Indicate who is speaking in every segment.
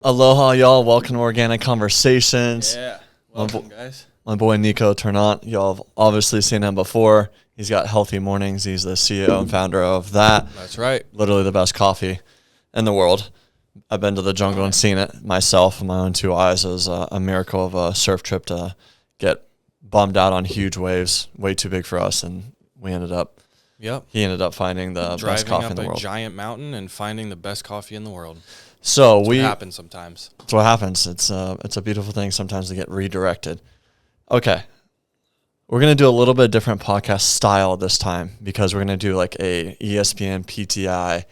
Speaker 1: Aloha, y'all. Welcome to Organic Conversations.
Speaker 2: Yeah. Welcome, guys.
Speaker 1: My boy Nico Tournant. Y'all have obviously seen him before. He's got Healthy Mornings. He's the CEO and founder of that.
Speaker 2: That's right.
Speaker 1: Literally the best coffee in the world. I've been to the jungle and seen it myself with my own two eyes. It was a miracle of a surf trip to get bummed out on huge waves, way too big for us, and he ended up finding the best coffee in the world.
Speaker 2: Driving up a giant mountain and finding the best coffee in the world.
Speaker 1: So
Speaker 2: That's what happens sometimes.
Speaker 1: That's what happens. It's a beautiful thing sometimes to get redirected. Okay. We're going to do a little bit different podcast style this time because we're going to do like a ESPN PTI,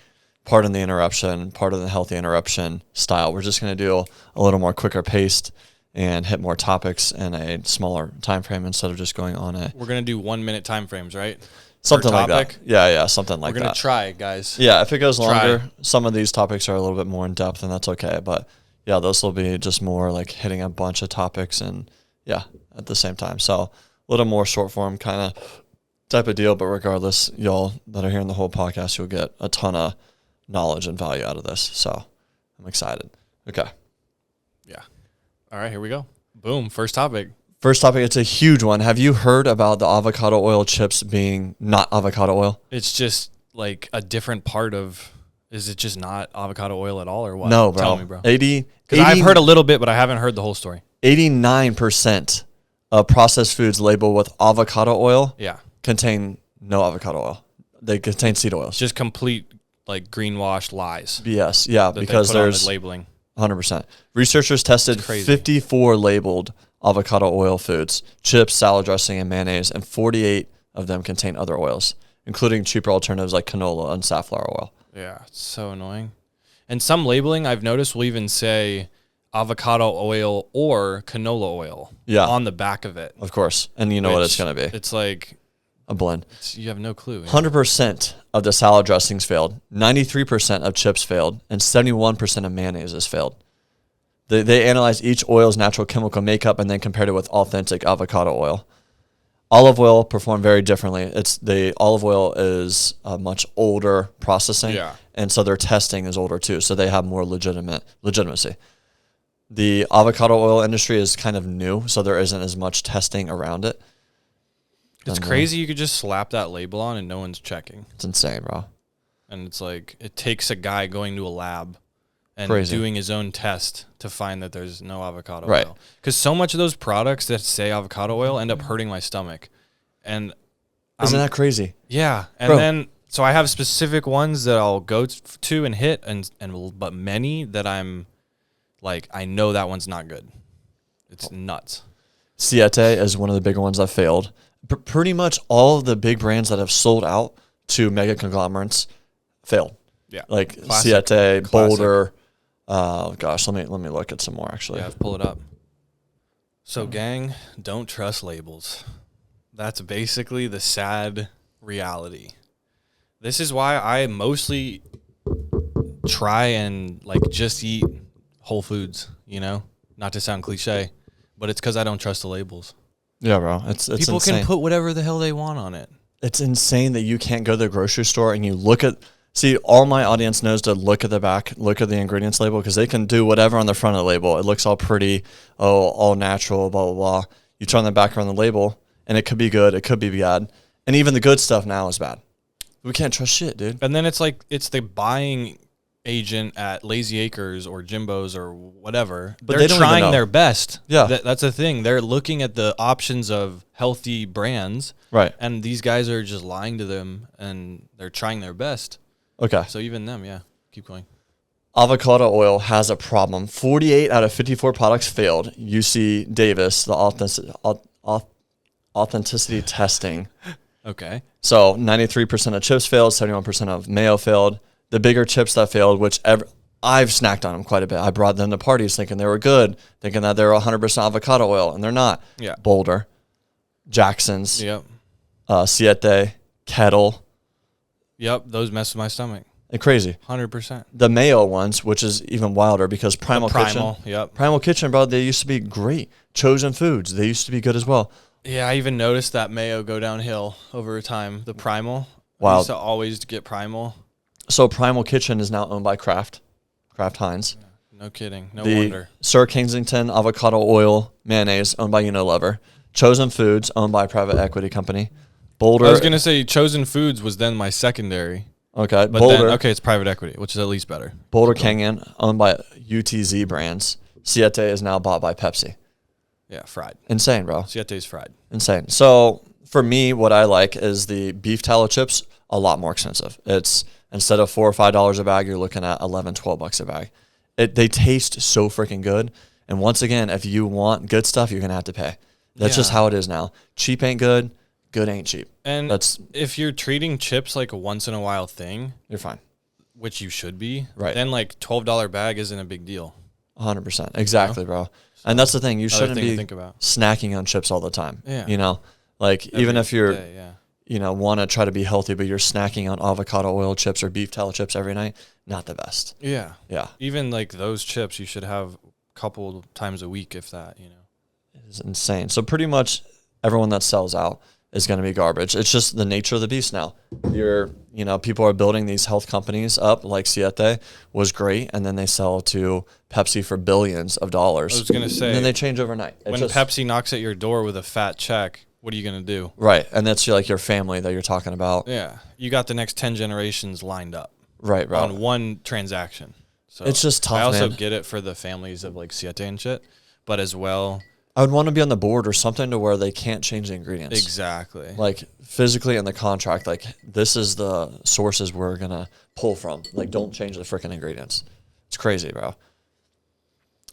Speaker 1: pardon the interruption, part of the healthy interruption style. We're just going to do a little more quicker paced and hit more topics in a smaller time frame instead of just going on a...
Speaker 2: We're going to do 1 minute time frames, right?
Speaker 1: Something like that. Yeah, something like that.
Speaker 2: We're going to try, guys.
Speaker 1: Yeah, if it goes longer, some of these topics are a little bit more in depth, and that's okay. But yeah, those will be just more like hitting a bunch of topics and yeah, at the same time. So a little more short form kind of type of deal. But regardless, y'all that are hearing the whole podcast, you'll get a ton of knowledge and value out of this. So I'm excited. Okay.
Speaker 2: Yeah. All right, here we go. Boom. First topic.
Speaker 1: First topic, it's a huge one. Have you heard about the avocado oil chips being not avocado oil?
Speaker 2: It's just like a different part of, is it just not avocado oil at all or what?
Speaker 1: No, bro.
Speaker 2: Tell me, bro.
Speaker 1: Because
Speaker 2: I've heard a little bit, but I haven't heard the whole story.
Speaker 1: 89% of processed foods labeled with avocado oil contain no avocado oil. They contain seed oils.
Speaker 2: Just complete like greenwash lies.
Speaker 1: BS, yeah, because there's
Speaker 2: labeling.
Speaker 1: 100%. Researchers tested 54 labeled avocado oil foods, chips, salad dressing, and mayonnaise, and 48 of them contain other oils, including cheaper alternatives like canola and safflower oil.
Speaker 2: Yeah, it's so annoying. And some labeling I've noticed will even say avocado oil or canola oil on the back of it.
Speaker 1: Of course. And you know what it's going to be.
Speaker 2: It's like
Speaker 1: a blend.
Speaker 2: You have no clue.
Speaker 1: 100% of the salad dressings failed, 93% of chips failed, and 71% of mayonnaise failed. They analyzed each oil's natural chemical makeup and then compared it with authentic avocado oil. Olive oil performed very differently. The olive oil is a much older processing, and so their testing is older too, so they have more legitimacy. The avocado oil industry is kind of new, so there isn't as much testing around it.
Speaker 2: It's crazy you could just slap that label on and no one's checking.
Speaker 1: It's insane, bro.
Speaker 2: And it's like it takes a guy going to a lab and doing his own test to find that there's no avocado oil. Because so much of those products that say avocado oil end up hurting my stomach. And
Speaker 1: isn't that crazy?
Speaker 2: Yeah. And then, so I have specific ones that I'll go to and hit, but many that I'm like, I know that one's not good. It's nuts.
Speaker 1: Siete is one of the bigger ones that failed. Pretty much all of the big brands that have sold out to mega conglomerates failed.
Speaker 2: Yeah.
Speaker 1: Like Siete, Boulder. Gosh, let me look at some more actually.
Speaker 2: Yeah, pull it up. So gang, don't trust labels. That's basically the sad reality. This is why I mostly try and like just eat whole foods, you know? Not to sound cliche, but it's because I don't trust the labels.
Speaker 1: Yeah, bro. It's
Speaker 2: people
Speaker 1: insane.
Speaker 2: Can put whatever the hell they want on it.
Speaker 1: It's insane that you can't go to the grocery store and you look at... See, all my audience knows to look at the back, look at the ingredients label, because they can do whatever on the front of the label. It looks all pretty, all natural, blah, blah, blah. You turn the back around the label, and it could be good, it could be bad. And even the good stuff now is bad. We can't trust shit, dude.
Speaker 2: And then it's like, it's the buying agent at Lazy Acres or Jimbo's or whatever. But they're trying their best.
Speaker 1: Yeah.
Speaker 2: That's the thing. They're looking at the options of healthy brands.
Speaker 1: Right.
Speaker 2: And these guys are just lying to them, and they're trying their best.
Speaker 1: Okay.
Speaker 2: So even them, keep going.
Speaker 1: Avocado oil has a problem. 48 out of 54 products failed. UC Davis, the authenticity testing.
Speaker 2: Okay.
Speaker 1: So 93% of chips failed, 71% of mayo failed. The bigger chips that failed, I've snacked on them quite a bit. I brought them to parties thinking they were good, thinking that they're 100% avocado oil, and they're not.
Speaker 2: Yeah.
Speaker 1: Boulder, Jackson's,
Speaker 2: Yep.
Speaker 1: Siete, Kettle.
Speaker 2: Yep, those mess with my stomach.
Speaker 1: They're crazy.
Speaker 2: 100%.
Speaker 1: The mayo ones, which is even wilder because Primal Kitchen.
Speaker 2: Yep.
Speaker 1: Primal Kitchen, bro, they used to be great. Chosen Foods, they used to be good as well.
Speaker 2: Yeah, I even noticed that mayo go downhill over time. The Primal.
Speaker 1: Wow.
Speaker 2: I used to always get Primal.
Speaker 1: So Primal Kitchen is now owned by Kraft Heinz.
Speaker 2: No kidding. No
Speaker 1: the
Speaker 2: wonder.
Speaker 1: Sir Kensington avocado oil mayonnaise owned by Unilever. Chosen Foods owned by a private equity company. Boulder.
Speaker 2: I was going to say Chosen Foods was then my secondary.
Speaker 1: Okay.
Speaker 2: But
Speaker 1: Boulder.
Speaker 2: then, okay, it's private equity, which is at least better.
Speaker 1: Boulder Canyon owned by UTZ brands. Siete is now bought by Pepsi.
Speaker 2: Yeah, fried.
Speaker 1: Insane, bro.
Speaker 2: Siete's fried.
Speaker 1: Insane. So for me, what I like is the beef tallow chips, a lot more expensive. It's instead of $4 or $5 a bag, you're looking at $11, $12 a bag. They taste so freaking good. And once again, if you want good stuff, you're going to have to pay. That's just how it is now. Cheap ain't good. Good ain't cheap.
Speaker 2: And if you're treating chips like a once in a while thing,
Speaker 1: you're fine.
Speaker 2: Which you should be.
Speaker 1: Right.
Speaker 2: Then like $12 bag isn't a big deal.
Speaker 1: 100%. Exactly, bro. So and that's the thing. You shouldn't be snacking on chips all the time.
Speaker 2: Yeah.
Speaker 1: You know, like even if you're,
Speaker 2: day,
Speaker 1: you know, want to try to be healthy, but you're snacking on avocado oil chips or beef tallow chips every night, not the best.
Speaker 2: Yeah.
Speaker 1: Yeah.
Speaker 2: Even like those chips, you should have a couple times a week, if that, you know.
Speaker 1: It's insane. So pretty much everyone that sells out is going to be garbage. It's just the nature of the beast now. People are building these health companies up, like Siete was great, and then they sell to Pepsi for billions of dollars.
Speaker 2: I was going to say.
Speaker 1: And then they change overnight.
Speaker 2: When Pepsi knocks at your door with a fat check, what are you going to do?
Speaker 1: Right, and that's like your family that you're talking about.
Speaker 2: Yeah, you got the next 10 generations lined up.
Speaker 1: Right, bro.
Speaker 2: On one transaction. So
Speaker 1: it's just tough,
Speaker 2: I also
Speaker 1: man.
Speaker 2: get it for the families of like Siete and shit, but as well,
Speaker 1: I would want to be on the board or something to where they can't change the ingredients.
Speaker 2: Exactly.
Speaker 1: Like physically in the contract, like this is the sources we're going to pull from. Like don't change the freaking ingredients. It's crazy, bro.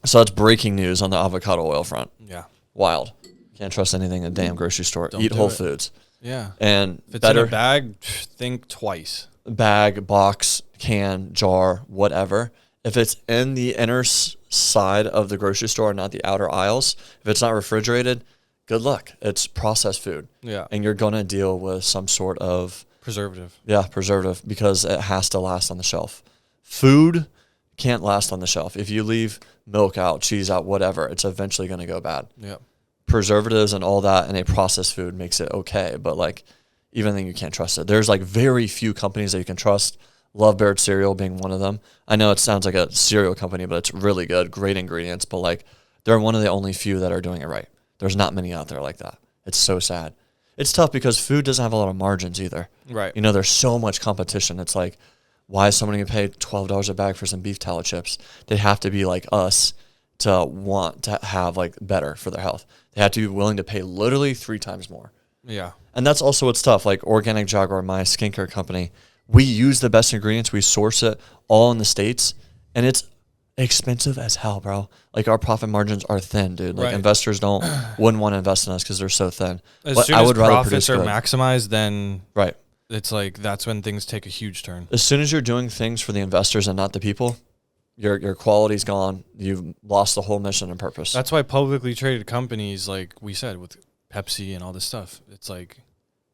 Speaker 1: So that's breaking news on the avocado oil front.
Speaker 2: Yeah.
Speaker 1: Wild. Can't trust anything in a damn grocery store. Eat Whole Foods.
Speaker 2: Yeah.
Speaker 1: And
Speaker 2: if it's in a bag, think twice.
Speaker 1: Bag, box, can, jar, whatever. If it's in the inner side of the grocery store, not the outer aisles, if it's not refrigerated, good luck. It's processed food.
Speaker 2: Yeah.
Speaker 1: And you're going to deal with some sort of
Speaker 2: preservative.
Speaker 1: Yeah, preservative, because it has to last on the shelf. Food can't last on the shelf. If you leave milk out, cheese out, whatever, it's eventually going to go bad.
Speaker 2: Yeah.
Speaker 1: Preservatives and all that in a processed food makes it okay, but like even then you can't trust it. There's like very few companies that you can trust. Love Bird cereal being one of them. I know it sounds like a cereal company, but it's really good, great ingredients, but like they're one of the only few that are doing it right. There's not many out there like that. It's so sad. It's tough because food doesn't have a lot of margins either.
Speaker 2: Right.
Speaker 1: You know, there's so much competition. It's like, why is someone going to pay $12 a bag for some beef tallow chips? They have to be like us to want to have like better for their health. They have to be willing to pay literally 3 times more.
Speaker 2: Yeah.
Speaker 1: And that's also what's tough. Like Organic Jaguar, my skincare company, we use the best ingredients. We source it all in the States, and it's expensive as hell, bro. Like our profit margins are thin, dude. Like investors wouldn't want to invest in us because they're so thin.
Speaker 2: As soon as profits are maximized, then it's like that's when things take a huge turn.
Speaker 1: As soon as you're doing things for the investors and not the people, your quality's gone. You've lost the whole mission and purpose.
Speaker 2: That's why publicly traded companies, like we said, with Pepsi and all this stuff, it's like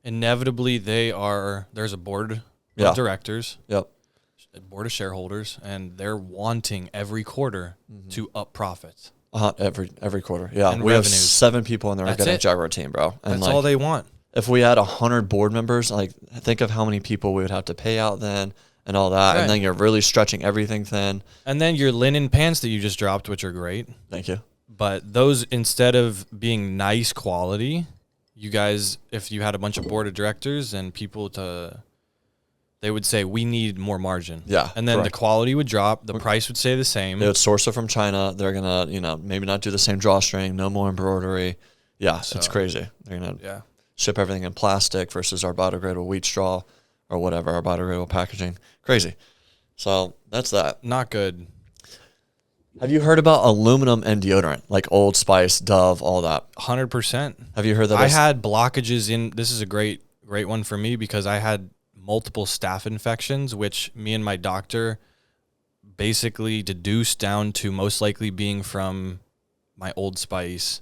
Speaker 2: inevitably there's a board of directors, a board of shareholders, and they're wanting every quarter to up profits.
Speaker 1: Every quarter. Yeah.
Speaker 2: And
Speaker 1: we
Speaker 2: revenues.
Speaker 1: have 7 people in the Organic Jaguar team, bro. And
Speaker 2: that's all they want.
Speaker 1: If we had 100 board members, like think of how many people we would have to pay out then and all that. And then you're really stretching everything thin.
Speaker 2: And then your linen pants that you just dropped, which are great.
Speaker 1: Thank you.
Speaker 2: But those, instead of being nice quality, you guys, if you had a bunch of board of directors and people they would say, we need more margin.
Speaker 1: Yeah.
Speaker 2: And then the quality would drop. The price would stay the same.
Speaker 1: They would source it from China. They're going to, maybe not do the same drawstring, no more embroidery. Yeah, it's crazy. They're going to ship everything in plastic versus our biodegradable wheat straw or whatever, our biodegradable packaging. Crazy. So that's that.
Speaker 2: Not good.
Speaker 1: Have you heard about aluminum and deodorant, like Old Spice, Dove, all that?
Speaker 2: 100%.
Speaker 1: Have you heard that?
Speaker 2: I had blockages in, this is a great one for me because I had multiple staph infections, which me and my doctor basically deduced down to most likely being from my Old Spice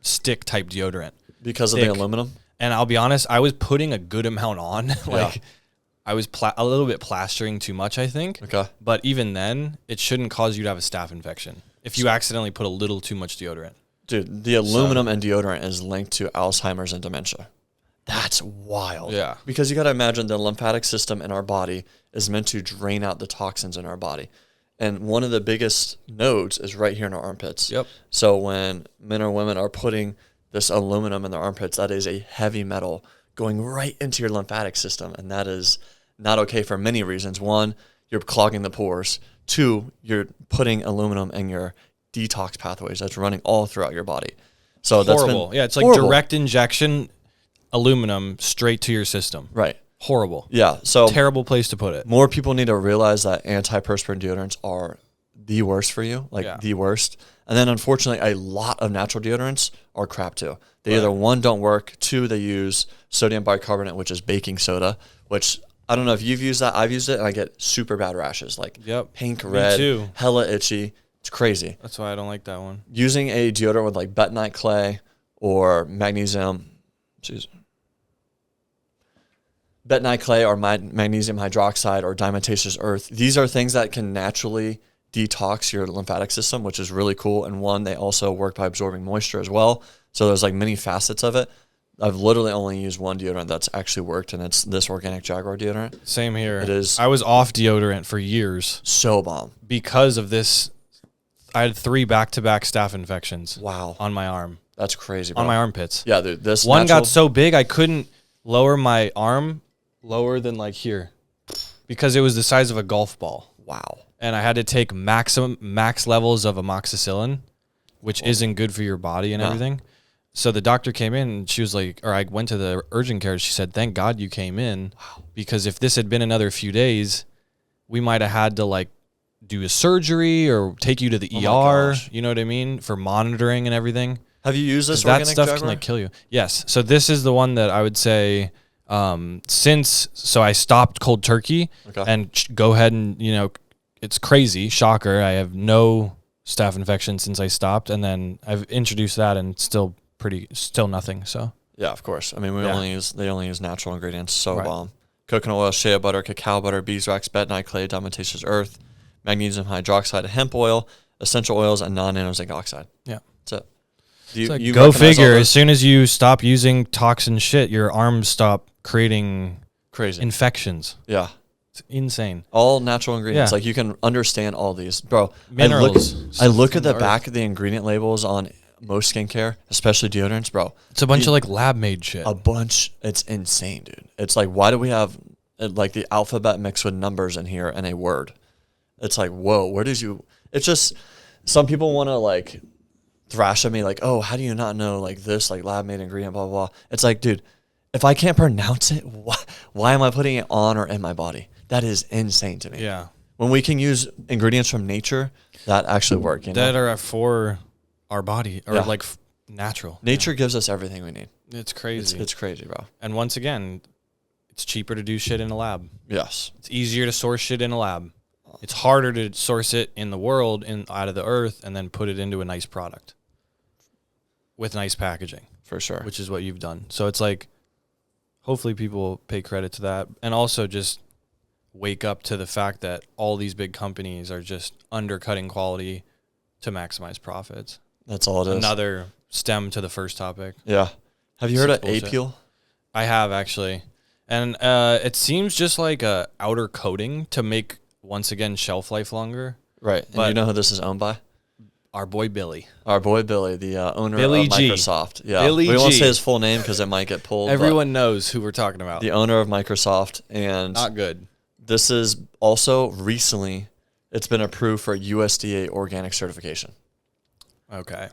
Speaker 2: stick type deodorant.
Speaker 1: Because of the aluminum?
Speaker 2: And I'll be honest, I was putting a good amount on. I was a little bit plastering too much, I think.
Speaker 1: Okay.
Speaker 2: But even then, it shouldn't cause you to have a staph infection if you accidentally put a little too much deodorant.
Speaker 1: Dude, the aluminum and deodorant is linked to Alzheimer's and dementia. That's wild.
Speaker 2: Yeah.
Speaker 1: Because you got to imagine the lymphatic system in our body is meant to drain out the toxins in our body. And one of the biggest nodes is right here in our armpits.
Speaker 2: Yep.
Speaker 1: So when men or women are putting this aluminum in their armpits, that is a heavy metal going right into your lymphatic system. And that is not okay for many reasons. One, you're clogging the pores. Two, you're putting aluminum in your detox pathways. That's running all throughout your body. So
Speaker 2: horrible.
Speaker 1: That's
Speaker 2: It's like
Speaker 1: horrible.
Speaker 2: direct injection aluminum straight to your system.
Speaker 1: Right.
Speaker 2: Horrible.
Speaker 1: Yeah. So
Speaker 2: Terrible place to put it.
Speaker 1: more people need to realize that antiperspirant deodorants are the worst for you, the worst. And then unfortunately, a lot of natural deodorants are crap too. They either one, don't work, two, they use sodium bicarbonate, which is baking soda, which I don't know if you've used that. I've used it and I get super bad rashes, like pink, red,
Speaker 2: too.
Speaker 1: hella itchy. It's crazy.
Speaker 2: That's why I don't like that one.
Speaker 1: Using a deodorant with like bentonite clay or magnesium, bentonite clay or magnesium hydroxide or diatomaceous earth. These are things that can naturally detox your lymphatic system, which is really cool. And one, they also work by absorbing moisture as well. So there's like many facets of it. I've literally only used one deodorant that's actually worked, and it's this organic Jaguar deodorant.
Speaker 2: Same here.
Speaker 1: It is.
Speaker 2: I was off deodorant for years
Speaker 1: So bomb.
Speaker 2: because of this. I had 3 back-to-back staph infections.
Speaker 1: Wow.
Speaker 2: On my arm.
Speaker 1: That's crazy, bro.
Speaker 2: On my armpits.
Speaker 1: Yeah, dude. This
Speaker 2: one got so big I couldn't lower my arm lower than like here because it was the size of a golf ball.
Speaker 1: Wow.
Speaker 2: And I had to take max levels of amoxicillin, which isn't good for your body and everything. So the doctor came in and she was like, or I went to the urgent care. She said, "Thank God you came in, because if this had been another few days, we might have had to like do a surgery or take you to the ER. You know what I mean? For monitoring and everything."
Speaker 1: Have you used this
Speaker 2: that
Speaker 1: organic
Speaker 2: stuff
Speaker 1: Jaguar?
Speaker 2: can like kill you. Yes. So this is the one that I would say, so I stopped cold turkey and go ahead and, it's crazy. Shocker. I have no staph infection since I stopped. And then I've introduced that and still nothing. So
Speaker 1: yeah, of course. I mean, they only use natural ingredients. So bomb. Coconut oil, shea butter, cacao butter, beeswax, bentonite clay, diatomaceous earth, magnesium hydroxide, hemp oil, essential oils, and non-nano zinc oxide.
Speaker 2: Yeah.
Speaker 1: That's it.
Speaker 2: You go figure. As soon as you stop using toxin shit, your arms stop creating
Speaker 1: crazy
Speaker 2: infections.
Speaker 1: Yeah.
Speaker 2: It's insane.
Speaker 1: All natural ingredients.
Speaker 2: Yeah.
Speaker 1: Like you can understand all these. Bro,
Speaker 2: Minerals.
Speaker 1: I look at the back of the ingredient labels on most skincare, especially deodorants, bro.
Speaker 2: It's a bunch of like lab made shit.
Speaker 1: A bunch. It's insane, dude. It's like, why do we have like the alphabet mixed with numbers in here and a word? It's like, whoa, it's just, some people want to like thrash at me like, oh, how do you not know like this, like lab made ingredient, blah, blah, blah. It's like, dude, if I can't pronounce it, why am I putting it on or in my body? That is insane to me.
Speaker 2: Yeah.
Speaker 1: When we can use ingredients from nature that actually work,
Speaker 2: that are for our body or like natural.
Speaker 1: Nature gives us everything we need.
Speaker 2: It's crazy.
Speaker 1: It's crazy, bro.
Speaker 2: And once again, it's cheaper to do shit in a lab.
Speaker 1: Yes.
Speaker 2: It's easier to source shit in a lab. It's harder to source it in the world, out of the earth, and then put it into a nice product with nice packaging.
Speaker 1: For sure.
Speaker 2: Which is what you've done. So it's like, hopefully people pay credit to that, and also just wake up to the fact that all these big companies are just undercutting quality to maximize profits.
Speaker 1: That's all it is.
Speaker 2: Another stem to the first topic.
Speaker 1: Yeah. Have you heard of A-Peel?
Speaker 2: I have, actually. And it seems just like a outer coating to make, once again, shelf life longer.
Speaker 1: Right. And you know who this is owned by?
Speaker 2: Our boy Billy.
Speaker 1: Our boy Billy, the owner
Speaker 2: Billy
Speaker 1: of
Speaker 2: G.
Speaker 1: Microsoft. Yeah.
Speaker 2: Billy
Speaker 1: we won't
Speaker 2: G.
Speaker 1: say his full name because it might get pulled.
Speaker 2: Everyone knows who we're talking about.
Speaker 1: The owner of Microsoft. And
Speaker 2: not good.
Speaker 1: This is also recently, it's been approved for USDA organic certification.
Speaker 2: Okay.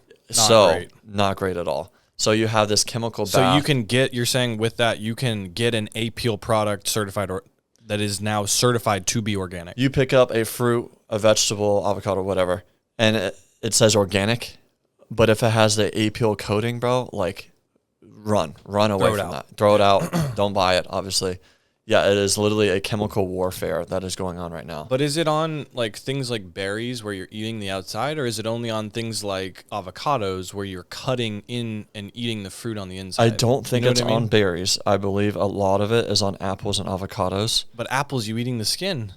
Speaker 1: Not great at all. So you have this chemical bath.
Speaker 2: So you can get, you're saying with that, you can get an A-Peel product certified or that is now certified to be organic.
Speaker 1: You pick up a fruit, a vegetable, avocado, whatever, and it says organic, but if it has the A-Peel coating, bro, like run away from that. Throw it out. Don't buy it, obviously. Yeah, it is literally a chemical warfare that is going on right now.
Speaker 2: But is it on like things like berries where you're eating the outside, or is it only on things like avocados where you're cutting in and eating the fruit on the inside?
Speaker 1: I don't think it's on berries. I believe a lot of it is on apples and avocados.
Speaker 2: But apples, you eating the skin.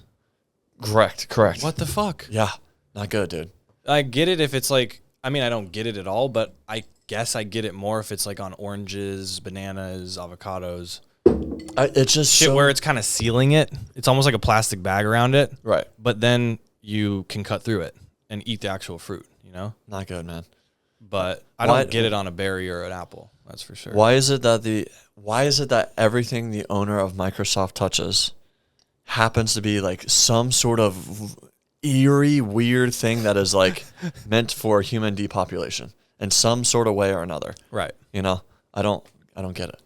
Speaker 1: Correct.
Speaker 2: What the fuck?
Speaker 1: Yeah, not good, dude.
Speaker 2: I get it if it's like, I mean, I don't get it at all, but I guess I get it more if it's like on oranges, bananas, avocados.
Speaker 1: It's just
Speaker 2: shit where it's kind of sealing it. It's almost like a plastic bag around it.
Speaker 1: Right.
Speaker 2: But then you can cut through it and eat the actual fruit, you know?
Speaker 1: Not good, man.
Speaker 2: But I don't get it on a berry or an apple. That's for sure.
Speaker 1: Why is it that everything the owner of Microsoft touches happens to be like some sort of eerie, weird thing that is like meant for human depopulation in some sort of way or another?
Speaker 2: Right.
Speaker 1: You know, I don't get it.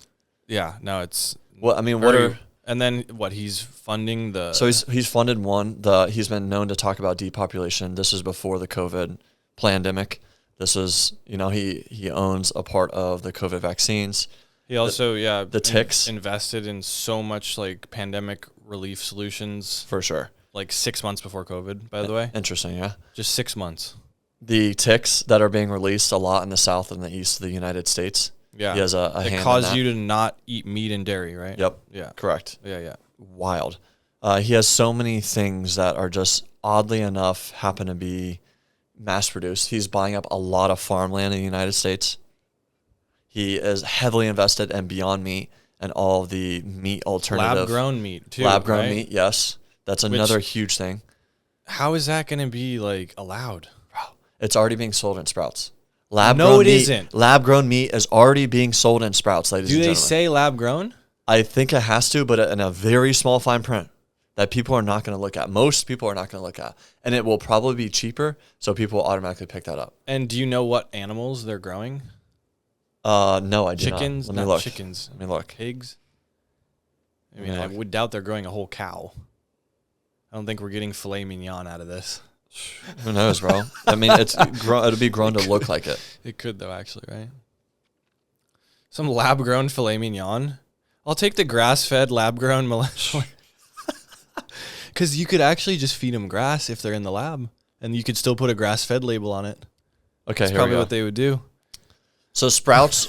Speaker 2: Yeah. No, it's.
Speaker 1: Well, I mean, what are.
Speaker 2: And then what? He's funding the.
Speaker 1: So he's funded one. He's been known to talk about depopulation. This is before the COVID pandemic. This is, you know, he owns a part of the COVID vaccines.
Speaker 2: He also
Speaker 1: the ticks
Speaker 2: invested in so much like pandemic relief solutions
Speaker 1: for sure.
Speaker 2: Like 6 months before COVID, by the way.
Speaker 1: Interesting, yeah.
Speaker 2: Just 6 months.
Speaker 1: The ticks that are being released a lot in the south and the east of the United States.
Speaker 2: Yeah.
Speaker 1: He has a hand in that.
Speaker 2: It caused you to not eat meat and dairy, right?
Speaker 1: Yep.
Speaker 2: Yeah.
Speaker 1: Correct.
Speaker 2: Yeah.
Speaker 1: Wild. He has so many things that are just oddly enough happen to be mass produced. He's buying up a lot of farmland in the United States. He is heavily invested in Beyond Meat and all the meat alternative.
Speaker 2: Lab-grown meat, too.
Speaker 1: Lab-grown meat, yes. That's another huge thing.
Speaker 2: How is that going to be, like, allowed?
Speaker 1: Bro, it's already being sold in Sprouts.
Speaker 2: No, it isn't.
Speaker 1: Lab-grown meat is already being sold in Sprouts, ladies and gentlemen.
Speaker 2: Do they say lab-grown?
Speaker 1: I think it has to, but in a very small fine print that people are not going to look at. Most people are not going to look at. And it will probably be cheaper, so people will automatically pick that up.
Speaker 2: And do you know what animals they're growing?
Speaker 1: No, I do
Speaker 2: Chickens?
Speaker 1: not. Let me look.
Speaker 2: Chickens.
Speaker 1: Let me look.
Speaker 2: Pigs? I mean, I would doubt they're growing a whole cow. I don't think we're getting filet mignon out of this.
Speaker 1: Who knows, bro? I mean, it'll be grown to look like it.
Speaker 2: It could, though, actually, right? Some lab-grown filet mignon. I'll take the grass-fed, lab-grown millennial. Because you could actually just feed them grass if they're in the lab, and you could still put a grass-fed label on it.
Speaker 1: Okay,
Speaker 2: That's probably what they would do.
Speaker 1: So Sprouts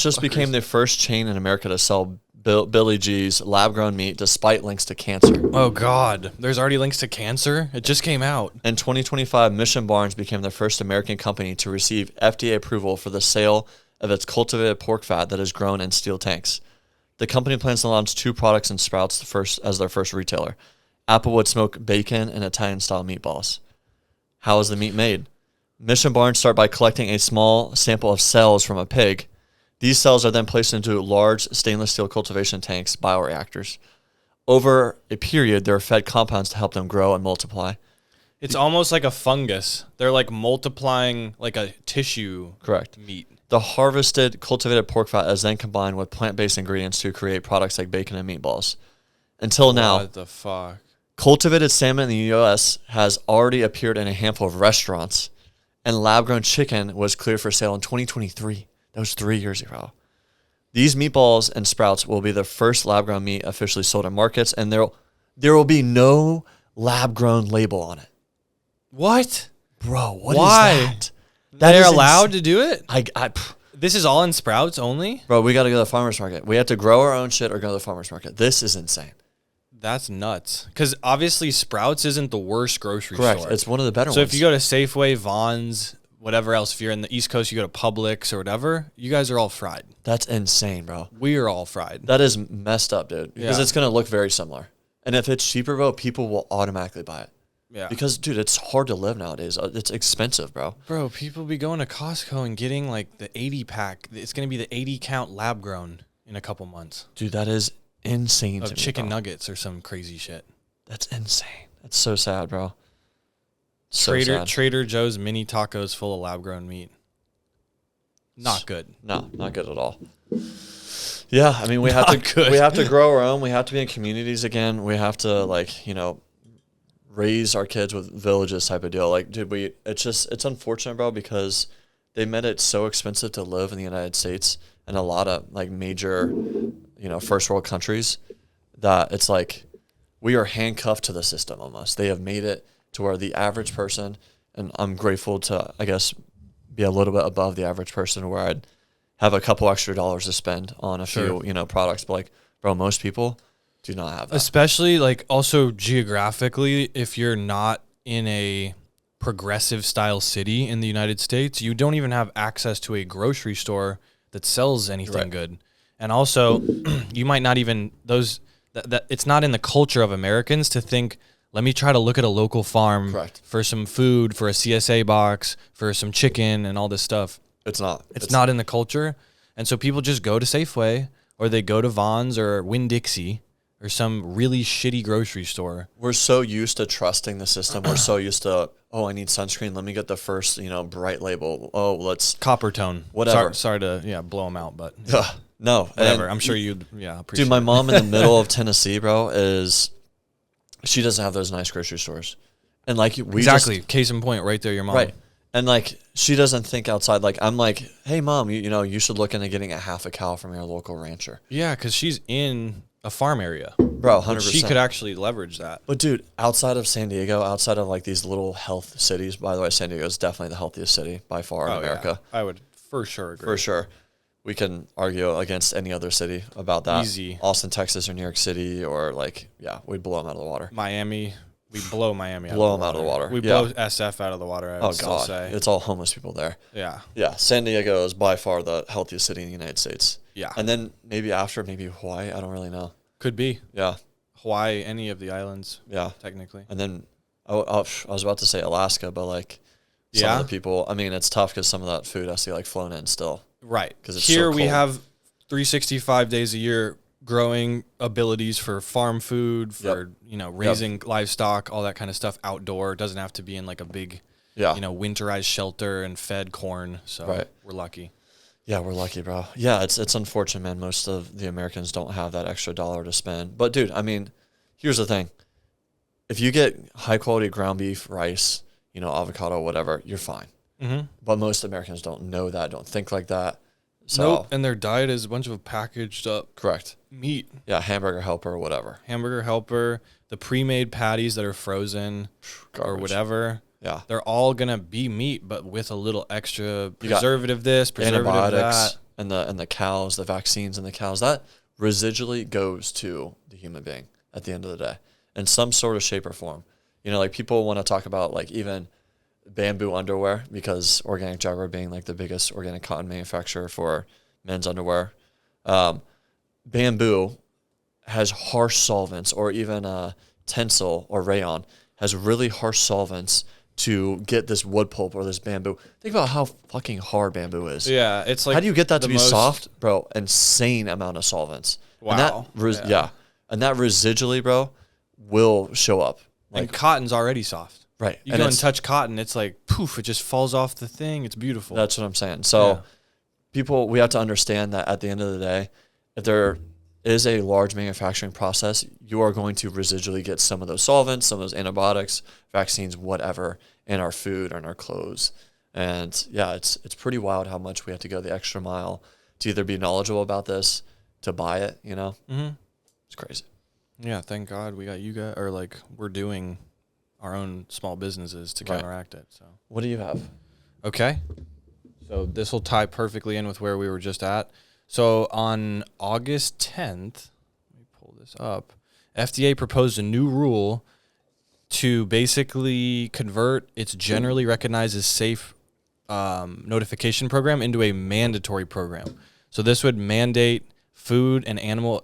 Speaker 1: just became the first chain in America to sell Billy G's lab-grown meat despite links to cancer.
Speaker 2: Oh, God. There's already links to cancer? It just came out.
Speaker 1: In 2025, Mission Barns became the first American company to receive FDA approval for the sale of its cultivated pork fat that is grown in steel tanks. The company plans to launch 2 products in Sprouts as their first retailer: Applewood smoked bacon and Italian-style meatballs. How is the meat made? Mission Barns start by collecting a small sample of cells from a pig. These cells are then placed into large stainless steel cultivation tanks, bioreactors. Over a period, they are fed compounds to help them grow and multiply.
Speaker 2: It's almost like a fungus. They're like multiplying like a tissue.
Speaker 1: Correct.
Speaker 2: Meat.
Speaker 1: The harvested cultivated pork fat is then combined with plant-based ingredients to create products like bacon and meatballs. Until now,
Speaker 2: what the fuck?
Speaker 1: Cultivated salmon in the U.S. has already appeared in a handful of restaurants, and lab-grown chicken was cleared for sale in 2023. That was 3 years ago. These meatballs and Sprouts will be the first lab-grown meat officially sold in markets, and there will be no lab-grown label on it.
Speaker 2: What?
Speaker 1: Bro, what
Speaker 2: Why?
Speaker 1: is that?
Speaker 2: They're allowed to do it?
Speaker 1: Pff.
Speaker 2: This is all in Sprouts only?
Speaker 1: Bro, we got to go to the farmer's market. We have to grow our own shit or go to the farmer's market. This is insane.
Speaker 2: That's nuts. Because obviously Sprouts isn't the worst grocery
Speaker 1: Correct.
Speaker 2: store.
Speaker 1: It's one of the better ones.
Speaker 2: So if you go to Safeway, Vons, whatever else, if you're in the East Coast, you go to Publix or whatever, you guys are all fried.
Speaker 1: That's insane, bro.
Speaker 2: We are all fried.
Speaker 1: That is messed up, dude. Because it's going to look very similar. And if it's cheaper, bro, people will automatically buy it.
Speaker 2: Yeah.
Speaker 1: Because, dude, it's hard to live nowadays. It's expensive, bro.
Speaker 2: Bro, people be going to Costco and getting like the 80 pack. It's going to be the 80 count lab grown in a couple months.
Speaker 1: Dude, that is insane to me,
Speaker 2: chicken
Speaker 1: bro.
Speaker 2: nuggets or some crazy shit.
Speaker 1: That's insane. That's so sad, bro. So sad.
Speaker 2: Trader Joe's mini tacos full of lab grown meat. Not good.
Speaker 1: No, not good at all. Yeah, I mean, we have to grow our own. We have to be in communities again. We have to raise our kids with villages type of deal. Like, dude, it's unfortunate, bro, because they made it so expensive to live in the United States and a lot of like major, first world countries that it's like we are handcuffed to the system almost. They have made it to where the average person, and I'm grateful to, I guess, be a little bit above the average person where I'd have a couple extra dollars to spend on a few, products. But like, bro, most people do not have that.
Speaker 2: Especially like also geographically, if you're not in a progressive style city in the United States, you don't even have access to a grocery store that sells anything good. And also you might not even that it's not in the culture of Americans to think let me try to look at a local farm
Speaker 1: Correct.
Speaker 2: for some food, for a CSA box, for some chicken and all this stuff.
Speaker 1: It's not.
Speaker 2: It's not in the culture. And so people just go to Safeway or they go to Vons or Winn-Dixie or some really shitty grocery store.
Speaker 1: We're so used to trusting the system. We're so used to, I need sunscreen. Let me get the first, bright label. Oh, let's
Speaker 2: Copper tone.
Speaker 1: Whatever.
Speaker 2: Sorry to blow them out, but
Speaker 1: no.
Speaker 2: whatever.
Speaker 1: And
Speaker 2: I'm sure you'd appreciate
Speaker 1: dude, my
Speaker 2: it.
Speaker 1: mom in the middle of Tennessee, bro, she doesn't have those nice grocery stores. And like
Speaker 2: exactly. Case in point, right there, your mom.
Speaker 1: Right. And like she doesn't think outside. Like I'm like, hey mom, you should look into getting a half a cow from your local rancher.
Speaker 2: Yeah, because she's in a farm area.
Speaker 1: Bro, 100%.
Speaker 2: She could actually leverage that.
Speaker 1: But dude, outside of San Diego, outside of like these little health cities, by the way, San Diego is definitely the healthiest city by far in America.
Speaker 2: Yeah. I would for sure agree.
Speaker 1: For sure. We can argue against any other city about that.
Speaker 2: Easy.
Speaker 1: Austin, Texas, or New York City, or like, we'd blow them out of the water.
Speaker 2: Miami, we blow Miami
Speaker 1: out of the water.
Speaker 2: We blow SF out of the water, I would still say.
Speaker 1: It's all homeless people there.
Speaker 2: Yeah.
Speaker 1: Yeah, San Diego is by far the healthiest city in the United States.
Speaker 2: Yeah.
Speaker 1: And then maybe Hawaii, I don't really know.
Speaker 2: Could be.
Speaker 1: Yeah.
Speaker 2: Hawaii, any of the islands.
Speaker 1: Yeah.
Speaker 2: Technically.
Speaker 1: And then I was about to say Alaska, but like some of the people, I mean, it's tough because some of that food has to get like flown in still.
Speaker 2: Right.
Speaker 1: Because it's
Speaker 2: here
Speaker 1: so
Speaker 2: we
Speaker 1: cold.
Speaker 2: have 365 days a year growing abilities for farm food, for raising livestock, all that kind of stuff outdoor. It doesn't have to be in like a big winterized shelter and fed corn. So we're lucky.
Speaker 1: Yeah, we're lucky, bro. Yeah, it's unfortunate, man. Most of the Americans don't have that extra dollar to spend. But dude, I mean, here's the thing. If you get high quality ground beef, rice, avocado, whatever, you're fine.
Speaker 2: Mm-hmm.
Speaker 1: But most Americans don't know that, don't think like that. So,
Speaker 2: nope. And their diet is a bunch of packaged up meat.
Speaker 1: Yeah, hamburger helper or whatever.
Speaker 2: Hamburger helper, the pre-made patties that are frozen or whatever.
Speaker 1: Yeah.
Speaker 2: They're all going to be meat, but with a little extra preservative preservative
Speaker 1: antibiotics
Speaker 2: that.
Speaker 1: And the cows, the vaccines in the cows. That residually goes to the human being at the end of the day in some sort of shape or form. Like people want to talk about like even bamboo underwear because Organic Jaguar being like the biggest organic cotton manufacturer for men's underwear. Bamboo has harsh solvents, or even Tencel or rayon has really harsh solvents to get this wood pulp or this bamboo. Think about how fucking hard bamboo is.
Speaker 2: Yeah, it's like,
Speaker 1: how do you get that to be soft, bro? Insane amount of solvents.
Speaker 2: Wow.
Speaker 1: And and that residually, bro, will show up.
Speaker 2: Like, and cotton's already soft.
Speaker 1: Right.
Speaker 2: You go and touch cotton, it's like poof, it just falls off the thing. It's beautiful.
Speaker 1: That's what I'm saying. So we have to understand that at the end of the day, if there is a large manufacturing process, you are going to residually get some of those solvents, some of those antibiotics, vaccines, whatever, in our food or in our clothes. And yeah, it's pretty wild how much we have to go the extra mile to either be knowledgeable about this, to buy it, Mm-hmm. It's crazy.
Speaker 2: Yeah, thank God we got you guys, or like we're doing our own small businesses to counteract it. So
Speaker 1: what do you have?
Speaker 2: Okay. So this will tie perfectly in with where we were just at. So on August 10th, let me pull this up, FDA proposed a new rule to basically convert its generally recognized as safe notification program into a mandatory program. So this would mandate food and animal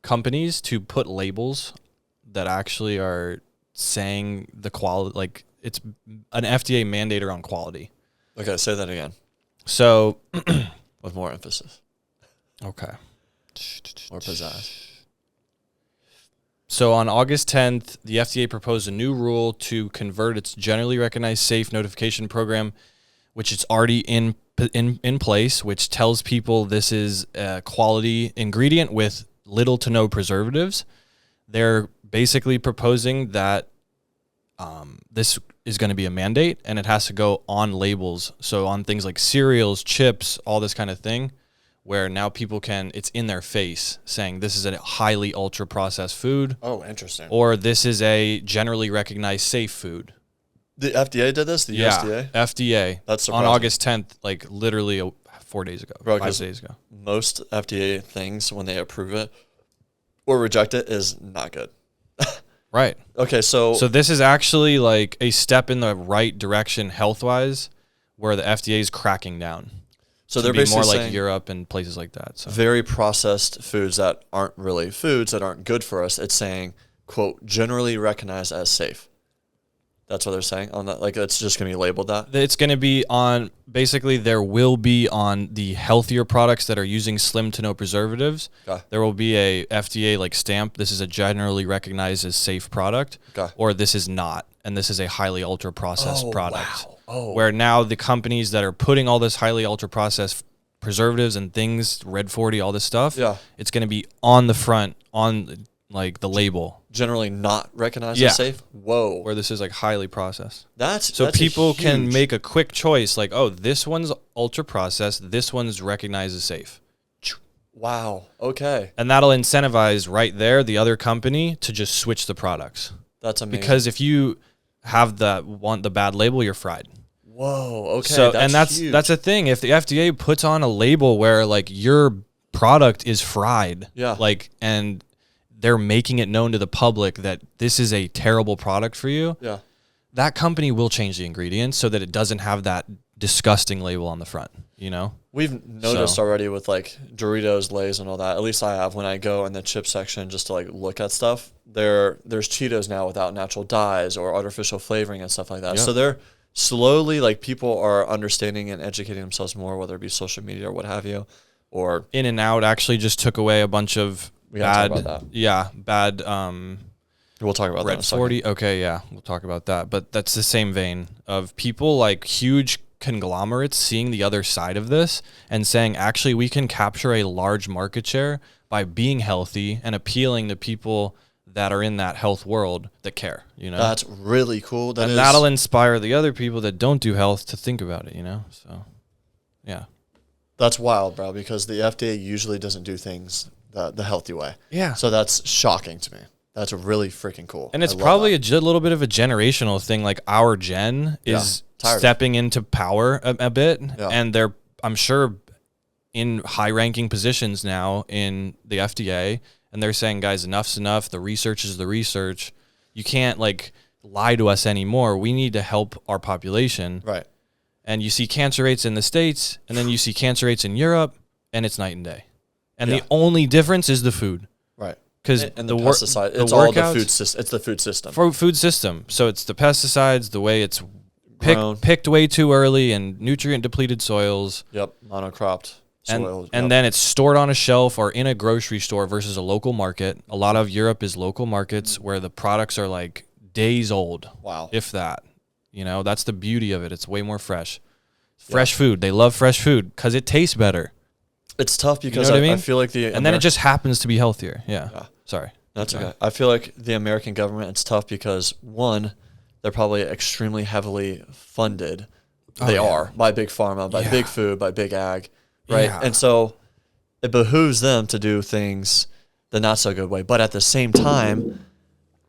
Speaker 2: companies to put labels that actually are saying the quality, like it's an FDA mandate around quality.
Speaker 1: Okay, say that again.
Speaker 2: So,
Speaker 1: with more emphasis.
Speaker 2: Okay.
Speaker 1: More pizzazz.
Speaker 2: So on August 10th, the FDA proposed a new rule to convert its generally recognized safe notification program, which is already in place, which tells people this is a quality ingredient with little to no preservatives. They're basically proposing that this is going to be a mandate, and it has to go on labels. So on things like cereals, chips, all this kind of thing, where now people can, it's in their face saying this is a highly ultra processed food.
Speaker 1: Oh, interesting.
Speaker 2: Or this is a generally recognized safe food.
Speaker 1: The FDA did this? The USDA?
Speaker 2: FDA.
Speaker 1: That's surprising.
Speaker 2: On August 10th, like literally 4 days ago,
Speaker 1: Bro,
Speaker 2: 5 days ago.
Speaker 1: Most FDA things, when they approve it or reject it, is not good.
Speaker 2: Right.
Speaker 1: Okay, so
Speaker 2: this is actually like a step in the right direction health-wise, where the FDA is cracking down.
Speaker 1: So they're
Speaker 2: be
Speaker 1: basically
Speaker 2: more
Speaker 1: saying
Speaker 2: like Europe and places like that. So
Speaker 1: very processed foods that aren't really foods, that aren't good for us. It's saying quote, generally recognized as safe. That's what they're saying on that. Like, it's just going to be labeled that.
Speaker 2: It's going to be on, basically there will be on the healthier products that are using slim to no preservatives.
Speaker 1: Okay.
Speaker 2: There will be a FDA like stamp. This is a generally recognized as safe product,
Speaker 1: Okay.
Speaker 2: or this is not. And this is a highly ultra processed product.
Speaker 1: Wow. Oh.
Speaker 2: Where now the companies that are putting all this highly ultra processed preservatives and things, Red 40, all this stuff, it's going to be on the front, on like the label.
Speaker 1: Generally not recognized
Speaker 2: Yeah.
Speaker 1: as safe? Whoa.
Speaker 2: Where this is like highly processed.
Speaker 1: That's
Speaker 2: People can
Speaker 1: huge-
Speaker 2: make a quick choice like, oh, this one's ultra processed, this one's recognized as safe.
Speaker 1: Wow. Okay.
Speaker 2: And that'll incentivize right there the other company to just switch the products.
Speaker 1: That's amazing.
Speaker 2: Because if you have the bad label, you're fried.
Speaker 1: Whoa. Okay.
Speaker 2: So
Speaker 1: huge.
Speaker 2: that's a thing. If the FDA puts on a label where like your product is fried, like, and they're making it known to the public that this is a terrible product for you, that company will change the ingredients so that it doesn't have that disgusting label on the front, you know?
Speaker 1: We've noticed already with like Doritos, Lay's, and all that. At least I have when I go in the chip section just to like look at stuff. There's Cheetos now without natural dyes or artificial flavoring and stuff like that. So they're slowly, like, people are understanding and educating themselves more, whether it be social media or what have you, or
Speaker 2: In-N-Out actually just took away a bunch of bad. We'll talk about
Speaker 1: Red
Speaker 2: that 40. Okay, yeah, we'll talk about that. But that's the same vein of people like huge conglomerates seeing the other side of this and saying, actually, we can capture a large market share by being healthy and appealing to people that are in that health world that care, you know?
Speaker 1: That's really cool.
Speaker 2: That'll inspire the other people that don't do health to think about it, you know? So, yeah.
Speaker 1: That's wild, bro, because the FDA usually doesn't do things the healthy way.
Speaker 2: Yeah.
Speaker 1: So that's shocking to me. That's really freaking cool.
Speaker 2: And it's probably a little bit of a generational thing. Like our gen is stepping into power a bit. Yeah. And they're, I'm sure, in high-ranking positions now in the FDA. And they're saying, guys, enough's enough. The research is the research. You can't, like, lie to us anymore. We need to help our population.
Speaker 1: Right. And
Speaker 2: you see cancer rates in the States, and then you see cancer rates in Europe, and it's night and day. And the only difference is the food.
Speaker 1: Right.
Speaker 2: Because
Speaker 1: the pesticide, it's all the food system. It's the food system.
Speaker 2: Food system. So it's the pesticides, the way it's picked way too early, and nutrient depleted soils.
Speaker 1: Yep. Monocropped soil.
Speaker 2: And then it's stored on a shelf or in a grocery store versus a local market. A lot of Europe is local markets where the products are like days old.
Speaker 1: Wow.
Speaker 2: If that. You know, that's the beauty of it. It's way more fresh. Fresh food. They love fresh food because it tastes better.
Speaker 1: It's tough because I feel like
Speaker 2: then it just happens to be healthier. Yeah. Sorry.
Speaker 1: That's okay. I feel like the American government, it's tough because, one, they're probably extremely heavily funded. They are by big pharma, by big food, by big ag, right? Yeah. And so it behooves them to do things the not so good way. But at the same time,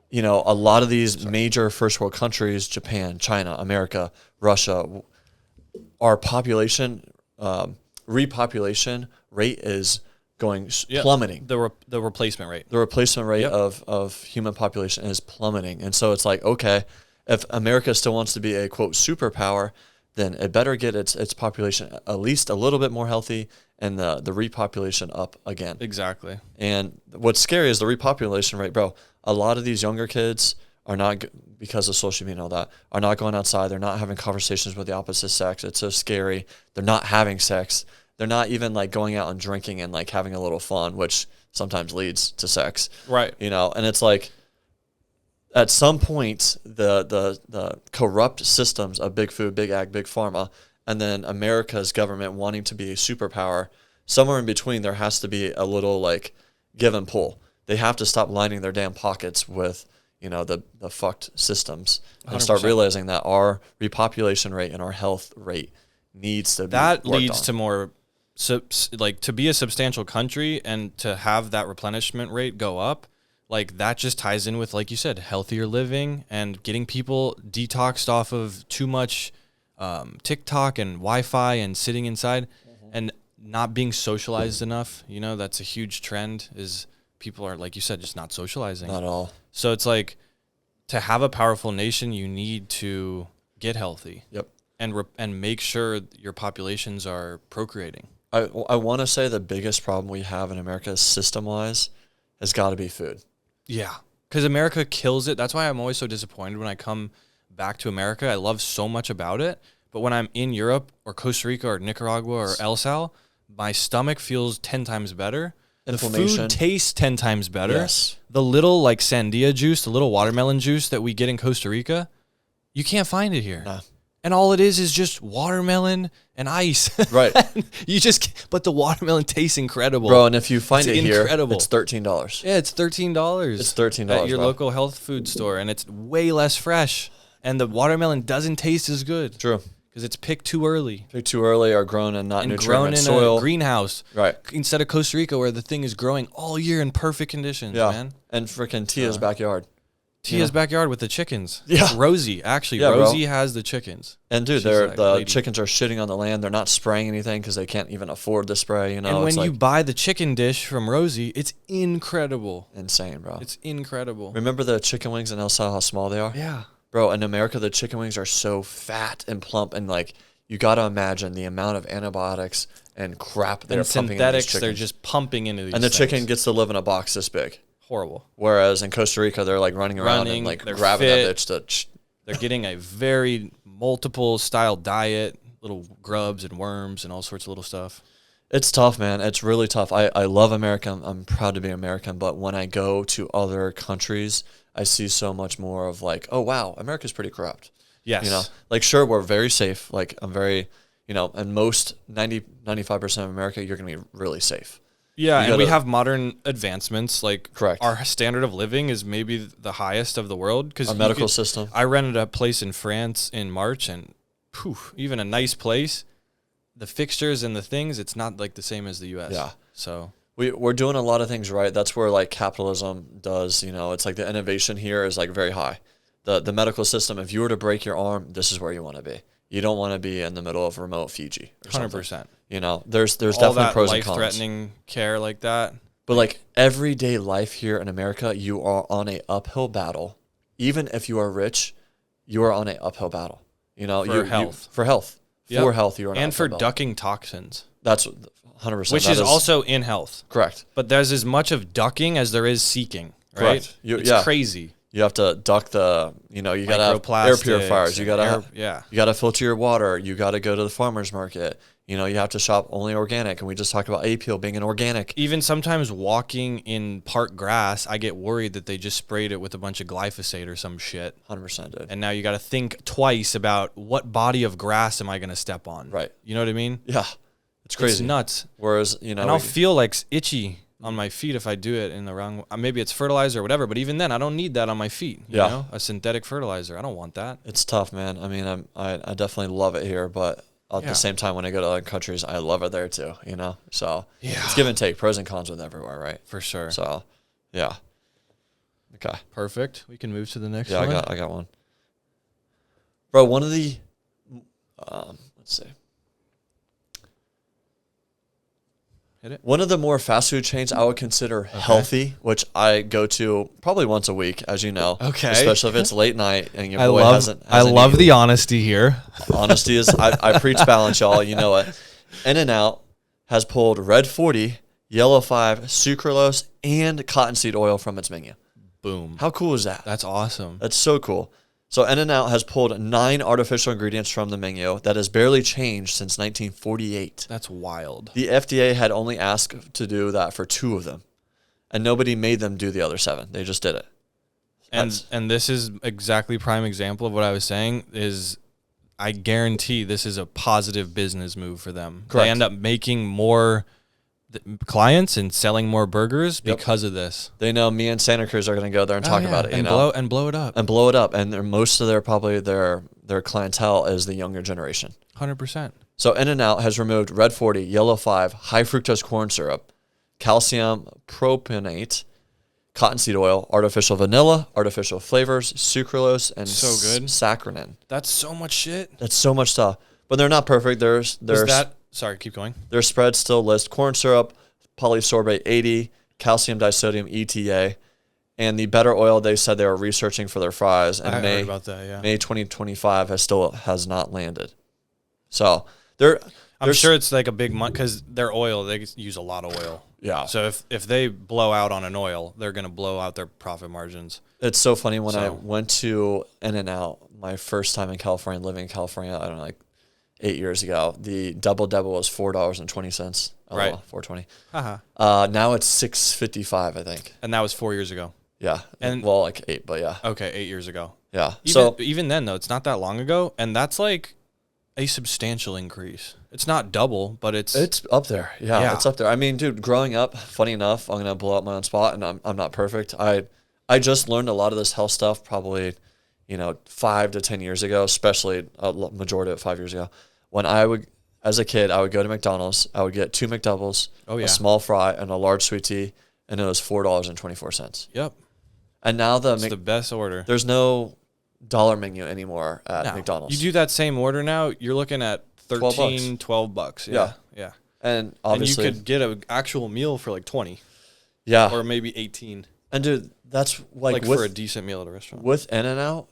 Speaker 1: you know, a lot of these major first world countries, Japan, China, America, Russia, our population, repopulation rate is going plummeting.
Speaker 2: The replacement rate.
Speaker 1: The replacement rate of human population is plummeting. And so it's like, okay, if America still wants to be a, quote, superpower, then it better get its population at least a little bit more healthy and the repopulation up again.
Speaker 2: Exactly.
Speaker 1: And what's scary is the repopulation rate, bro. A lot of these younger kids are not, because of social media and all that, are not going outside. They're not having conversations with the opposite sex. It's so scary. They're not having sex. They're not even like going out and drinking and like having a little fun, which sometimes leads to sex.
Speaker 2: Right.
Speaker 1: You know, and it's like at some point the corrupt systems of big food, big ag, big pharma, and then America's government wanting to be a superpower, somewhere in between there has to be a little like give and pull. They have to stop lining their damn pockets with, you know, the fucked systems and 100%. Start realizing that our repopulation rate and our health rate needs to be
Speaker 2: that leads
Speaker 1: on.
Speaker 2: To more like to be a substantial country and to have that replenishment rate go up, like that just ties in with, like you said, healthier living and getting people detoxed off of too much TikTok and Wi-Fi and sitting inside and not being socialized enough. You know, that's a huge trend is people are, like you said, just not socializing.
Speaker 1: Not at all.
Speaker 2: So it's like to have a powerful nation, you need to get healthy.
Speaker 1: Yep.
Speaker 2: And make sure your populations are procreating.
Speaker 1: I want to say the biggest problem we have in America system-wise has got to be food.
Speaker 2: Yeah. because America kills it. That's why I'm always so disappointed when I come back to America. I love so much about it. But when I'm in Europe or Costa Rica or Nicaragua or El Sal, my stomach feels 10 times better. The food tastes 10 times better.
Speaker 1: Yes.
Speaker 2: The little like sandia juice, the little watermelon juice that we get in Costa Rica, you can't find it here.
Speaker 1: Nah.
Speaker 2: And all it is just watermelon and ice.
Speaker 1: Right.
Speaker 2: But the watermelon tastes incredible.
Speaker 1: Bro, and if you find
Speaker 2: It's
Speaker 1: it here,
Speaker 2: incredible.
Speaker 1: it's $13.
Speaker 2: Yeah, it's $13.
Speaker 1: It's $13
Speaker 2: at your
Speaker 1: bro.
Speaker 2: local health food store, and it's way less fresh. And the watermelon doesn't taste as good.
Speaker 1: True.
Speaker 2: Because it's picked too early.
Speaker 1: Picked too early or grown in not
Speaker 2: And
Speaker 1: nutrient
Speaker 2: grown in
Speaker 1: soil.
Speaker 2: a greenhouse.
Speaker 1: Right.
Speaker 2: Instead of Costa Rica, where the thing is growing all year in perfect conditions,
Speaker 1: Yeah.
Speaker 2: man.
Speaker 1: And freaking Tia's backyard.
Speaker 2: Tia's backyard with the chickens.
Speaker 1: Yeah.
Speaker 2: Rosie, actually.
Speaker 1: Yeah,
Speaker 2: Rosie
Speaker 1: bro.
Speaker 2: has the chickens.
Speaker 1: And dude,
Speaker 2: She's
Speaker 1: the
Speaker 2: like, lady.
Speaker 1: chickens are shitting on the land. They're not spraying anything because they can't even afford the spray. You know,
Speaker 2: And when
Speaker 1: it's
Speaker 2: you buy the chicken dish from Rosie, it's incredible.
Speaker 1: insane, bro.
Speaker 2: It's incredible.
Speaker 1: Remember the chicken wings in El Sal, how small they are?
Speaker 2: Yeah.
Speaker 1: Bro, in America, the chicken wings are so fat and plump, and like you got to imagine the amount of antibiotics and crap they're
Speaker 2: And
Speaker 1: pumping into these
Speaker 2: synthetics, they're
Speaker 1: chickens.
Speaker 2: just pumping into these
Speaker 1: And the
Speaker 2: things.
Speaker 1: chicken gets to live in a box this big.
Speaker 2: Horrible.
Speaker 1: Whereas in Costa Rica, they're like running around and like
Speaker 2: they're
Speaker 1: grabbing
Speaker 2: fit.
Speaker 1: that bitch to.
Speaker 2: They're getting a very multiple style diet, little grubs and worms and all sorts of little stuff.
Speaker 1: It's tough, man. It's really tough. I love America. I'm proud to be American. But when I go to other countries, I see so much more of like, oh, wow, America's pretty corrupt.
Speaker 2: Yes.
Speaker 1: You know, like, sure, we're very safe. Like, I'm very, you know, and most 95% of America, you're going to be really safe.
Speaker 2: Yeah,
Speaker 1: You
Speaker 2: and we
Speaker 1: gotta-
Speaker 2: have modern advancements. Like,
Speaker 1: Correct.
Speaker 2: Our standard of living is maybe the highest of the world. Because
Speaker 1: Our medical system.
Speaker 2: I rented a place in France in March, and even a nice place, the fixtures and the things, it's not like the same as the U.S.
Speaker 1: Yeah.
Speaker 2: So
Speaker 1: We're doing a lot of things right. That's where like capitalism does, you know, it's like the innovation here is like very high. The medical system, if you were to break your arm, this is where you want to be. You don't want to be in the middle of remote Fiji or something.
Speaker 2: 100%.
Speaker 1: You know, there's
Speaker 2: All
Speaker 1: definitely
Speaker 2: that
Speaker 1: pros and cons.
Speaker 2: life-threatening care like that.
Speaker 1: But like everyday life here in America, you are on a uphill battle. Even if you are rich, you are on a uphill battle. You know,
Speaker 2: For health.
Speaker 1: For health.
Speaker 2: Yep.
Speaker 1: For health, you are on an
Speaker 2: And for
Speaker 1: uphill battle.
Speaker 2: ducking toxins,
Speaker 1: That's 100%.
Speaker 2: which
Speaker 1: that
Speaker 2: is also in health.
Speaker 1: correct.
Speaker 2: But there's as much of ducking as there is seeking, right?
Speaker 1: Correct.
Speaker 2: It's
Speaker 1: yeah.
Speaker 2: crazy.
Speaker 1: You have to duck the, you know, you got to have air
Speaker 2: Microplastics
Speaker 1: purifiers. You got to
Speaker 2: and
Speaker 1: have,
Speaker 2: yeah.
Speaker 1: you got to filter your water. You got to go to the farmer's market. You know, you have to shop only organic. And we just talked about A-Peel being an organic.
Speaker 2: Even sometimes walking in park grass, I get worried that they just sprayed it with a bunch of glyphosate or some shit.
Speaker 1: 100%, dude.
Speaker 2: And now you got to think twice about what body of grass am I going to step on.
Speaker 1: Right.
Speaker 2: You know what I mean?
Speaker 1: Yeah. It's crazy.
Speaker 2: It's nuts.
Speaker 1: Whereas, you know,
Speaker 2: And I'll feel like itchy on my feet if I do it in the wrong. Maybe it's fertilizer or whatever, but even then, I don't need that on my feet. You know? A synthetic fertilizer. I don't want that.
Speaker 1: it's tough, man. I mean, I definitely love it here, but at the same time, when I go to other countries, I love it there too, you know? So it's give and take, pros and cons with everywhere, right?
Speaker 2: For sure.
Speaker 1: So, yeah. Okay.
Speaker 2: Perfect. We can move to the next
Speaker 1: Yeah,
Speaker 2: one.
Speaker 1: I got one. Bro, one of the, let's see.
Speaker 2: Hit it.
Speaker 1: One of the more fast food chains I would consider healthy, which I go to probably once a week, as you know.
Speaker 2: Okay.
Speaker 1: Especially if it's late night and your boy hasn't
Speaker 2: I love
Speaker 1: eaten.
Speaker 2: the honesty here.
Speaker 1: Honesty is, I preach balance, y'all. You know it. In-N-Out has pulled Red 40, Yellow 5, sucralose, and cottonseed oil from its menu.
Speaker 2: Boom.
Speaker 1: How cool is that?
Speaker 2: That's awesome.
Speaker 1: That's so cool. So In-N-Out has pulled 9 artificial ingredients from the menu that has barely changed since 1948.
Speaker 2: That's wild.
Speaker 1: The FDA had only asked to do that for 2 of them, and nobody made them do the other 7. They just did it.
Speaker 2: And this is exactly prime example of what I was saying is I guarantee this is a positive business move for them.
Speaker 1: Correct.
Speaker 2: They end up making more clients and selling more burgers because of this.
Speaker 1: They know me and Santa Cruz are going to go there and talk about it,
Speaker 2: and
Speaker 1: you know,
Speaker 2: blow it up.
Speaker 1: and blow it up. And most of their clientele is the younger generation.
Speaker 2: 100%.
Speaker 1: So In-N-Out has removed Red 40, Yellow 5, high fructose corn syrup, calcium propionate, cottonseed oil, artificial vanilla, artificial flavors, sucralose, and
Speaker 2: So good.
Speaker 1: saccharin.
Speaker 2: That's so much shit.
Speaker 1: That's so much stuff. But they're not perfect.
Speaker 2: Sorry, keep going.
Speaker 1: Their spreads still list corn syrup, polysorbate 80, calcium disodium ETA, and the better oil they said they were researching for their fries. And
Speaker 2: I heard about that, yeah.
Speaker 1: May 2025 has not landed. So
Speaker 2: I'm sure it's like a big month because their oil, they use a lot of oil.
Speaker 1: Yeah.
Speaker 2: So if they blow out on an oil, they're going to blow out their profit margins.
Speaker 1: It's so funny when I went to In-N-Out my first time in California, living in California, I don't know, like 8 years ago. The double was $4.20.
Speaker 2: Right.
Speaker 1: 4.20.
Speaker 2: Uh-huh.
Speaker 1: Now it's $6.55, I think.
Speaker 2: And that was 4 years ago.
Speaker 1: Yeah.
Speaker 2: And
Speaker 1: well, like 8, but yeah.
Speaker 2: Okay, 8 years ago.
Speaker 1: Yeah.
Speaker 2: Even then though, it's not that long ago, and that's like a substantial increase. It's not double, but it's
Speaker 1: up there. Yeah, it's up there. I mean, dude, growing up, funny enough, I'm gonna blow up my own spot, and I'm not perfect. I just learned a lot of this health stuff probably, 5 to 10 years ago, especially a majority of it 5 years ago. When as a kid, I would go to McDonald's. I would get 2 McDoubles, a small fry, and a large sweet tea, and it was $4.24.
Speaker 2: Yep.
Speaker 1: And now
Speaker 2: it's the best order.
Speaker 1: There's no dollar menu anymore at McDonald's.
Speaker 2: You do that same order now, you're looking at $12. Yeah.
Speaker 1: And obviously,
Speaker 2: you could get an actual meal for like 20.
Speaker 1: Yeah.
Speaker 2: Or maybe 18.
Speaker 1: And dude, that's like
Speaker 2: for a decent meal at a restaurant.
Speaker 1: With In-N-Out,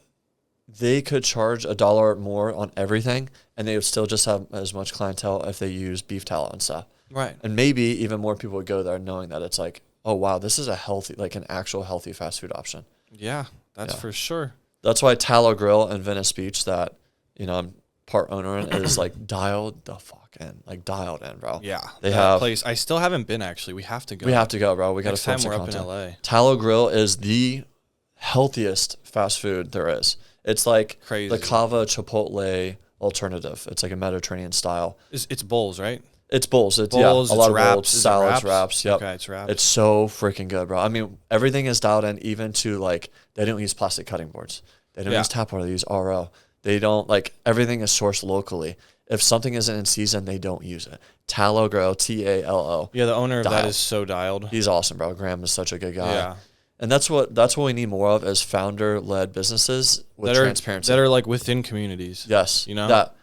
Speaker 1: they could charge $1 more on everything, and they would still just have as much clientele if they use beef tallow and stuff.
Speaker 2: Right.
Speaker 1: And maybe even more people would go there knowing that it's like, oh wow, this is a healthy, like an actual healthy fast food option.
Speaker 2: Yeah, that's for sure.
Speaker 1: That's why Tallow Grill in Venice Beach that, I'm part owner in is like dialed in, bro.
Speaker 2: Yeah.
Speaker 1: They have
Speaker 2: place. I still haven't been actually. We have to go.
Speaker 1: We have to go, bro. We got to
Speaker 2: film some content. Next time we're up in LA.
Speaker 1: Tallow Grill is the healthiest fast food there is. It's like
Speaker 2: crazy.
Speaker 1: The Cava Chipotle alternative. It's like a Mediterranean style.
Speaker 2: It's bowls, right?
Speaker 1: It's bowls. It's
Speaker 2: bowls,
Speaker 1: a lot of
Speaker 2: wraps,
Speaker 1: bowls, salads, wraps. Yep.
Speaker 2: Okay, it's wraps.
Speaker 1: It's so freaking good, bro. I mean, everything is dialed in, even to like they don't use plastic cutting boards. They don't use tap water. They use RO. They don't everything is sourced locally. If something isn't in season, they don't use it. Tallow Grill, TALO.
Speaker 2: Yeah, the owner of that is so dialed.
Speaker 1: He's awesome, bro. Graham is such a good guy.
Speaker 2: Yeah.
Speaker 1: And that's what we need more of as founder-led businesses with transparency.
Speaker 2: That are like within communities.
Speaker 1: Yes. That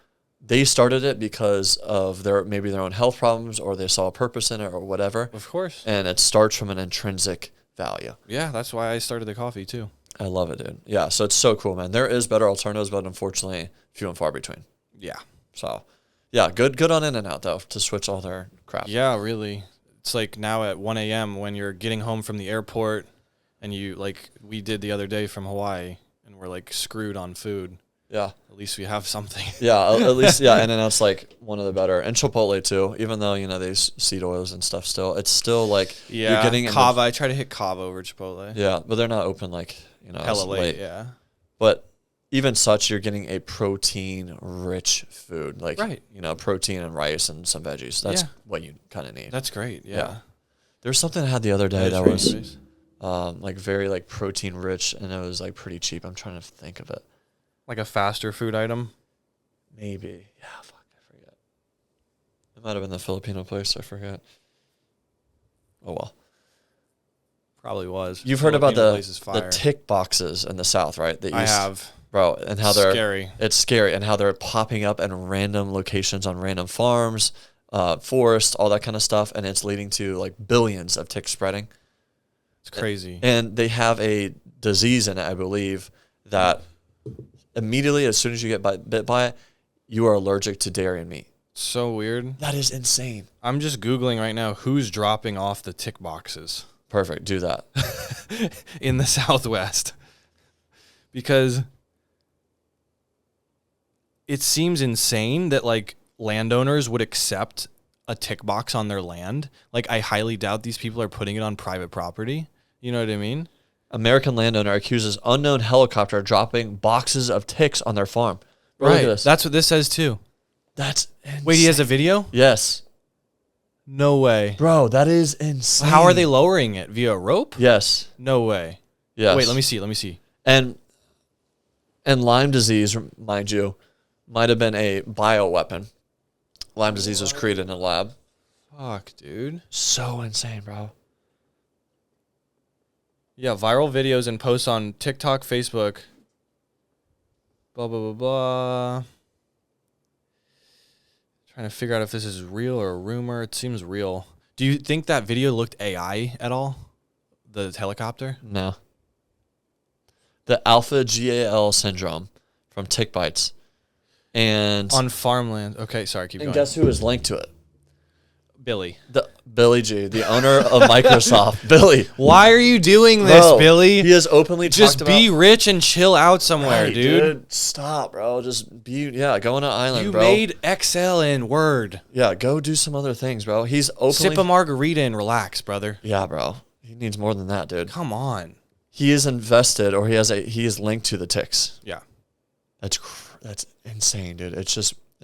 Speaker 1: they started it because of their own health problems, or they saw a purpose in it, or whatever.
Speaker 2: Of course.
Speaker 1: And it starts from an intrinsic value.
Speaker 2: Yeah, that's why I started the coffee too.
Speaker 1: I love it, dude. Yeah, so it's so cool, man. There is better alternatives, but unfortunately, few and far between.
Speaker 2: Yeah.
Speaker 1: So, yeah, good on In-N-Out, though, to switch all their crap.
Speaker 2: Yeah, really. It's like now at 1 a.m. when you're getting home from the airport and you, like we did the other day from Hawaii, and we're, like, screwed on food.
Speaker 1: Yeah.
Speaker 2: At least we have something.
Speaker 1: Yeah, at least, yeah, In-N-Out's, like, one of the better. And Chipotle, too, even though, they use seed oils and stuff still. It's still, like, you're getting...
Speaker 2: Cava. I try to hit Cava over Chipotle.
Speaker 1: Yeah, but they're not open, like,
Speaker 2: hella late, yeah.
Speaker 1: But even such, you're getting a protein-rich food. Like,
Speaker 2: right.
Speaker 1: Protein and rice and some veggies. That's what you kind of need.
Speaker 2: That's great, yeah.
Speaker 1: There's something I had the other day that was, like, very, like, protein-rich, and it was, like, pretty cheap. I'm trying to think of it.
Speaker 2: Like a faster food item?
Speaker 1: Maybe. Yeah, fuck, I forget. It might have been the Filipino place. I forget. Oh, well.
Speaker 2: Probably was.
Speaker 1: You've heard about the tick boxes in the South, right?
Speaker 2: I have.
Speaker 1: Bro, and how they're
Speaker 2: scary.
Speaker 1: It's scary, and how they're popping up in random locations on random farms, forests, all that kind of stuff, and it's leading to like billions of ticks spreading.
Speaker 2: It's crazy.
Speaker 1: And they have a disease in it, I believe, that immediately as soon as you get bit by it, you are allergic to dairy and meat.
Speaker 2: So weird.
Speaker 1: That is insane.
Speaker 2: I'm just Googling right now who's dropping off the tick boxes.
Speaker 1: Perfect. Do that.
Speaker 2: In the Southwest. Because it seems insane that, like, landowners would accept a tick box on their land. Like, I highly doubt these people are putting it on private property. You know what I mean?
Speaker 1: American landowner accuses unknown helicopter dropping boxes of ticks on their farm. Bro,
Speaker 2: right. That's what this says, too.
Speaker 1: That's insane.
Speaker 2: Wait, he has a video?
Speaker 1: Yes.
Speaker 2: No way.
Speaker 1: Bro, that is insane.
Speaker 2: How are they lowering it? Via a rope?
Speaker 1: Yes.
Speaker 2: No way.
Speaker 1: Yes.
Speaker 2: Wait, let me see.
Speaker 1: And Lyme disease, mind you, might have been a bioweapon. Lyme disease was created in a lab.
Speaker 2: Fuck, dude.
Speaker 1: So insane, bro.
Speaker 2: Yeah, viral videos and posts on TikTok, Facebook. Blah, blah, blah, blah. Trying to figure out if this is real or a rumor. It seems real. Do you think that video looked AI at all? The helicopter?
Speaker 1: No. The alpha GAL syndrome from tick bites And
Speaker 2: On farmland. Okay, sorry, keep
Speaker 1: and
Speaker 2: going.
Speaker 1: guess who is linked to it?
Speaker 2: Billy.
Speaker 1: Billy G, the owner of Microsoft. Billy.
Speaker 2: Why are you doing this,
Speaker 1: Bro,
Speaker 2: Billy?
Speaker 1: He has openly
Speaker 2: Just
Speaker 1: talked
Speaker 2: be
Speaker 1: about,
Speaker 2: rich and chill out somewhere,
Speaker 1: Right,
Speaker 2: dude.
Speaker 1: Stop, bro. Just go on an island,
Speaker 2: You
Speaker 1: bro.
Speaker 2: made Excel in Word.
Speaker 1: Yeah, go do some other things, bro. He's openly...
Speaker 2: Sip a margarita and relax, brother.
Speaker 1: Yeah, bro. He needs more than that, dude.
Speaker 2: Come on.
Speaker 1: He is invested, or he is linked to the ticks.
Speaker 2: Yeah.
Speaker 1: That's insane, dude. It's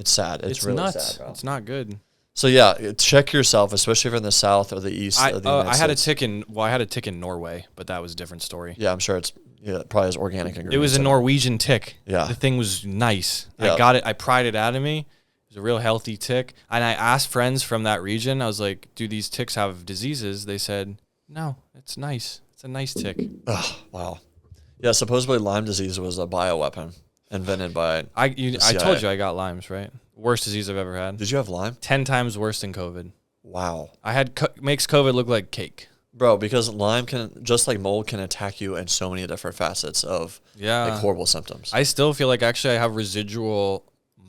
Speaker 1: sad. It's really
Speaker 2: nuts.
Speaker 1: sad, bro.
Speaker 2: It's not good.
Speaker 1: So yeah, check yourself, especially if you're in the south or the east of the United
Speaker 2: I had a
Speaker 1: States.
Speaker 2: I had a tick in Norway, but that was a different story.
Speaker 1: Yeah, I'm sure it probably has organic ingredients.
Speaker 2: It was a
Speaker 1: in
Speaker 2: Norwegian tick.
Speaker 1: Yeah.
Speaker 2: The thing was nice.
Speaker 1: Yeah.
Speaker 2: I got it. I pried it out of me. It was a real healthy tick. And I asked friends from that region, I was like, do these ticks have diseases? They said, no, it's nice. It's a nice tick.
Speaker 1: Oh, wow. Yeah, supposedly Lyme disease was a bioweapon invented by
Speaker 2: I
Speaker 1: the
Speaker 2: told
Speaker 1: CIA.
Speaker 2: you I got Lyme's, right? Worst disease I've ever had.
Speaker 1: Did you have Lyme?
Speaker 2: 10 times worse than COVID.
Speaker 1: Wow.
Speaker 2: I had makes COVID look like cake.
Speaker 1: Bro, because Lyme can, just like mold, can attack you in so many different facets of like horrible symptoms.
Speaker 2: I still feel like actually I have residual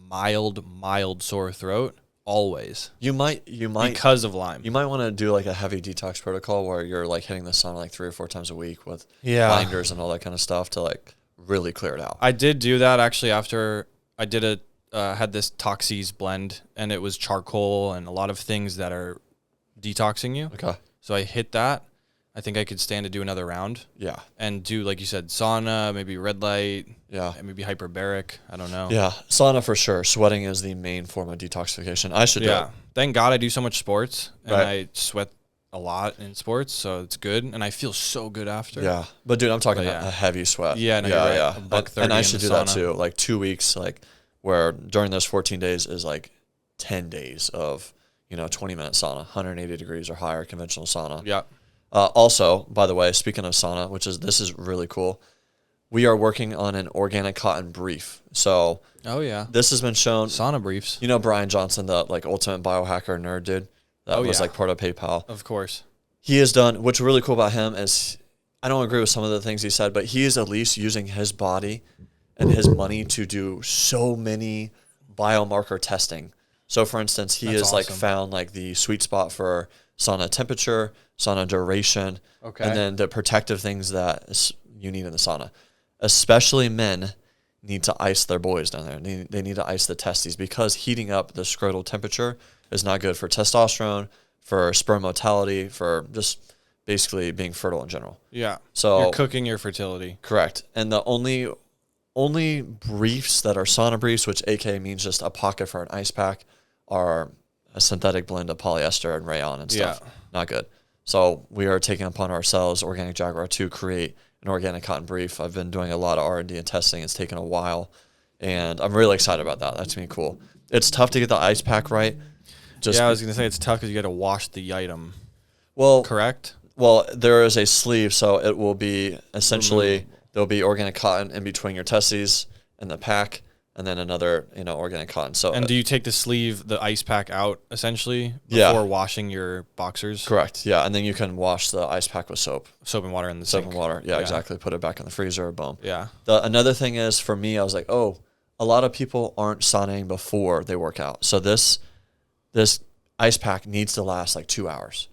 Speaker 2: mild sore throat always.
Speaker 1: You might
Speaker 2: Because of Lyme.
Speaker 1: You might want to do like a heavy detox protocol where you're like hitting the sauna like 3 or 4 times a week with binders and all that kind of stuff to like really clear it out.
Speaker 2: I did do that actually after I did had this Toxis blend, and it was charcoal and a lot of things that are detoxing you.
Speaker 1: Okay.
Speaker 2: So I hit that. I think I could stand to do another round.
Speaker 1: Yeah.
Speaker 2: And do, like you said, sauna, maybe red light.
Speaker 1: Yeah.
Speaker 2: And maybe hyperbaric. I don't know.
Speaker 1: Yeah. Sauna for sure. Sweating is the main form of detoxification. I should do it.
Speaker 2: Thank God I do so much sports, and
Speaker 1: Right.
Speaker 2: I sweat a lot in sports, so it's good, and I feel so good after.
Speaker 1: Yeah. But dude, I'm talking a heavy sweat.
Speaker 2: Yeah, no, you're right.
Speaker 1: Yeah.
Speaker 2: A buck 30
Speaker 1: and I
Speaker 2: in
Speaker 1: should
Speaker 2: the
Speaker 1: do that
Speaker 2: sauna.
Speaker 1: too. Like 2 weeks, like where during those 14 days is like 10 days of, 20-minute sauna, 180 degrees or higher conventional sauna.
Speaker 2: Yeah.
Speaker 1: Also, by the way, speaking of sauna, this is really cool. We are working on an organic cotton brief. So
Speaker 2: Oh, yeah.
Speaker 1: this has been shown.
Speaker 2: Sauna briefs.
Speaker 1: You know Brian Johnson, the like ultimate biohacker nerd dude that was like part of PayPal.
Speaker 2: Of course.
Speaker 1: He has done, what's really cool about him is, I don't agree with some of the things he said, but he is at least using his body and his money to do so many biomarker testing. So for instance, he has like found like the sweet spot for sauna temperature, sauna duration, and then the protective things that you need in the sauna. Especially men need to ice their boys down there. They need to ice the testes because heating up the scrotal temperature is not good for testosterone, for sperm motility, for just basically being fertile in general.
Speaker 2: Yeah.
Speaker 1: So
Speaker 2: you're cooking your fertility.
Speaker 1: Correct. And the only briefs that are sauna briefs, which AK means just a pocket for an ice pack, are a synthetic blend of polyester and rayon and stuff.
Speaker 2: Yeah.
Speaker 1: Not good. So we are taking upon ourselves, Organic Jaguar, to create an organic cotton brief. I've been doing a lot of R&D and testing. It's taken a while, and I'm really excited about that. That's going to be cool. It's tough to get the ice pack right.
Speaker 2: I was going to say it's tough because you got to wash the item.
Speaker 1: Well,
Speaker 2: correct?
Speaker 1: Well, there is a sleeve, so it will be essentially, there'll be organic cotton in between your testes and the pack, and then another, organic cotton. So,
Speaker 2: and do you take the ice pack out essentially before washing your boxers?
Speaker 1: Correct. Yeah, and then you can wash the ice pack with soap
Speaker 2: and water in the
Speaker 1: soap
Speaker 2: sink.
Speaker 1: and water. Yeah, exactly. Put it back in the freezer. Boom.
Speaker 2: Yeah.
Speaker 1: Another thing is for me, I was like, a lot of people aren't sauning before they work out. So this ice pack needs to last like 2 hours.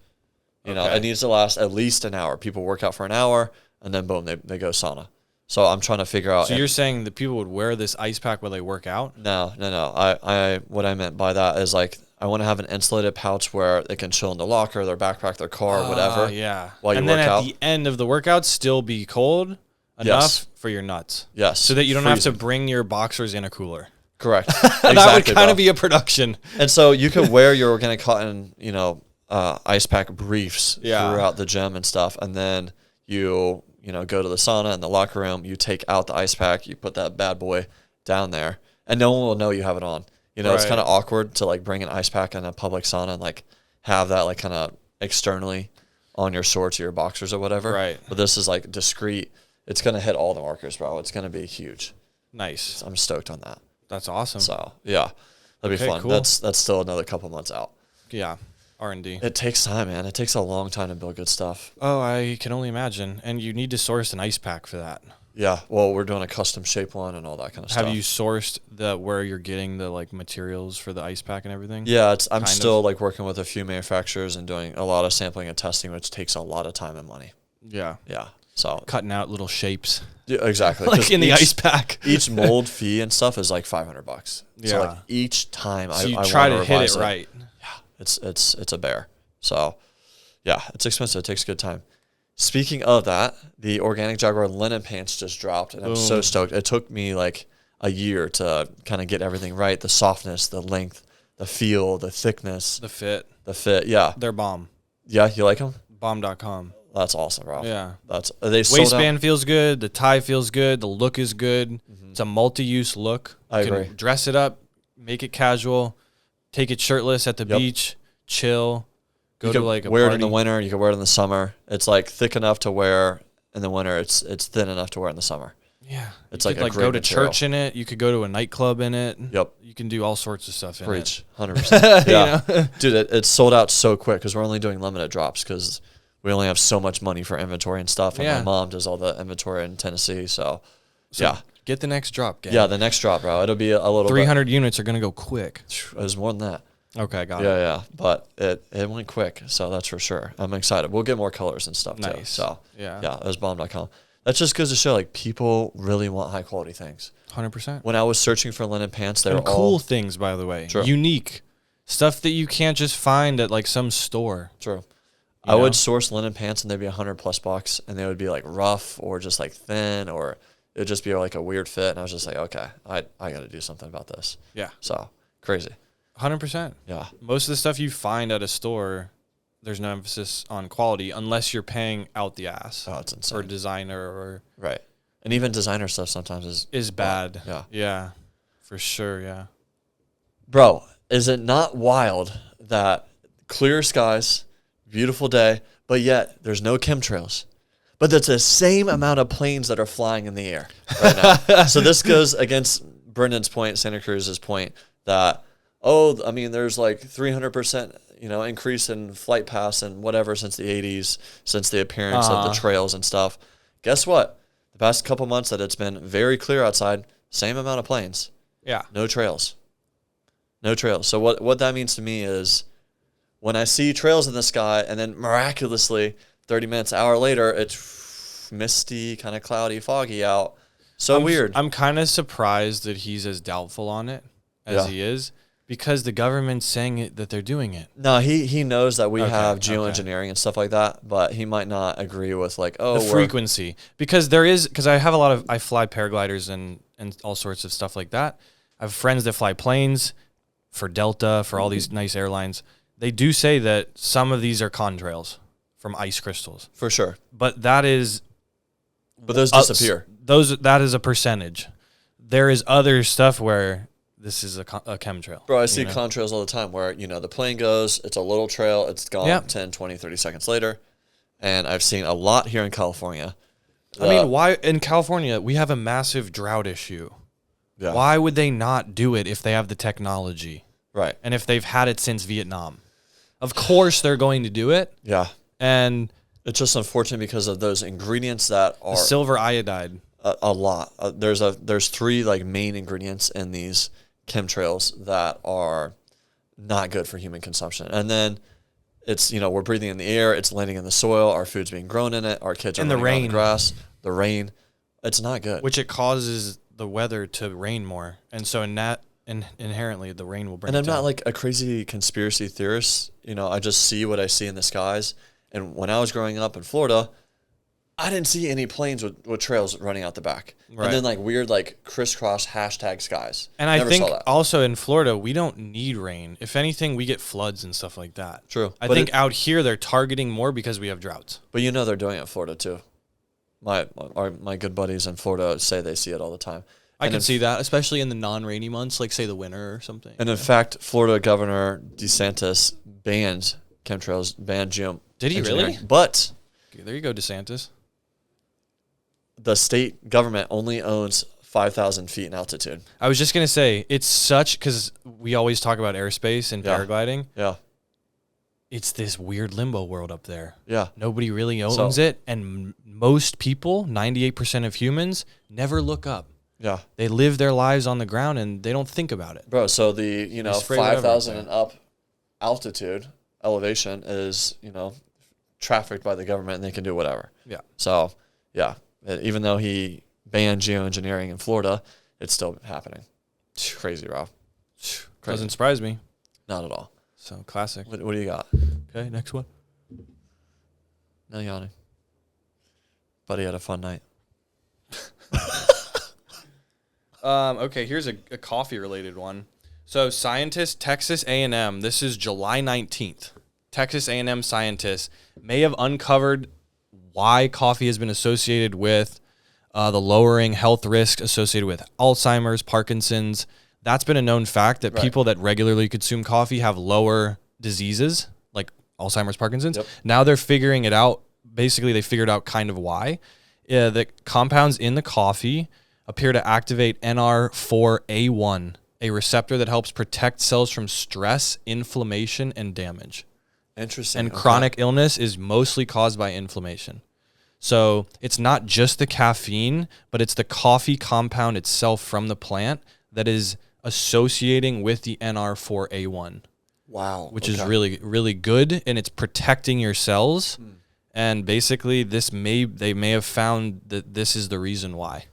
Speaker 1: It needs to last at least an hour. People work out for an hour, and then boom, they go sauna. So I'm trying to figure out.
Speaker 2: So you're saying that people would wear this ice pack while they work out?
Speaker 1: No. I what I meant by that is like I want to have an insulated pouch where they can chill in the locker, their backpack, their car, whatever.
Speaker 2: Yeah.
Speaker 1: While you
Speaker 2: work out. And then at the end of the workout, still be cold enough for your nuts.
Speaker 1: Yes.
Speaker 2: So that you don't have to bring your boxers in a cooler.
Speaker 1: Correct.
Speaker 2: That would kind of be a production.
Speaker 1: And so you could wear your organic cotton, ice pack briefs throughout the gym and stuff, and then you go to the sauna in the locker room, you take out the ice pack, you put that bad boy down there, and no one will know you have it on. It's kind of awkward to like bring an ice pack in a public sauna and like have that like kind of externally on your shorts or your boxers or whatever.
Speaker 2: Right.
Speaker 1: But this is like discreet. It's going to hit all the markers, bro. It's going to be huge.
Speaker 2: Nice.
Speaker 1: So I'm stoked on that.
Speaker 2: That's awesome.
Speaker 1: So yeah, that'd be fun.
Speaker 2: Cool.
Speaker 1: That's still another couple months out.
Speaker 2: Yeah. R&D.
Speaker 1: It takes time, man. It takes a long time to build good stuff.
Speaker 2: Oh, I can only imagine. And you need to source an ice pack for that.
Speaker 1: Yeah. Well, we're doing a custom shape one and all that kind of stuff.
Speaker 2: Have you sourced where you're getting the like materials for the ice pack and everything?
Speaker 1: Yeah, I'm still like working with a few manufacturers and doing a lot of sampling and testing, which takes a lot of time and money.
Speaker 2: Yeah.
Speaker 1: Yeah. So
Speaker 2: cutting out little shapes.
Speaker 1: yeah, exactly.
Speaker 2: Like in the ice pack.
Speaker 1: Each mold fee and stuff is like $500.
Speaker 2: Yeah.
Speaker 1: So like each time
Speaker 2: So you
Speaker 1: I
Speaker 2: try
Speaker 1: want
Speaker 2: to hit it right.
Speaker 1: Yeah. It's a bear. So yeah, it's expensive. It takes good time. Speaking of that, the Organic Jaguar linen pants just dropped, and I'm so stoked. It took me like a year to kind of get everything right. The softness, the length, the feel, the thickness.
Speaker 2: The fit.
Speaker 1: Yeah.
Speaker 2: They're bomb.
Speaker 1: Yeah, you like them?
Speaker 2: Bomb.com.
Speaker 1: That's awesome, bro.
Speaker 2: Yeah.
Speaker 1: They sold
Speaker 2: Waistband
Speaker 1: out.
Speaker 2: feels good. The tie feels good. The look is good. It's a multi-use look.
Speaker 1: I
Speaker 2: You can
Speaker 1: agree.
Speaker 2: dress it up, make it casual, take it shirtless at the beach, chill, go
Speaker 1: You
Speaker 2: to
Speaker 1: can
Speaker 2: like a
Speaker 1: wear
Speaker 2: party.
Speaker 1: it in the winter. You can wear it in the summer. It's like thick enough to wear in the winter. It's thin enough to wear in the summer.
Speaker 2: Yeah.
Speaker 1: It's
Speaker 2: you
Speaker 1: like
Speaker 2: could
Speaker 1: a
Speaker 2: like
Speaker 1: great
Speaker 2: go to
Speaker 1: material.
Speaker 2: church in it. You could go to a nightclub in it.
Speaker 1: Yep.
Speaker 2: You can do all sorts of stuff in
Speaker 1: Preach.
Speaker 2: it.
Speaker 1: 100%. Yeah.
Speaker 2: You know?
Speaker 1: Dude, it's sold out so quick because we're only doing limited drops because we only have so much money for inventory and stuff. And my mom does all the inventory in Tennessee. So yeah.
Speaker 2: Get the next drop, gang.
Speaker 1: Yeah, the next drop, bro. It'll be a little
Speaker 2: 300 units are going to go quick.
Speaker 1: bit. It was more than that.
Speaker 2: Okay, got it.
Speaker 1: Yeah. But it went quick. So that's for sure. I'm excited. We'll get more colors and stuff too.
Speaker 2: Nice.
Speaker 1: So
Speaker 2: Yeah.
Speaker 1: it was bomb.com. That just goes to show like people really want high quality things.
Speaker 2: 100%.
Speaker 1: When I was searching for linen pants, they were
Speaker 2: And
Speaker 1: all
Speaker 2: cool things, by the way.
Speaker 1: True.
Speaker 2: Unique. Stuff that you can't just find at like some store.
Speaker 1: True.
Speaker 2: You
Speaker 1: I
Speaker 2: know?
Speaker 1: would source linen pants and they'd be $100+ and they would be like rough or just like thin or it'd just be like a weird fit. And I was just like, okay, I got to do something about this.
Speaker 2: Yeah.
Speaker 1: So crazy.
Speaker 2: 100%.
Speaker 1: Yeah.
Speaker 2: Most of the stuff you find at a store, there's no emphasis on quality unless you're paying out the ass.
Speaker 1: Oh, it's insane.
Speaker 2: For designer or
Speaker 1: Right. And even designer stuff sometimes
Speaker 2: is bad.
Speaker 1: Yeah.
Speaker 2: Yeah. For sure, yeah.
Speaker 1: Bro, is it not wild that clear skies, beautiful day, but yet there's no chemtrails? But that's the same amount of planes that are flying in the air right now. So this goes against Brendan's point, Santa Cruz's point that, there's like 300%, increase in flight paths and whatever since the 80s, since the appearance of the trails and stuff. Guess what? The past couple months that it's been very clear outside, same amount of planes.
Speaker 2: Yeah.
Speaker 1: No trails. No trails. So what that means to me is when I see trails in the sky and then miraculously 30 minutes, hour later, it's misty, kind of cloudy, foggy out. Weird.
Speaker 2: I'm kind of surprised that he's as doubtful on it as he is because the government's saying that they're doing it.
Speaker 1: No, he knows that we have geoengineering and stuff like that, but he might not agree with the
Speaker 2: frequency. Because I have I fly paragliders and all sorts of stuff like that. I have friends that fly planes for Delta, for all these nice airlines. They do say that some of these are contrails from ice crystals.
Speaker 1: For sure.
Speaker 2: But that is...
Speaker 1: But those disappear.
Speaker 2: That is a percentage. There is other stuff where this is a chemtrail.
Speaker 1: Bro, I see contrails all the time where, the plane goes, it's a little trail, it's gone 10, 20, 30 seconds later. And I've seen a lot here in California.
Speaker 2: Why in California, we have a massive drought issue.
Speaker 1: Yeah.
Speaker 2: Why would they not do it if they have the technology?
Speaker 1: Right.
Speaker 2: And if they've had it since Vietnam? Of course they're going to do it.
Speaker 1: Yeah.
Speaker 2: And
Speaker 1: it's just unfortunate because of those ingredients that are
Speaker 2: silver iodide.
Speaker 1: A lot. There's three main ingredients in these chemtrails that are not good for human consumption. And then it's we're breathing in the air, it's landing in the soil, our food's being grown in it, our kids are running around the grass, the rain. It's not good.
Speaker 2: Which it causes the weather to rain more. And so inherently the rain will bring it
Speaker 1: And I'm
Speaker 2: down.
Speaker 1: not a crazy conspiracy theorist. I just see what I see in the skies. And when I was growing up in Florida, I didn't see any planes with trails running out the back.
Speaker 2: Right.
Speaker 1: And then weird crisscross hashtag skies.
Speaker 2: And I think also in Florida, we don't need rain. If anything, we get floods and stuff like that.
Speaker 1: True.
Speaker 2: I think out here they're targeting more because we have droughts.
Speaker 1: But they're doing it in Florida too. My good buddies in Florida say they see it all the time.
Speaker 2: I can see that, especially in the non-rainy months, say the winter or something.
Speaker 1: And in fact, Florida Governor DeSantis banned chemtrails, banned geoengineering.
Speaker 2: Did he really?
Speaker 1: But
Speaker 2: okay, there you go, DeSantis.
Speaker 1: The state government only owns 5,000 feet in altitude.
Speaker 2: I was just going to say, it's because we always talk about airspace and paragliding.
Speaker 1: Yeah.
Speaker 2: it's this weird limbo world up there.
Speaker 1: Yeah.
Speaker 2: Nobody really owns it. And most people, 98% of humans, never look up.
Speaker 1: Yeah.
Speaker 2: They live their lives on the ground and they don't think about it.
Speaker 1: Bro, so the, 5,000 and up altitude, elevation is, trafficked by the government and they can do whatever.
Speaker 2: Yeah.
Speaker 1: So, yeah, even though he banned geoengineering in Florida, it's still happening. Crazy, Rob. Crazy.
Speaker 2: Doesn't surprise me.
Speaker 1: Not at all.
Speaker 2: So, classic.
Speaker 1: What do you got?
Speaker 2: Okay, next one.
Speaker 1: No yawning. Buddy had a fun night.
Speaker 2: Okay, here's a coffee-related one. So, scientists, Texas A&M, this is July 19th. Texas A&M scientists may have uncovered why coffee has been associated with the lowering health risks associated with Alzheimer's, Parkinson's. That's been a known fact that people that regularly consume coffee have lower diseases like Alzheimer's, Parkinson's.
Speaker 1: Yep.
Speaker 2: Now they're figuring it out. Basically, they figured out kind of why. The compounds in the coffee appear to activate NR4A1, a receptor that helps protect cells from stress, inflammation, and damage.
Speaker 1: Interesting.
Speaker 2: And chronic illness is mostly caused by inflammation. So it's not just the caffeine, but it's the coffee compound itself from the plant that is associating with the NR4A1.
Speaker 1: Wow.
Speaker 2: Which is really, really good, and it's protecting your cells. And basically, they may have found that this is the reason why.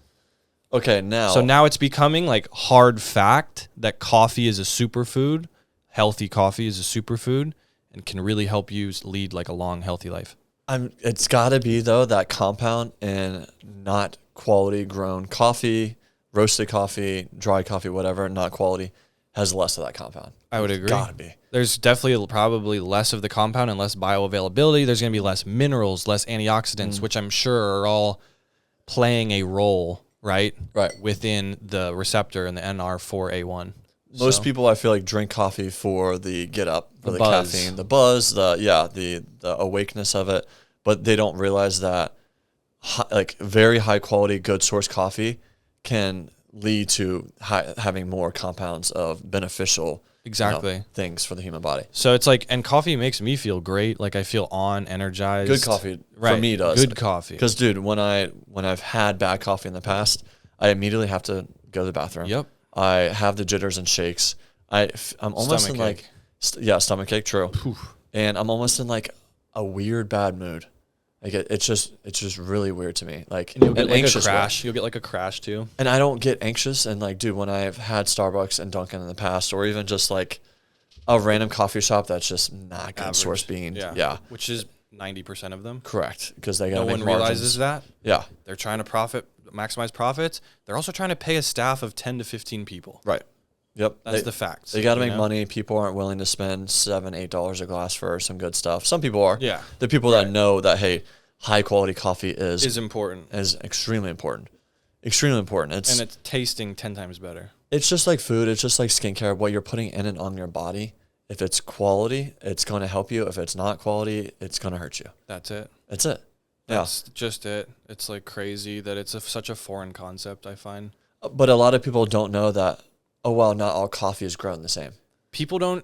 Speaker 1: Okay, now.
Speaker 2: So now it's becoming like hard fact that coffee is a superfood. Healthy coffee is a superfood and can really help you lead like a long, healthy life.
Speaker 1: It's got to be, though, that compound in not quality grown coffee, roasted coffee, dry coffee, whatever, not quality, has less of that compound.
Speaker 2: I would agree.
Speaker 1: Got to be.
Speaker 2: There's definitely probably less of the compound and less bioavailability. There's going to be less minerals, less antioxidants, which I'm sure are all playing a role, right?
Speaker 1: Right.
Speaker 2: Within the receptor and the NR4A1.
Speaker 1: Most people, I feel like, drink coffee for the get up, for the
Speaker 2: buzz.
Speaker 1: caffeine, the buzz, the awakeness of it, but they don't realize that very high quality, good source coffee can lead to having more compounds of beneficial things for the human body.
Speaker 2: So it's like, and coffee makes me feel great. Like I feel energized.
Speaker 1: Good coffee for me does.
Speaker 2: Good coffee.
Speaker 1: Because, dude, when I've had bad coffee in the past, I immediately have to go to the bathroom.
Speaker 2: Yep.
Speaker 1: I have the jitters and shakes. I'm almost
Speaker 2: Stomach
Speaker 1: in like, stomach ache, true.
Speaker 2: Oof.
Speaker 1: And I'm almost in like a weird bad mood. Like it's just really weird to me. Like
Speaker 2: and you'll get
Speaker 1: an
Speaker 2: like
Speaker 1: anxious
Speaker 2: a crash. You'll get like a crash too.
Speaker 1: And I don't get anxious. And like, dude, when I've had Starbucks and Dunkin' in the past, or even just like a random coffee shop that's just not good source bean. Yeah.
Speaker 2: Which is 90% of them.
Speaker 1: Correct. Because they got to
Speaker 2: No
Speaker 1: make
Speaker 2: one realizes
Speaker 1: margins.
Speaker 2: that.
Speaker 1: Yeah.
Speaker 2: They're trying to maximize profits. They're also trying to pay a staff of 10 to 15 people.
Speaker 1: Right. Yep.
Speaker 2: That's the facts.
Speaker 1: They got to make money. People aren't willing to spend $7, $8 a glass for some good stuff. Some people are.
Speaker 2: Yeah.
Speaker 1: The people that know that, hey, high quality coffee is
Speaker 2: important.
Speaker 1: Is extremely important. Extremely important.
Speaker 2: And it's tasting 10 times better.
Speaker 1: It's just like food. It's just like skincare. What you're putting in and on your body. If it's quality, it's going to help you. If it's not quality, it's going to hurt you.
Speaker 2: That's it.
Speaker 1: That's it.
Speaker 2: That's just it. It's like crazy that it's such a foreign concept, I find.
Speaker 1: But a lot of people don't know that, not all coffee is grown the same.
Speaker 2: People don't,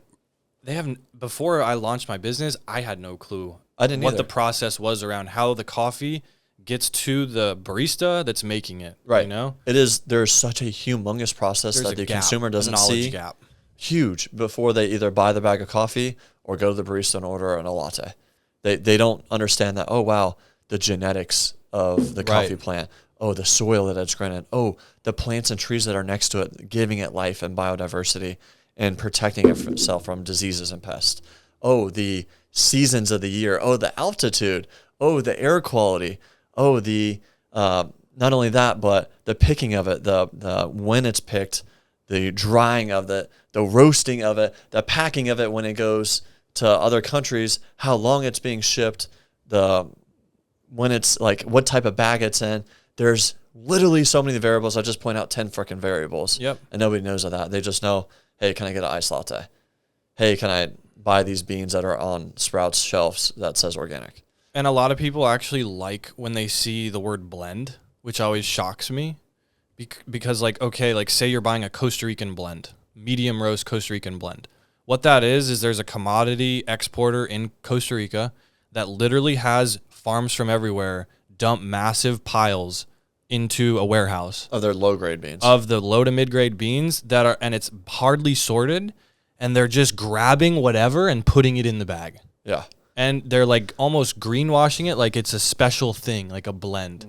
Speaker 2: before I launched my business, I had no clue
Speaker 1: I didn't
Speaker 2: what
Speaker 1: either.
Speaker 2: the process was around how the coffee gets to the barista that's making it.
Speaker 1: Right.
Speaker 2: You know?
Speaker 1: There's such a humongous process that the consumer doesn't see.
Speaker 2: Gap.
Speaker 1: Huge before they either buy the bag of coffee or go to the barista and order a latte. They don't understand that, the genetics of the coffee plant. Oh, the soil that it's grown in. Oh, the plants and trees that are next to it, giving it life and biodiversity and protecting it from itself from diseases and pests. Oh, the seasons of the year. Oh, the altitude. Oh, the air quality. Oh, the not only that, but the picking of it, the when it's picked, the drying of it, the roasting of it, the packing of it when it goes to other countries, how long it's being shipped, when it's like what type of bag it's in. There's literally so many variables. I just point out 10 freaking variables.
Speaker 2: Yep.
Speaker 1: And nobody knows of that. They just know, hey, can I get an iced latte? Hey, can I buy these beans that are on Sprouts shelves that says organic?
Speaker 2: And a lot of people actually like when they see the word blend, which always shocks me. Because say you're buying a Costa Rican blend, medium roast Costa Rican blend. What that is there's a commodity exporter in Costa Rica that literally has farms from everywhere dump massive piles into a warehouse
Speaker 1: Of their low grade beans.
Speaker 2: of the low to mid grade beans that are, and it's hardly sorted, and they're just grabbing whatever and putting it in the bag.
Speaker 1: Yeah.
Speaker 2: And they're like almost greenwashing it like it's a special thing, like a blend.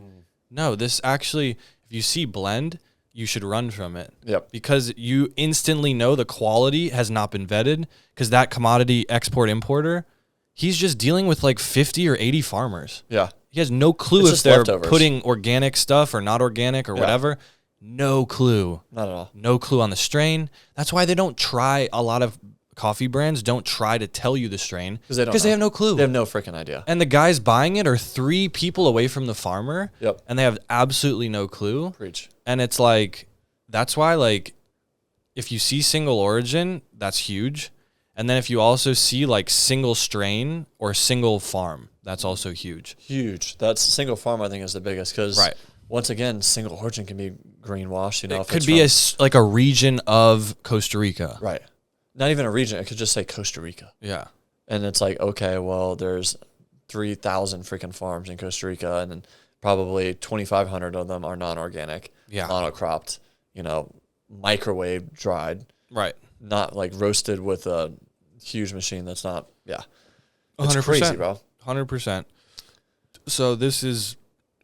Speaker 2: No, this actually, if you see blend, you should run from it.
Speaker 1: Yep.
Speaker 2: Because you instantly know the quality has not been vetted, because that commodity export importer, he's just dealing with like 50 or 80 farmers.
Speaker 1: Yeah.
Speaker 2: He has no clue
Speaker 1: It's
Speaker 2: if
Speaker 1: just
Speaker 2: they're
Speaker 1: leftovers.
Speaker 2: putting organic stuff or not organic or whatever. No clue.
Speaker 1: Not at all.
Speaker 2: No clue on the strain. That's why they don't try, a lot of coffee brands don't try to tell you the strain because they have no clue.
Speaker 1: They have no freaking idea.
Speaker 2: And the guys buying it are 3 people away from the farmer.
Speaker 1: Yep.
Speaker 2: And they have absolutely no clue.
Speaker 1: Preach.
Speaker 2: And it's like, that's why, like, if you see single origin, that's huge. And then if you also see like single strain or single farm, that's also huge.
Speaker 1: Huge. That's single farm, I think, is the biggest because,
Speaker 2: Right.
Speaker 1: once again, single origin can be greenwashed. You know,
Speaker 2: It
Speaker 1: if
Speaker 2: could
Speaker 1: it's
Speaker 2: be
Speaker 1: from-
Speaker 2: like a region of Costa Rica.
Speaker 1: right. Not even a region. It could just say Costa Rica.
Speaker 2: Yeah.
Speaker 1: And it's like, okay, well, there's 3,000 freaking farms in Costa Rica, and then probably 2,500 of them are non-organic,
Speaker 2: Yeah.
Speaker 1: monocropped, you know, microwave dried,
Speaker 2: Right.
Speaker 1: not like roasted with a huge machine. That's not, yeah. It's
Speaker 2: 100%.
Speaker 1: crazy, bro.
Speaker 2: 100%. So this is,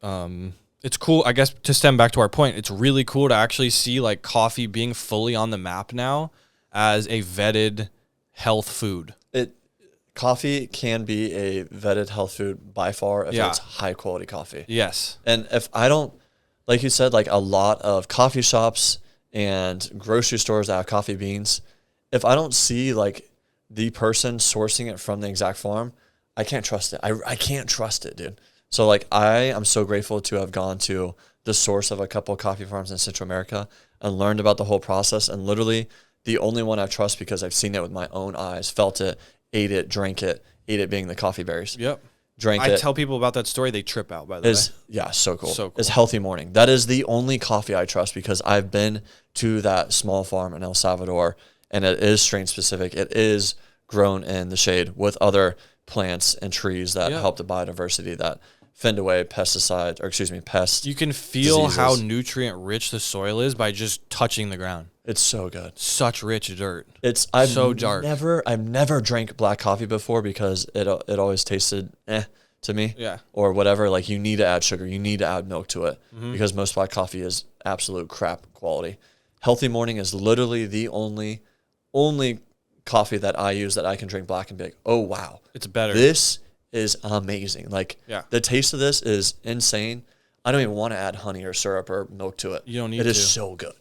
Speaker 2: it's cool. I guess to stem back to our point, it's really cool to actually see like coffee being fully on the map now as a vetted health food.
Speaker 1: Coffee can be a vetted health food by far if
Speaker 2: Yeah.
Speaker 1: it's high quality coffee.
Speaker 2: Yes.
Speaker 1: And if I don't, like you said, like a lot of coffee shops and grocery stores that have coffee beans, if I don't see like the person sourcing it from the exact farm, I can't trust it. I can't trust it, dude. So like I am so grateful to have gone to the source of a couple of coffee farms in Central America and learned about the whole process. And literally the only one I trust because I've seen it with my own eyes, felt it, ate it, drank it, ate it being the coffee berries.
Speaker 2: Yep.
Speaker 1: Drank
Speaker 2: I
Speaker 1: it.
Speaker 2: tell people about that story, they trip out, by the way.
Speaker 1: Yeah, so cool.
Speaker 2: So cool.
Speaker 1: It's Healthy Morning. That is the only coffee I trust because I've been to that small farm in El Salvador, and it is strain specific. It is grown in the shade with other plants and trees that help the biodiversity, that fend away pesticides, or excuse me, pests.
Speaker 2: You can feel
Speaker 1: diseases.
Speaker 2: how nutrient rich the soil is by just touching the ground.
Speaker 1: It's so good.
Speaker 2: Such rich dirt.
Speaker 1: I've
Speaker 2: so dark.
Speaker 1: I've never drank black coffee before because it always tasted to me.
Speaker 2: Yeah.
Speaker 1: Or whatever. Like you need to add sugar, you need to add milk to it
Speaker 2: Mm-hmm.
Speaker 1: because most black coffee is absolute crap quality. Healthy Morning is literally the only coffee that I use that I can drink black and be like, oh wow,
Speaker 2: It's better.
Speaker 1: this is amazing. Like
Speaker 2: Yeah.
Speaker 1: the taste of this is insane. I don't even want to add honey or syrup or milk to it.
Speaker 2: You don't need
Speaker 1: It is
Speaker 2: to.
Speaker 1: so good.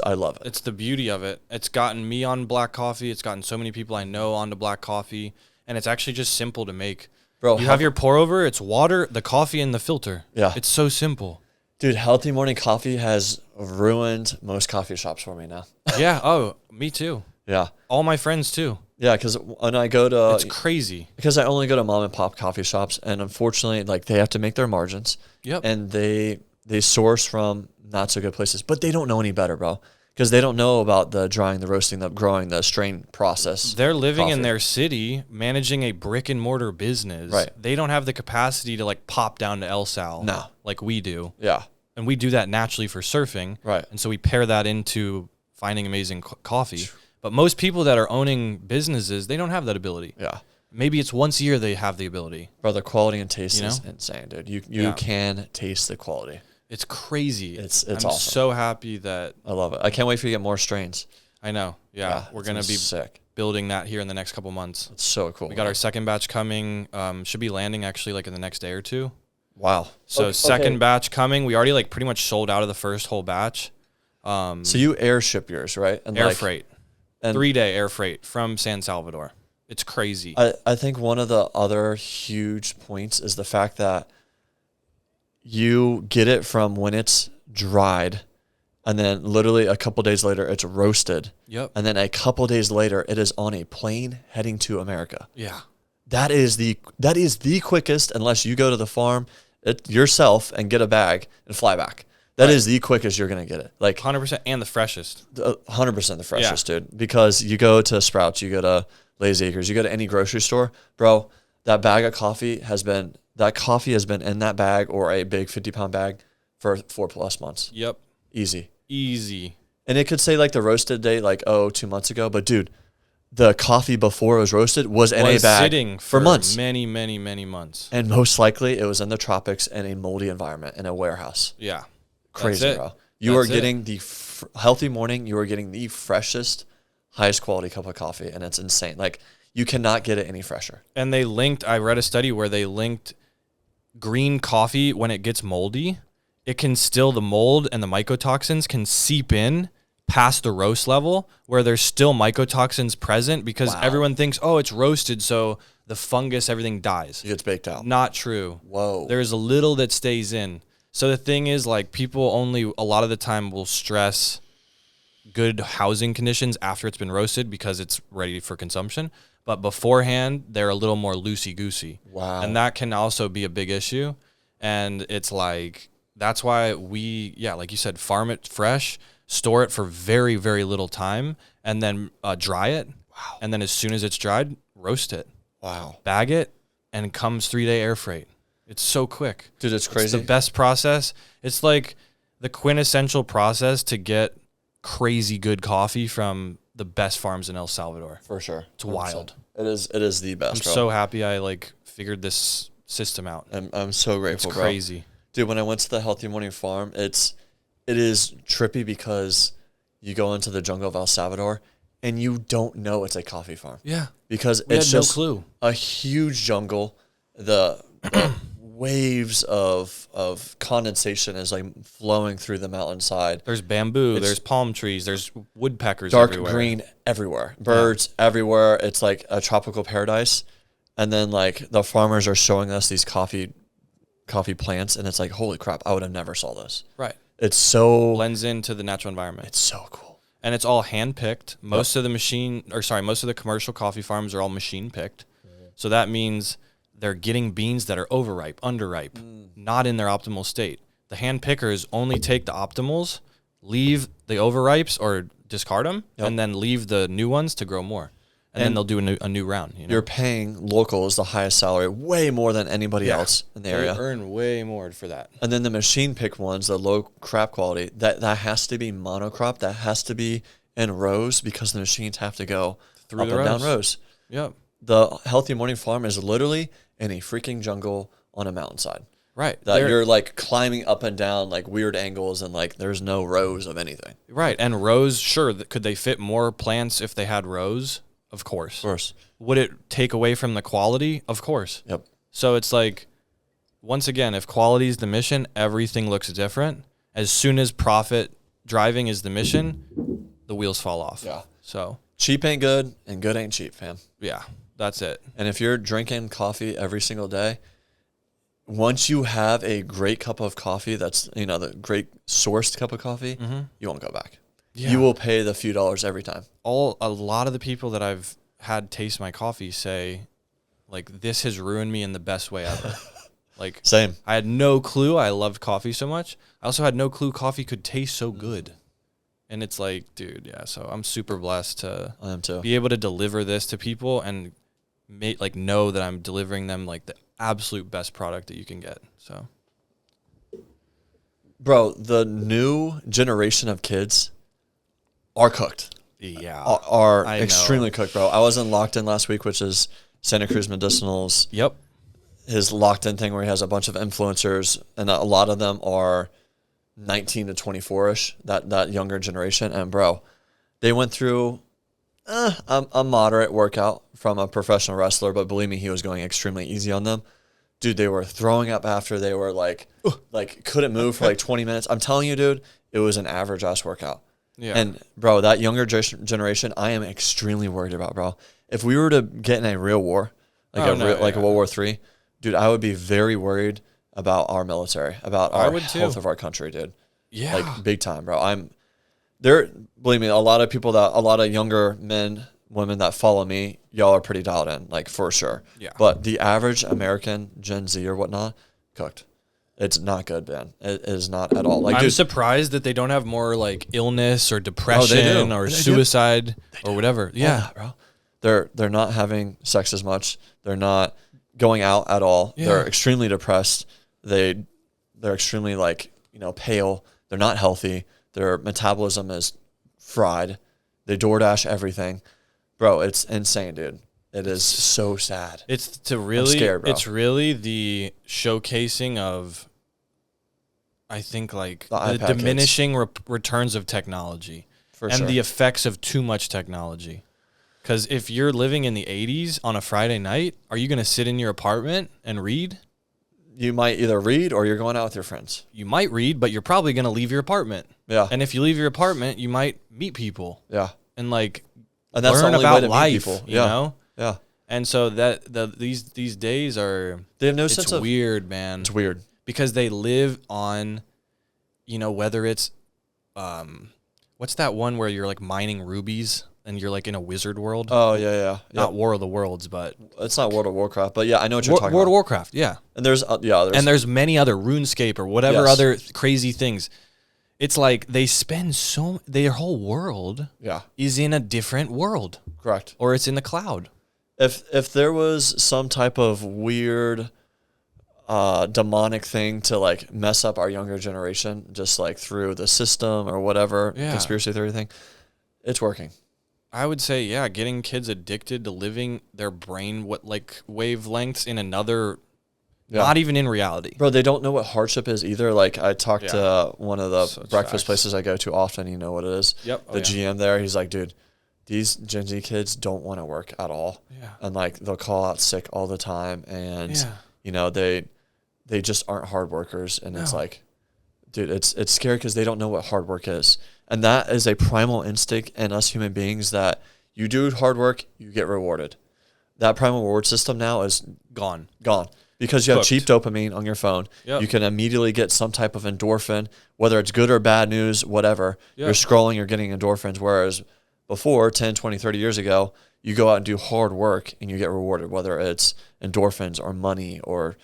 Speaker 1: I love it.
Speaker 2: It's the beauty of it. It's gotten me on black coffee. It's gotten so many people I know onto black coffee. And it's actually just simple to make.
Speaker 1: Bro,
Speaker 2: You have your pour over, it's water, the coffee, and the filter.
Speaker 1: Yeah.
Speaker 2: It's so simple.
Speaker 1: Dude, Healthy Morning coffee has ruined most coffee shops for me now.
Speaker 2: Yeah. Oh, me too.
Speaker 1: Yeah.
Speaker 2: All my friends too.
Speaker 1: Yeah, because when I go to...
Speaker 2: It's crazy.
Speaker 1: Because I only go to mom and pop coffee shops, and unfortunately, like, they have to make their margins.
Speaker 2: Yep.
Speaker 1: And they source from not so good places, but they don't know any better, bro. Because they don't know about the drying, the roasting, the growing, the strain process.
Speaker 2: They're living in
Speaker 1: coffee.
Speaker 2: their city, managing a brick and mortar business.
Speaker 1: Right.
Speaker 2: They don't have the capacity to like pop down to El Sal.
Speaker 1: No.
Speaker 2: Like we do.
Speaker 1: Yeah.
Speaker 2: And we do that naturally for surfing.
Speaker 1: Right.
Speaker 2: And so we pair that into finding amazing coffee. But most people that are owning businesses, they don't have that ability.
Speaker 1: Yeah.
Speaker 2: Maybe it's once a year they have the ability.
Speaker 1: Bro, the quality and taste
Speaker 2: You
Speaker 1: is
Speaker 2: know?
Speaker 1: insane, dude. You
Speaker 2: Yeah.
Speaker 1: can taste the quality.
Speaker 2: It's crazy.
Speaker 1: It's
Speaker 2: I'm
Speaker 1: awesome.
Speaker 2: so happy that
Speaker 1: I love it. I can't wait for you to get more strains.
Speaker 2: I know. Yeah. We're
Speaker 1: it's
Speaker 2: going to be
Speaker 1: sick.
Speaker 2: building that here in the next couple months.
Speaker 1: It's so cool.
Speaker 2: We got our second batch coming. Should be landing actually like in the next day or two.
Speaker 1: Wow.
Speaker 2: So second batch coming. We already like pretty much sold out of the first whole batch.
Speaker 1: So you airship yours, right? And
Speaker 2: Air freight.
Speaker 1: and
Speaker 2: 3-day air freight from San Salvador. It's crazy.
Speaker 1: I think one of the other huge points is the fact that you get it from when it's dried, and then literally a couple days later it's roasted,
Speaker 2: Yep.
Speaker 1: and then a couple days later it is on a plane heading to America.
Speaker 2: Yeah.
Speaker 1: That is the quickest, unless you go to the farm yourself and get a bag and fly back. That is the quickest you're going to get it. Like
Speaker 2: 100% and the freshest.
Speaker 1: 100% the freshest, dude. Because you go to Sprouts, you go to Lazy Acres, you go to any grocery store, bro, that bag of coffee has been in that bag or a big 50-pound bag for 4+ months.
Speaker 2: Yep.
Speaker 1: Easy. And it could say like the roasted date, like, 2 months ago. But, dude, the coffee before it was roasted was in a bag
Speaker 2: sitting
Speaker 1: for months.
Speaker 2: Many months.
Speaker 1: And most likely it was in the tropics in a moldy environment in a warehouse.
Speaker 2: Yeah.
Speaker 1: Crazy, bro. You are getting the healthy morning. You are getting the freshest, highest quality cup of coffee, and it's insane. Like, you cannot get it any fresher.
Speaker 2: And I read a study where they linked green coffee, when it gets moldy, the mold and the mycotoxins can seep in past the roast level where there's still mycotoxins present because everyone thinks, oh, it's roasted, so the fungus, everything dies.
Speaker 1: It gets baked out.
Speaker 2: Not true.
Speaker 1: Whoa.
Speaker 2: There's a little that stays in. So the thing is, like, people only a lot of the time will stress good housing conditions after it's been roasted because it's ready for consumption. But beforehand, they're a little more loosey-goosey.
Speaker 1: Wow.
Speaker 2: And that can also be a big issue. And it's like, that's why like you said, farm it fresh, store it for very, very little time, and then dry it.
Speaker 1: Wow.
Speaker 2: And then as soon as it's dried, roast it.
Speaker 1: Wow.
Speaker 2: Bag it, and it comes 3-day air freight. It's so quick.
Speaker 1: Dude, it's crazy.
Speaker 2: It's the best process. It's like the quintessential process to get crazy good coffee from the best farms in El Salvador.
Speaker 1: For sure.
Speaker 2: It's wild.
Speaker 1: It is the best,
Speaker 2: I'm
Speaker 1: bro.
Speaker 2: so happy I figured this system out.
Speaker 1: I'm so grateful,
Speaker 2: It's crazy.
Speaker 1: Bro. Dude, when I went to the Healthy Morning Farm, it is trippy because you go into the jungle of El Salvador and you don't know it's a coffee farm.
Speaker 2: Yeah.
Speaker 1: Because
Speaker 2: We
Speaker 1: it's
Speaker 2: had
Speaker 1: just
Speaker 2: no clue.
Speaker 1: A huge jungle. The waves of condensation is like flowing through the mountainside.
Speaker 2: There's bamboo, there's palm trees, there's woodpeckers
Speaker 1: dark
Speaker 2: everywhere.
Speaker 1: Green everywhere. Birds everywhere. It's like a tropical paradise. And then like the farmers are showing us these coffee plants, and it's like, holy crap, I would have never saw this.
Speaker 2: Right.
Speaker 1: It's so
Speaker 2: blends into the natural environment.
Speaker 1: It's so cool.
Speaker 2: And it's all hand picked. Most of the commercial coffee farms are all machine picked. So that means they're getting beans that are overripe, underripe, not in their optimal state. The hand pickers only take the optimals, leave the overripes or discard them, and then leave the new ones to grow more. And then they'll do a new round. You know?
Speaker 1: You're paying locals the highest salary, way more than anybody else in the area.
Speaker 2: They earn way more for that.
Speaker 1: And then the machine pick ones, the low crop quality, that has to be monocrop. That has to be in rows because the machines have to go
Speaker 2: through
Speaker 1: up and down rows.
Speaker 2: Yep.
Speaker 1: The Healthy Morning Farm is literally in a freaking jungle on a mountainside.
Speaker 2: Right.
Speaker 1: That you're like climbing up and down like weird angles and like there's no rows of anything.
Speaker 2: Right. And rows, sure. Could they fit more plants if they had rows? Of course.
Speaker 1: Of course.
Speaker 2: Would it take away from the quality? Of course.
Speaker 1: Yep.
Speaker 2: So it's like, once again, if quality is the mission, everything looks different. As soon as profit driving is the mission, the wheels fall off.
Speaker 1: Yeah.
Speaker 2: So
Speaker 1: cheap ain't good and good ain't cheap, fam.
Speaker 2: Yeah, that's it.
Speaker 1: And if you're drinking coffee every single day, once you have a great cup of coffee, that's, the great sourced cup of coffee, you won't go back. Yeah. You will pay the few dollars every time.
Speaker 2: A lot of the people that I've had taste my coffee say, like, this has ruined me in the best way ever. Like,
Speaker 1: same.
Speaker 2: I had no clue I loved coffee so much. I also had no clue coffee could taste so good. And it's like, dude, yeah. So I'm super blessed to be able to deliver this to people and know that I'm delivering them like the absolute best product that you can get. So,
Speaker 1: bro, the new generation of kids are cooked.
Speaker 2: Yeah.
Speaker 1: Are extremely cooked, bro. I was in Locked In last week, which is Santa Cruz Medicinal's.
Speaker 2: Yep.
Speaker 1: His Locked In thing where he has a bunch of influencers, and a lot of them are 19 to 24-ish, that younger generation. And, bro, they went through a moderate workout from a professional wrestler, but believe me, he was going extremely easy on them. Dude, they were throwing up after. They were like couldn't move for like 20 minutes. I'm telling you, dude, it was an average-ass workout. Yeah. And, bro, that younger generation, I am extremely worried about, bro. If we were to get in a real war, a World War III, dude, I would be very worried about our military, about our health of our country, dude.
Speaker 2: Yeah.
Speaker 1: Like, big time, bro. Believe me, a lot of younger men, women that follow me, y'all are pretty dialed in, like, for sure.
Speaker 2: Yeah.
Speaker 1: But the average American, Gen Z or whatnot, cooked. It's not good, man. It is not at all. Like,
Speaker 2: I'm
Speaker 1: dude,
Speaker 2: surprised that they don't have more like illness or depression or suicide or whatever. Yeah,
Speaker 1: bro. They're not having sex as much. They're not going out at all.
Speaker 2: Yeah.
Speaker 1: They're extremely depressed. They're extremely like, pale. They're not healthy. Their metabolism is fried. They DoorDash everything. Bro, it's insane, dude. It is so sad.
Speaker 2: It's
Speaker 1: I'm scared, bro.
Speaker 2: It's really the showcasing of, I think, like the diminishing returns of technology and the effects of too much technology. Because if you're living in the 80s on a Friday night, are you going to sit in your apartment and read?
Speaker 1: You might either read or you're going out with your friends.
Speaker 2: You might read, but you're probably going to leave your apartment.
Speaker 1: Yeah.
Speaker 2: And if you leave your apartment, you might meet people.
Speaker 1: Yeah.
Speaker 2: And like
Speaker 1: and that's
Speaker 2: learn
Speaker 1: the only
Speaker 2: about
Speaker 1: way to
Speaker 2: life,
Speaker 1: meet people.
Speaker 2: you know?
Speaker 1: Yeah.
Speaker 2: And so these days are,
Speaker 1: they have no sense of
Speaker 2: weird, man.
Speaker 1: It's weird
Speaker 2: because they live on, whether it's, what's that one where you're like mining rubies and you're like in a wizard world?
Speaker 1: Oh yeah.
Speaker 2: Not War of the Worlds, but
Speaker 1: it's not World of Warcraft, but yeah, I know what you're talking about.
Speaker 2: World of Warcraft, yeah.
Speaker 1: And there's
Speaker 2: many other RuneScape or whatever other crazy things. It's like they spend their whole world is in a different world.
Speaker 1: Correct.
Speaker 2: Or it's in the cloud.
Speaker 1: If there was some type of weird demonic thing to like mess up our younger generation, just like through the system or whatever conspiracy theory thing, it's working.
Speaker 2: I would say, getting kids addicted to living their brain wavelengths in another, not even in reality.
Speaker 1: Bro, they don't know what hardship is either. Like I talked to one of the breakfast places I go to often. You know what it is?
Speaker 2: Yep.
Speaker 1: The GM there, he's like, dude, these Gen Z kids don't want to work at all.
Speaker 2: Yeah.
Speaker 1: And like they'll call out sick all the time, and they just aren't hard workers. And it's like, dude, it's scary because they don't know what hard work is. And that is a primal instinct in us human beings that you do hard work, you get rewarded. That primal reward system now is gone. Because you have cheap dopamine on your phone. Yep. You can immediately get some type of endorphin, whether it's good or bad news, whatever. Yep. You're scrolling, you're getting endorphins. Whereas before, 10, 20, 30 years ago, you go out and do hard work and you get rewarded, whether it's endorphins or money or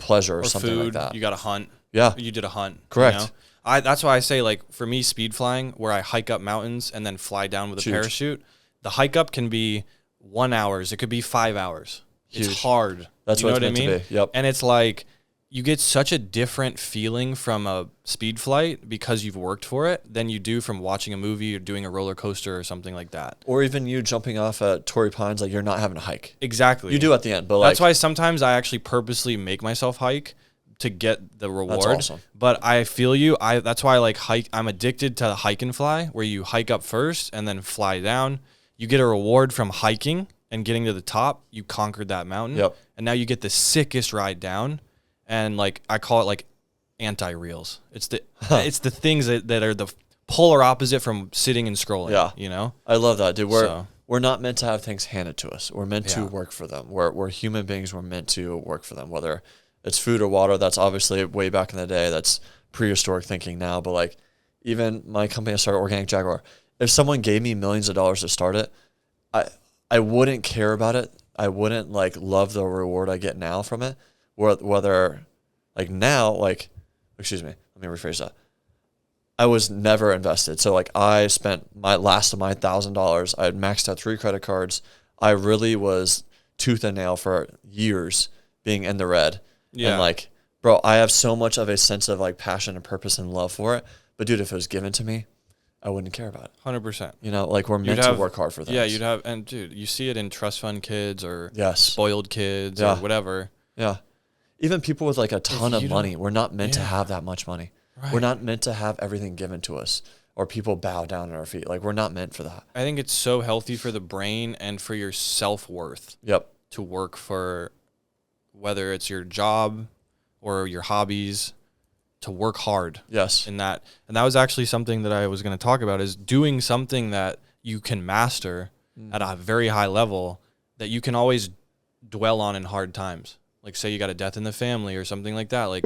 Speaker 1: pleasure or something
Speaker 2: food.
Speaker 1: Like that.
Speaker 2: You got a hunt.
Speaker 1: Yeah.
Speaker 2: You did a hunt.
Speaker 1: Correct.
Speaker 2: That's why I say, like, for me, speed flying, where I hike up mountains and then fly down with a parachute, the hike up can be 1 hour. It could be 5 hours.
Speaker 1: Huge.
Speaker 2: It's hard.
Speaker 1: That's what it's meant to be. Yep.
Speaker 2: And it's like you get such a different feeling from a speed flight because you've worked for it than you do from watching a movie or doing a roller coaster or something like that.
Speaker 1: Or even you jumping off at Torrey Pines, like you're not having to hike.
Speaker 2: Exactly.
Speaker 1: You do at the end, but
Speaker 2: that's why sometimes I actually purposely make myself hike to get the reward.
Speaker 1: That's awesome.
Speaker 2: But I feel you. That's why I like hike. I'm addicted to the hike and fly, where you hike up first and then fly down. You get a reward from hiking and getting to the top. You conquered that mountain.
Speaker 1: Yep.
Speaker 2: And now you get the sickest ride down. And like I call it like anti-reels. It's the things that are the polar opposite from sitting and scrolling.
Speaker 1: Yeah.
Speaker 2: You know?
Speaker 1: I love that, dude. We're not meant to have things handed to us. We're meant to work for them. We're human beings. We're meant to work for them, whether it's food or water. That's obviously way back in the day. That's prehistoric thinking now. But like even my company I started, Organic Jaguar, if someone gave me millions of dollars to start it, I wouldn't care about it. I wouldn't like love the reward I get now from it. Whether like now, like, excuse me, let me rephrase that. I was never invested. So like I spent my last of my $1,000. I had maxed out 3 credit cards. I really was tooth and nail for years being in the red. Yeah. And like, bro, I have so much of a sense of like passion and purpose and love for it. But dude, if it was given to me, I wouldn't care about it.
Speaker 2: 100%.
Speaker 1: You know, like we're meant to work hard for things.
Speaker 2: Yeah, you'd have, and dude, you see it in trust fund kids or spoiled kids
Speaker 1: or
Speaker 2: whatever.
Speaker 1: Yeah. Even people with like a ton of money, we're not meant to have that much money. Right. We're not meant to have everything given to us or people bow down at our feet. Like we're not meant for that.
Speaker 2: I think it's so healthy for the brain and for your self-worth.
Speaker 1: Yep.
Speaker 2: To work for, whether it's your job or your hobbies, to work hard.
Speaker 1: Yes.
Speaker 2: And that was actually something that I was going to talk about, is doing something that you can master at a very high level that you can always dwell on in hard times. Like say you got a death in the family or something like that. Like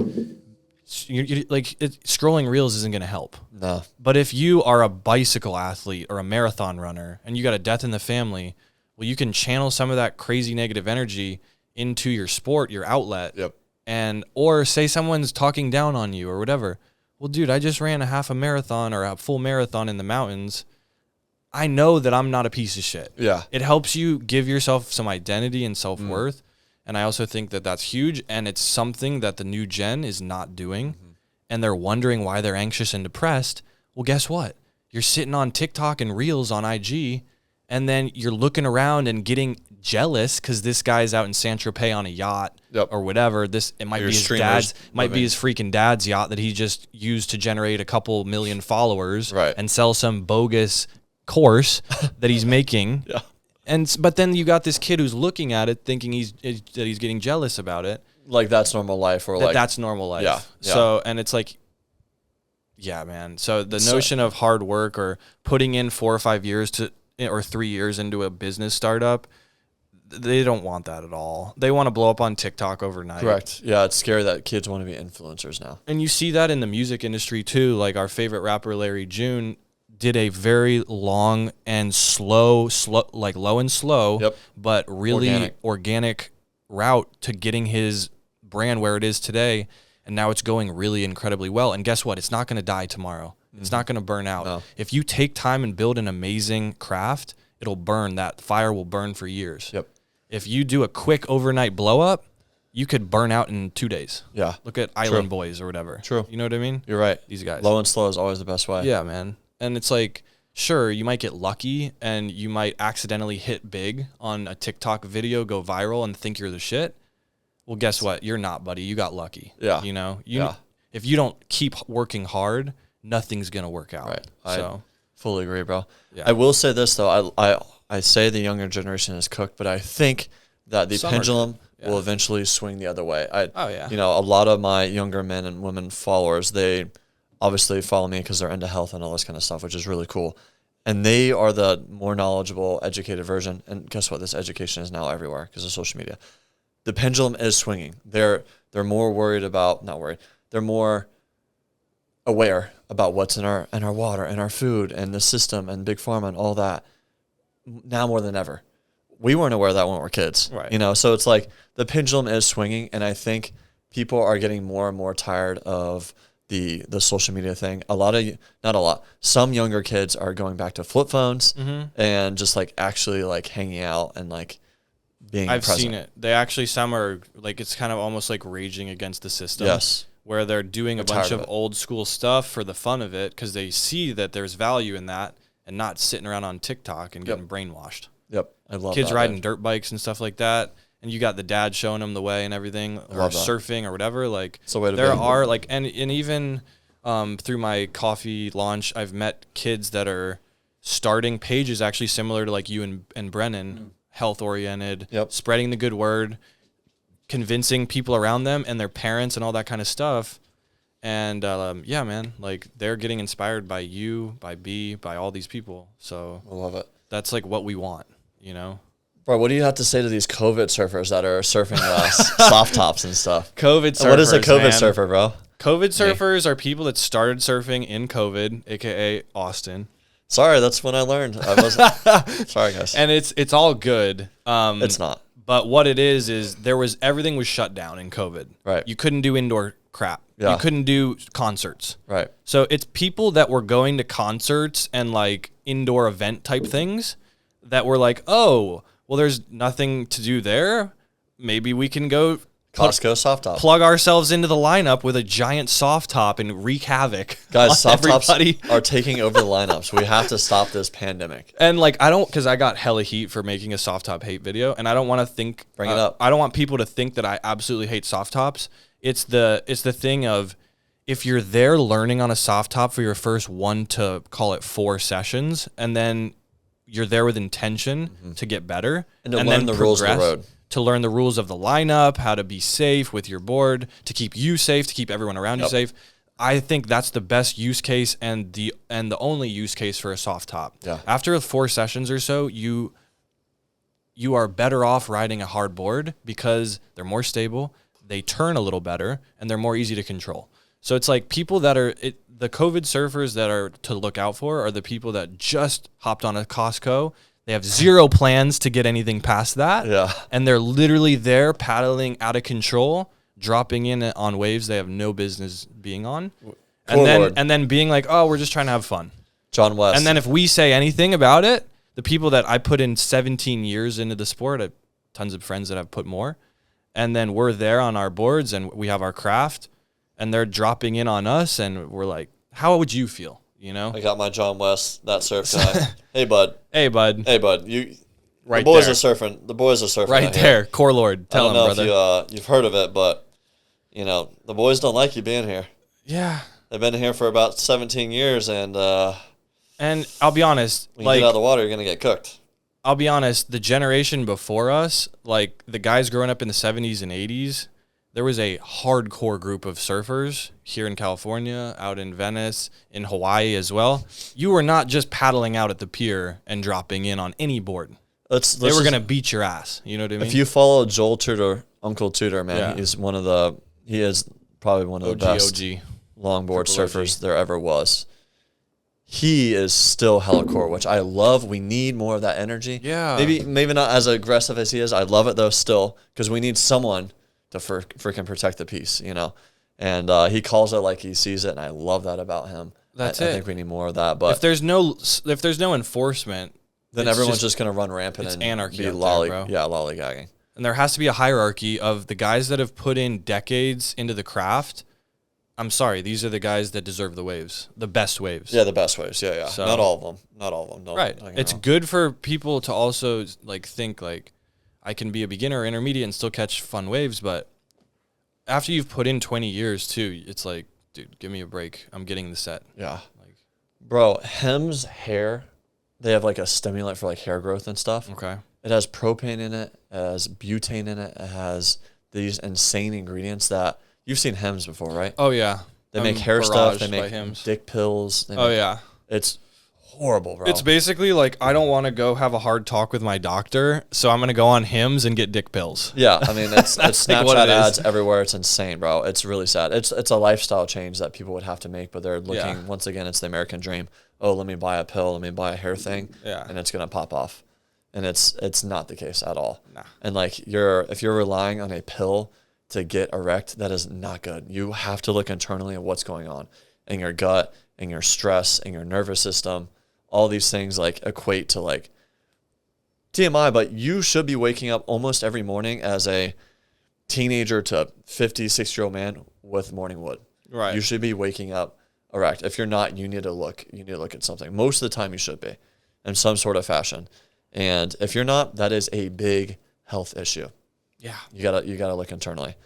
Speaker 2: scrolling reels isn't going to help.
Speaker 1: No.
Speaker 2: But if you are a bicycle athlete or a marathon runner and you got a death in the family, well, you can channel some of that crazy negative energy into your sport, your outlet.
Speaker 1: Yep.
Speaker 2: And or say someone's talking down on you or whatever. Well, dude, I just ran a half a marathon or a full marathon in the mountains. I know that I'm not a piece of shit.
Speaker 1: Yeah.
Speaker 2: It helps you give yourself some identity and self-worth. And I also think that that's huge. And it's something that the new gen is not doing. And they're wondering why they're anxious and depressed. Well, guess what? You're sitting on TikTok and Reels on IG, and then you're looking around and getting jealous because this guy's out in Saint-Tropez on a yacht or whatever. It might be his dad's, might be his freaking dad's yacht that he just used to generate a couple million followers and sell some bogus course that he's making. But then you got this kid who's looking at it thinking that he's getting jealous about it.
Speaker 1: Like that's normal life, or
Speaker 2: that's normal life.
Speaker 1: Yeah.
Speaker 2: So, and it's like, yeah, man. So the notion of hard work or putting in 4 or 5 years or 3 years into a business startup, they don't want that at all. They want to blow up on TikTok overnight.
Speaker 1: Correct. Yeah, it's scary that kids want to be influencers now.
Speaker 2: And you see that in the music industry too. Like our favorite rapper, Larry June, did a very long and slow, like low and slow, but really organic route to getting his brand where it is today. And now it's going really incredibly well. And guess what? It's not going to die tomorrow. It's not going to burn out. No. If you take time and build an amazing craft, it'll burn. That fire will burn for years. If you do a quick overnight blow up, you could burn out in 2 days. Yeah. Look at Island Boys or whatever.
Speaker 1: True.
Speaker 2: You know what I mean?
Speaker 1: You're right.
Speaker 2: These guys.
Speaker 1: Low and slow is always the best way.
Speaker 2: Yeah, man. And it's like, sure, you might get lucky and you might accidentally hit big on a TikTok video, go viral and think you're the shit. Well, guess what? You're not, buddy. You got lucky. Yeah. You know, if you don't keep working hard, nothing's going to work out.
Speaker 1: Right.
Speaker 2: So
Speaker 1: I fully agree, bro. Yeah. I will say this, though. I say the younger generation is cooked, but I think that the pendulum will eventually swing the other way. You know, a lot of my younger men and women followers, they obviously follow me because they're into health and all this kind of stuff, which is really cool. And they are the more knowledgeable, educated version. And guess what? This education is now everywhere because of social media. The pendulum is swinging. They're more worried about, not worried, they're more aware about what's in our water and our food and the system and big pharma and all that now more than ever. We weren't aware of that when we were kids. Right. You know, so it's like the pendulum is swinging, and I think people are getting more and more tired of the social media thing. Some younger kids are going back to flip phones and just like actually like hanging out and like being
Speaker 2: I've
Speaker 1: present.
Speaker 2: seen it. They actually, some are like, it's kind of almost like raging against the system.
Speaker 1: Yes.
Speaker 2: Where they're doing a bunch of old school stuff for the fun of it because they see that there's value in that and not sitting around on TikTok and getting brainwashed.
Speaker 1: Yep. I love
Speaker 2: kids
Speaker 1: that,
Speaker 2: riding dirt bikes and stuff like that. And you got the dad showing them the way and everything, or surfing or whatever. Like there are like, and even through my coffee launch, I've met kids that are starting pages actually similar to like you and Brennan, health oriented, spreading the good word, convincing people around them and their parents and all that kind of stuff. And yeah, man, like they're getting inspired by you, by B, by all these people. So
Speaker 1: I love it.
Speaker 2: That's like what we want, you know?
Speaker 1: Bro, what do you have to say to these COVID surfers that are surfing soft tops and stuff?
Speaker 2: COVID surfers,
Speaker 1: what is a COVID surfer, bro?
Speaker 2: COVID surfers are people that started surfing in COVID, a.k.a. Austin.
Speaker 1: Sorry, that's when I learned. Sorry, guys.
Speaker 2: And it's all good.
Speaker 1: It's not.
Speaker 2: But what it is everything was shut down in COVID.
Speaker 1: Right.
Speaker 2: You couldn't do indoor crap. Yeah. You couldn't do concerts.
Speaker 1: Right.
Speaker 2: So it's people that were going to concerts and like indoor event type things that were like, oh, well, there's nothing to do there. Maybe we can go
Speaker 1: Costco soft top.
Speaker 2: Plug ourselves into the lineup with a giant soft top and wreak havoc.
Speaker 1: Guys, soft tops are taking over the lineups. We have to stop this pandemic.
Speaker 2: And like, because I got hella heat for making a soft top hate video, and I don't want to think.
Speaker 1: Bring it up.
Speaker 2: I don't want people to think that I absolutely hate soft tops. It's the thing of, if you're there learning on a soft top for your first 1 to call it 4 sessions, and then you're there with intention to get better
Speaker 1: and to learn the rules of the road.
Speaker 2: To learn the rules of the lineup, how to be safe with your board, to keep you safe, to keep everyone around you safe. I think that's the best use case and the only use case for a soft top.
Speaker 1: Yeah.
Speaker 2: After 4 sessions or so, you are better off riding a hard board because they're more stable, they turn a little better, and they're more easy to control. So it's like people that are the COVID surfers that are to look out for are the people that just hopped on a Costco. They have 0 plans to get anything past that.
Speaker 1: Yeah.
Speaker 2: And they're literally there paddling out of control dropping in on waves they have no business being on,
Speaker 1: Cool
Speaker 2: and then being like, oh, we're just trying to have fun.
Speaker 1: John West.
Speaker 2: And then if we say anything about it, the people that I put in 17 years into the sport, I have tons of friends that have put more, and then we're there on our boards and we have our craft, and they're dropping in on us, and we're like, how would you feel? You know?
Speaker 1: I got my John West, that surf guy. Hey, bud.
Speaker 2: Hey, bud.
Speaker 1: Hey, bud. You.
Speaker 2: Right
Speaker 1: the boys
Speaker 2: there.
Speaker 1: are surfing. The boys are surfing.
Speaker 2: Right
Speaker 1: out
Speaker 2: there.
Speaker 1: here.
Speaker 2: Core Lord. Tell him, brother.
Speaker 1: I don't know if you've heard of it, but, you know, the boys don't like you being here.
Speaker 2: Yeah.
Speaker 1: They've been here for about 17 years, and
Speaker 2: I'll be honest.
Speaker 1: when you get out of the water, you're going to get cooked.
Speaker 2: I'll be honest. The generation before us, like the guys growing up in the 70s and 80s, there was a hardcore group of surfers here in California, out in Venice, in Hawaii as well. You were not just paddling out at the pier and dropping in on any board. They were going to beat your ass. You know what I mean?
Speaker 1: If you follow Joel Tudor, Uncle Tudor, man,
Speaker 2: Yeah.
Speaker 1: he is probably one of the best
Speaker 2: OG.
Speaker 1: longboard
Speaker 2: Triple
Speaker 1: surfers
Speaker 2: OG.
Speaker 1: there ever was. He is still hella core, which I love. We need more of that energy.
Speaker 2: Yeah.
Speaker 1: Maybe not as aggressive as he is. I love it though still, because we need someone to freaking protect the peace, you know. And he calls it like he sees it, and I love that about him.
Speaker 2: That's
Speaker 1: I
Speaker 2: it.
Speaker 1: think we need more of that. But
Speaker 2: If there's no enforcement,
Speaker 1: then
Speaker 2: it's
Speaker 1: everyone's just gonna run rampant
Speaker 2: it's
Speaker 1: and
Speaker 2: anarchy
Speaker 1: be
Speaker 2: out there, bro.
Speaker 1: lollygagging.
Speaker 2: and there has to be a hierarchy of the guys that have put in decades into the craft. I'm sorry, these are the guys that deserve the waves, the best waves.
Speaker 1: Yeah, the best waves. Yeah.
Speaker 2: So-
Speaker 1: Not all of them. Not all of them. No,
Speaker 2: Right.
Speaker 1: don't get me
Speaker 2: It's
Speaker 1: wrong.
Speaker 2: good for people to also like think like I can be a beginner or intermediate and still catch fun waves, but after you've put in 20 years too, it's like, dude, give me a break. I'm getting the set.
Speaker 1: Yeah.
Speaker 2: Like,
Speaker 1: Bro, Hem's hair, they have like a stimulant for like hair growth and stuff.
Speaker 2: okay.
Speaker 1: It has propane in it, it has butane in it, it has these insane ingredients that you've seen Hems before, right?
Speaker 2: Oh yeah.
Speaker 1: They
Speaker 2: I'm
Speaker 1: make hair stuff, they
Speaker 2: barraged by
Speaker 1: make
Speaker 2: Hims.
Speaker 1: dick pills. They
Speaker 2: Oh
Speaker 1: make-
Speaker 2: yeah.
Speaker 1: It's horrible, bro.
Speaker 2: It's basically like I don't want to go have a hard talk with my doctor, so I'm gonna go on Hims and get dick pills.
Speaker 1: Yeah, I mean, it's
Speaker 2: That's like what
Speaker 1: Snapchat
Speaker 2: it is.
Speaker 1: ads everywhere. It's insane, bro. It's really sad. It's a lifestyle change that people would have to make, but they're looking,
Speaker 2: Yeah.
Speaker 1: once again, it's the American dream. Oh, let me buy a pill, let me buy a hair thing,
Speaker 2: Yeah.
Speaker 1: and it's going to pop off. And it's not the case at all.
Speaker 2: Nah.
Speaker 1: And like if you're relying on a pill to get erect, that is not good. You have to look internally at what's going on in your gut, in your stress, in your nervous system. All these things like equate to like TMI, but you should be waking up almost every morning as a teenager to 50, 60-year-old man with morning wood.
Speaker 2: Right.
Speaker 1: You should be waking up erect. If you're not, you need to look at something. Most of the time you should be in some sort of fashion. And if you're not, that is a big health issue.
Speaker 2: Yeah.
Speaker 1: You gotta look internally.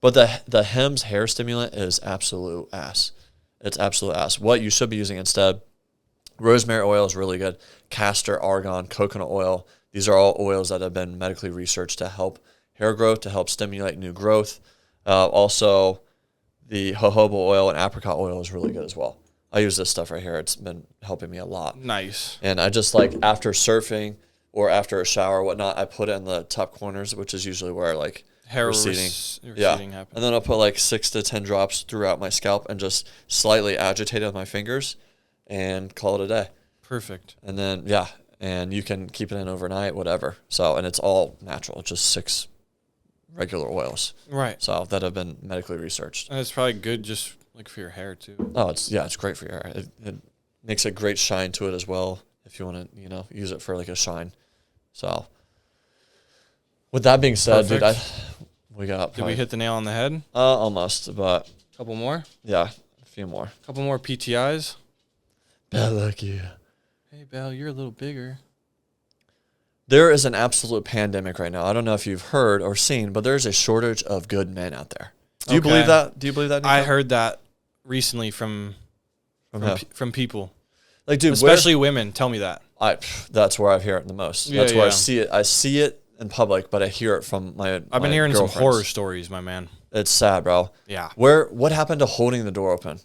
Speaker 1: But the Hims hair stimulant is absolute ass. It's absolute ass. What you should be using instead, rosemary oil is really good. Castor, argan, coconut oil. These are all oils that have been medically researched to help hair growth, to help stimulate new growth. Also, the jojoba oil and apricot oil is really good as well. I use this stuff right here. It's been helping me a lot.
Speaker 2: Nice.
Speaker 1: And I just like after surfing or after a shower or whatnot, I put it in the top corners, which is usually where like
Speaker 2: Hair
Speaker 1: receding
Speaker 2: happens.
Speaker 1: And then I'll put like 6 to 10 drops throughout my scalp and just slightly agitate it with my fingers and call it a day.
Speaker 2: Perfect.
Speaker 1: And then, and you can keep it in overnight, whatever. So, and it's all natural. It's just 6 regular oils.
Speaker 2: Right.
Speaker 1: So that have been medically researched.
Speaker 2: And it's probably good just like for your hair too.
Speaker 1: Oh, it's great for your hair. It makes a great shine to it as well if you want to, use it for like a shine. So, with that being said,
Speaker 2: Perfect.
Speaker 1: dude, we got
Speaker 2: Did we hit the nail on the head?
Speaker 1: almost, but
Speaker 2: Couple more?
Speaker 1: yeah, a few more.
Speaker 2: Couple more PTIs?
Speaker 1: Bad luck you.
Speaker 2: Hey, Belle, you're a little bigger.
Speaker 1: There is an absolute pandemic right now. I don't know if you've heard or seen, but there's a shortage of good men out there. Do you
Speaker 2: Okay.
Speaker 1: believe that? Do you believe that, Nico?
Speaker 2: I heard that recently from
Speaker 1: who?
Speaker 2: from people,
Speaker 1: Like, dude,
Speaker 2: especially women. Tell me that.
Speaker 1: that's where I hear it the most.
Speaker 2: Yeah,
Speaker 1: That's where I
Speaker 2: yeah.
Speaker 1: see it. I see it in public, but I hear it from my
Speaker 2: I've been
Speaker 1: my
Speaker 2: hearing some
Speaker 1: girlfriends.
Speaker 2: horror stories, my man.
Speaker 1: It's sad, bro.
Speaker 2: Yeah.
Speaker 1: What happened to holding the door open?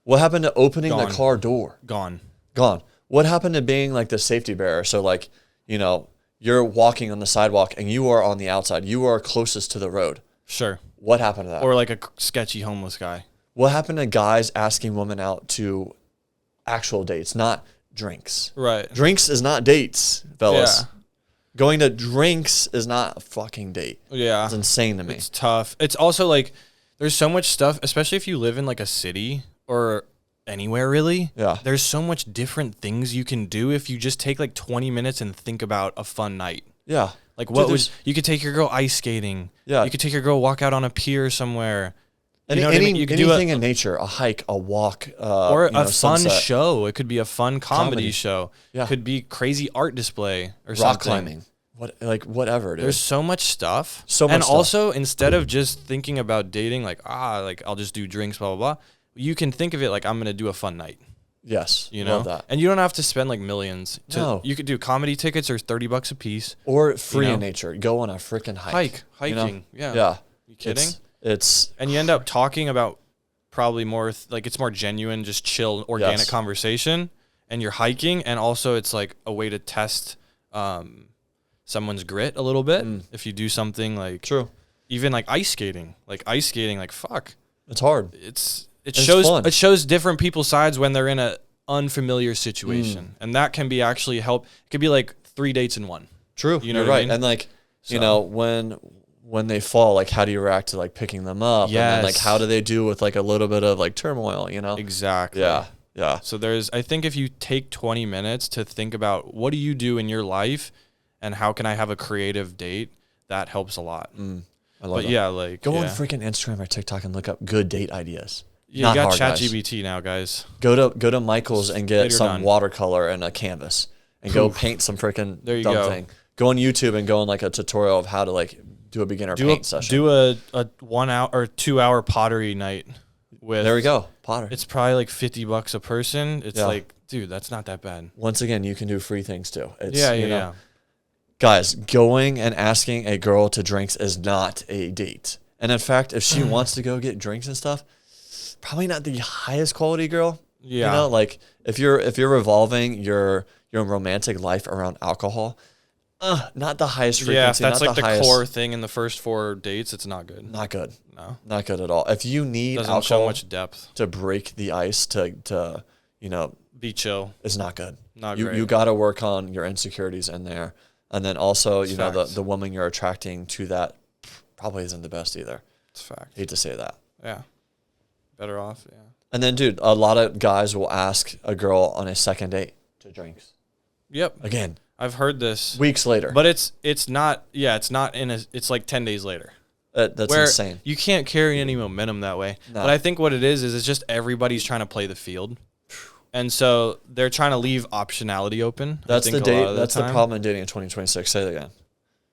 Speaker 1: What happened to opening
Speaker 2: Gone.
Speaker 1: the car door?
Speaker 2: Gone.
Speaker 1: Gone. What happened to being like the safety bearer? So like, you're walking on the sidewalk and you are on the outside. You are closest to the road.
Speaker 2: Sure.
Speaker 1: What happened to that?
Speaker 2: Or like a sketchy homeless guy.
Speaker 1: What happened to guys asking women out to actual dates, not drinks?
Speaker 2: Right.
Speaker 1: Drinks is not dates, fellas.
Speaker 2: Yeah.
Speaker 1: Going to drinks is not a fucking date.
Speaker 2: Yeah.
Speaker 1: It's insane to me.
Speaker 2: It's tough. It's also like there's so much stuff, especially if you live in like a city or anywhere really.
Speaker 1: Yeah.
Speaker 2: There's so much different things you can do if you just take like 20 minutes and think about a fun night.
Speaker 1: Yeah.
Speaker 2: Like you could take your girl ice skating.
Speaker 1: Yeah.
Speaker 2: You could take your girl walk out on a pier somewhere. You know what I mean? You could
Speaker 1: anything
Speaker 2: do
Speaker 1: in nature, a hike, a walk,
Speaker 2: or a fun
Speaker 1: sunset.
Speaker 2: show. It could be a fun comedy show.
Speaker 1: Yeah.
Speaker 2: Could be crazy art display or something.
Speaker 1: Rock climbing. Whatever it is.
Speaker 2: There's so much stuff.
Speaker 1: And
Speaker 2: also, instead of just thinking about dating, like I'll just do drinks, blah, blah, blah, you can think of it like I'm going to do a fun night.
Speaker 1: Yes.
Speaker 2: You know?
Speaker 1: Love that.
Speaker 2: And you don't have to spend like millions.
Speaker 1: No.
Speaker 2: You could do comedy tickets are $30 a piece.
Speaker 1: Or free in nature. Go on a freaking hike.
Speaker 2: Hiking. Yeah.
Speaker 1: Yeah.
Speaker 2: You kidding?
Speaker 1: And
Speaker 2: you end up talking about probably more, like it's more genuine, just chill, organic conversation. And you're hiking. And also it's like a way to test someone's grit a little bit. If you do something like.
Speaker 1: True.
Speaker 2: Even like ice skating, fuck.
Speaker 1: It's hard.
Speaker 2: It shows different people's sides when they're in a unfamiliar situation, and that can be actually help. It could be like 3 dates in one.
Speaker 1: True,
Speaker 2: you know
Speaker 1: you're
Speaker 2: what
Speaker 1: right.
Speaker 2: I mean?
Speaker 1: And like when they fall, like how do you react to like picking them up?
Speaker 2: Yes.
Speaker 1: And then like how do they do with like a little bit of like turmoil? You know.
Speaker 2: Exactly.
Speaker 1: Yeah. Yeah.
Speaker 2: So I think if you take 20 minutes to think about what do you do in your life, and how can I have a creative date, that helps a lot.
Speaker 1: I love that.
Speaker 2: Yeah, like
Speaker 1: go on freaking Instagram or TikTok and look up good date ideas.
Speaker 2: You got ChatGPT now, guys.
Speaker 1: Go to Michael's and get some watercolor and a canvas and go paint some freaking dumb thing. Go on YouTube and go on like a tutorial of how to like do a beginner paint session.
Speaker 2: Do a 1 hour or 2 hour pottery night with.
Speaker 1: There we go, pottery.
Speaker 2: It's probably like $50 a person. It's like, dude, that's not that bad.
Speaker 1: Once again, you can do free things too.
Speaker 2: Yeah.
Speaker 1: Guys, going and asking a girl to drinks is not a date. And in fact, if she wants to go get drinks and stuff, probably not the highest quality girl.
Speaker 2: Yeah.
Speaker 1: You know, like if you're revolving your romantic life around alcohol, not the highest frequency.
Speaker 2: Yeah, if that's
Speaker 1: not
Speaker 2: like the
Speaker 1: highest,
Speaker 2: core thing in the first 4 dates, it's not good.
Speaker 1: Not good.
Speaker 2: No.
Speaker 1: Not good at all. If you need
Speaker 2: Doesn't
Speaker 1: alcohol
Speaker 2: show much depth
Speaker 1: to break the ice to
Speaker 2: be chill.
Speaker 1: It's not good.
Speaker 2: Not
Speaker 1: great. You got to work on your insecurities in there. And then also, the woman you're attracting to that probably isn't the best either.
Speaker 2: It's fact.
Speaker 1: Hate to say that.
Speaker 2: Yeah. Better off, yeah.
Speaker 1: And then, dude, a lot of guys will ask a girl on a second date to drinks.
Speaker 2: Yep.
Speaker 1: Again.
Speaker 2: I've heard this.
Speaker 1: Weeks later.
Speaker 2: But it's not it's like 10 days later.
Speaker 1: That's insane.
Speaker 2: You can't carry any momentum that way.
Speaker 1: No.
Speaker 2: But I think what it is it's just everybody's trying to play the field. And so they're trying to leave optionality open.
Speaker 1: That's the problem in dating in 2026. Say that again.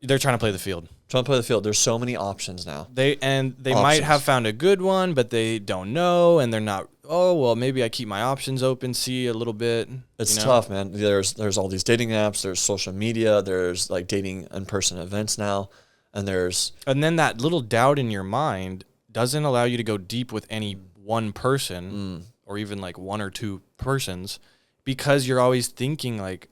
Speaker 2: They're trying to play the field.
Speaker 1: Trying to play the field. There's so many options now.
Speaker 2: They might have found a good one, but they don't know, and they're not. Oh well, maybe I keep my options open, see a little bit.
Speaker 1: It's tough, man. There's all these dating apps. There's social media. There's like dating in-person events now, and
Speaker 2: then that little doubt in your mind doesn't allow you to go deep with any one person. Or even like 1 or 2 persons, because you're always thinking like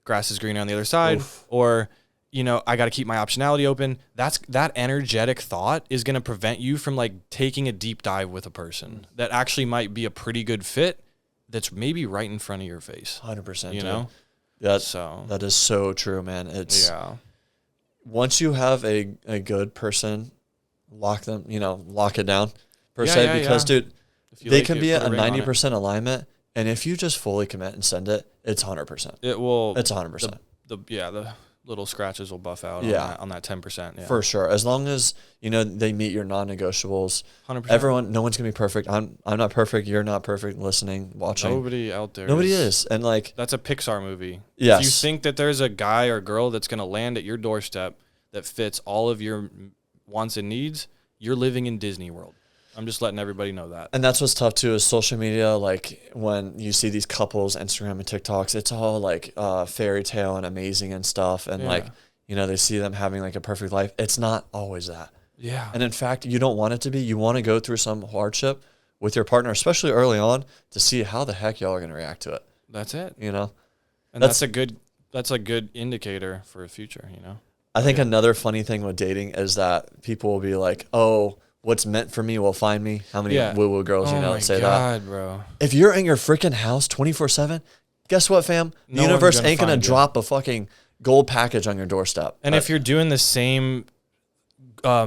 Speaker 2: grass is greener on the other side. Oof. Or, I got to keep my optionality open. That energetic thought is going to prevent you from like taking a deep dive with a person that actually might be a pretty good fit. That's maybe right in front of your face.
Speaker 1: 100%.
Speaker 2: You know?
Speaker 1: That is so true, man. Once you have a good person, lock it down per se, because dude, they can be a 90% alignment, and if you just fully commit and send it, it's 100%.
Speaker 2: It will.
Speaker 1: It's 100%.
Speaker 2: The little scratches will buff out on that 10%. Yeah.
Speaker 1: For sure. As long as they meet your non-negotiables.
Speaker 2: 100%.
Speaker 1: No one's gonna be perfect. I'm not perfect. You're not perfect. Listening, watching.
Speaker 2: Nobody out there.
Speaker 1: Nobody is. And like
Speaker 2: that's a Pixar movie.
Speaker 1: Yes.
Speaker 2: If you think that there's a guy or girl that's gonna land at your doorstep that fits all of your wants and needs, you're living in Disney World. I'm just letting everybody know that.
Speaker 1: And that's what's tough too is social media. Like when you see these couples, Instagram and TikToks, it's all like fairy tale and amazing and stuff. And like, they see them having like a perfect life. It's not always that.
Speaker 2: Yeah.
Speaker 1: And in fact, you don't want it to be. You want to go through some hardship with your partner, especially early on, to see how the heck y'all are going to react to it.
Speaker 2: That's it.
Speaker 1: And
Speaker 2: that's a good indicator for a future,
Speaker 1: I think another funny thing with dating is that people will be like, oh, what's meant for me will find me. How many woo-woo girls, say that?
Speaker 2: Bro.
Speaker 1: If you're in your freaking house 24/7, guess what, fam? The universe ain't going to drop a fucking gold package on your doorstep.
Speaker 2: And if you're doing the same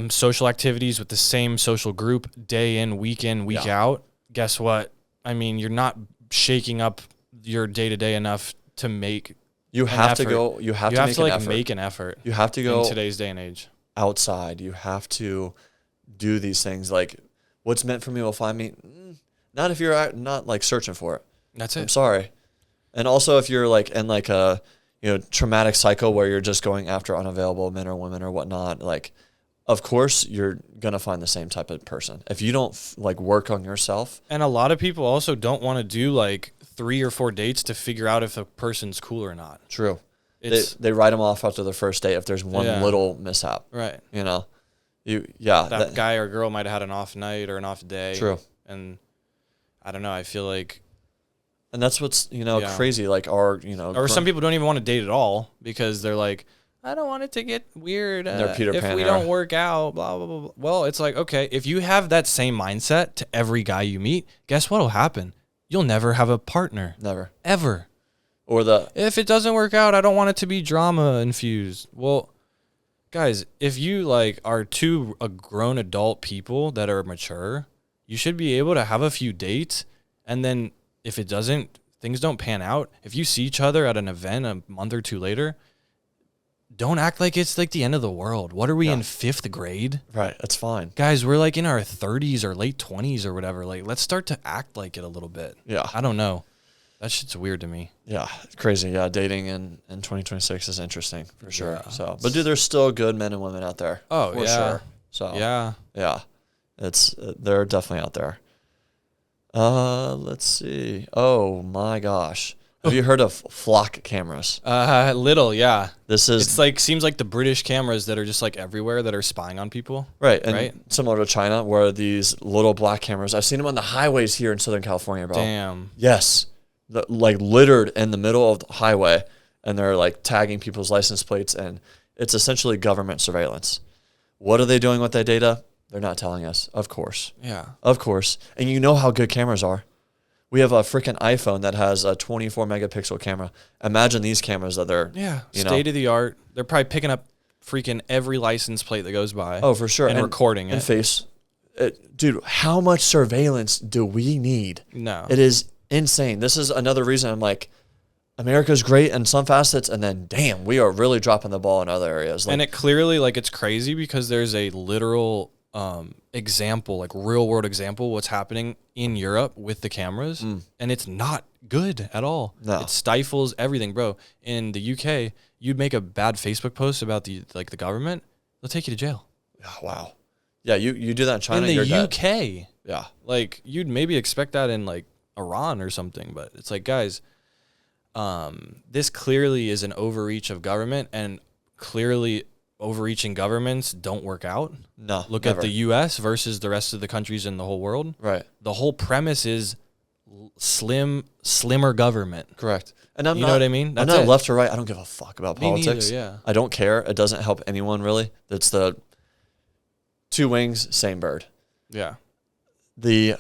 Speaker 2: social activities with the same social group day in, week out, guess what? I mean, you're not shaking up your day-to-day enough to make
Speaker 1: you have to go. You have to
Speaker 2: make an effort.
Speaker 1: You have to go
Speaker 2: in today's day and age.
Speaker 1: Outside. You have to do these things. Like, what's meant for me will find me. Not if you're not like searching for it.
Speaker 2: That's it.
Speaker 1: I'm sorry. And also, if you're like in like a traumatic cycle where you're just going after unavailable men or women or whatnot, like, of course you're gonna find the same type of person if you don't like work on yourself.
Speaker 2: And a lot of people also don't want to do like 3 or 4 dates to figure out if a person's cool or not.
Speaker 1: True. They write them off after the first date if there's one little mishap.
Speaker 2: Right.
Speaker 1: That
Speaker 2: guy or girl might have had an off night or an off day.
Speaker 1: True.
Speaker 2: And I don't know. I feel like.
Speaker 1: And that's what's crazy. Like or
Speaker 2: some people don't even want to date at all because they're like, I don't want it to get weird if we don't work out, blah, blah, blah, blah. Well, it's like, okay, if you have that same mindset to every guy you meet, guess what will happen? You'll never have a partner.
Speaker 1: Never.
Speaker 2: Ever.
Speaker 1: Or
Speaker 2: if it doesn't work out, I don't want it to be drama infused. Well, guys, if you like are two grown adult people that are mature, you should be able to have a few dates. And then if things don't pan out, if you see each other at an event a month or two later, don't act like it's like the end of the world. What are we in 5th grade?
Speaker 1: Right. That's fine.
Speaker 2: Guys, we're like in our 30s or late 20s or whatever. Like, let's start to act like it a little bit.
Speaker 1: Yeah.
Speaker 2: I don't know. That shit's weird to me.
Speaker 1: Yeah. Crazy. Yeah. Dating in 2026 is interesting for sure. So, but dude, there's still good men and women out there.
Speaker 2: Oh,
Speaker 1: for sure. So,
Speaker 2: yeah.
Speaker 1: They're definitely out there. Let's see. Oh my gosh. Have you heard of flock cameras?
Speaker 2: Little, yeah.
Speaker 1: It's
Speaker 2: like seems like the British cameras that are just like everywhere that are spying on people.
Speaker 1: Right, and similar to China, where these little black cameras. I've seen them on the highways here in Southern California, bro.
Speaker 2: Damn.
Speaker 1: Yes, like littered in the middle of the highway, and they're like tagging people's license plates, and it's essentially government surveillance. What are they doing with that data? They're not telling us. Of course.
Speaker 2: Yeah.
Speaker 1: Of course, and you know how good cameras are. We have a freaking iPhone that has a 24 megapixel camera. Imagine these cameras that they're
Speaker 2: state of the art. They're probably picking up freaking every license plate that goes by.
Speaker 1: Oh, for sure,
Speaker 2: and recording
Speaker 1: and face. Dude, how much surveillance do we need?
Speaker 2: No,
Speaker 1: it is insane. This is another reason I'm like, America's great in some facets, and then damn, we are really dropping the ball in other areas.
Speaker 2: And it clearly it's crazy because there's a literal example, like real world example, what's happening in Europe with the cameras, and it's not good at all.
Speaker 1: No.
Speaker 2: It stifles everything, bro. In the UK, you'd make a bad Facebook post about the government, they'll take you to jail.
Speaker 1: Oh, wow. Yeah, you do that in China.
Speaker 2: In the
Speaker 1: you're
Speaker 2: UK,
Speaker 1: dead. Yeah,
Speaker 2: like you'd maybe expect that in like Iran or something, but it's like, guys, this clearly is an overreach of government, and clearly overreaching governments don't work out.
Speaker 1: No,
Speaker 2: look
Speaker 1: never.
Speaker 2: at the U.S. versus the rest of the countries in the whole world.
Speaker 1: Right.
Speaker 2: The whole premise is slimmer government.
Speaker 1: Correct. And I'm
Speaker 2: know what I mean?
Speaker 1: I'm not left or right. I don't give a fuck about politics.
Speaker 2: Neither, yeah.
Speaker 1: I don't care. It doesn't help anyone really. It's the two wings, same bird.
Speaker 2: Yeah.
Speaker 1: The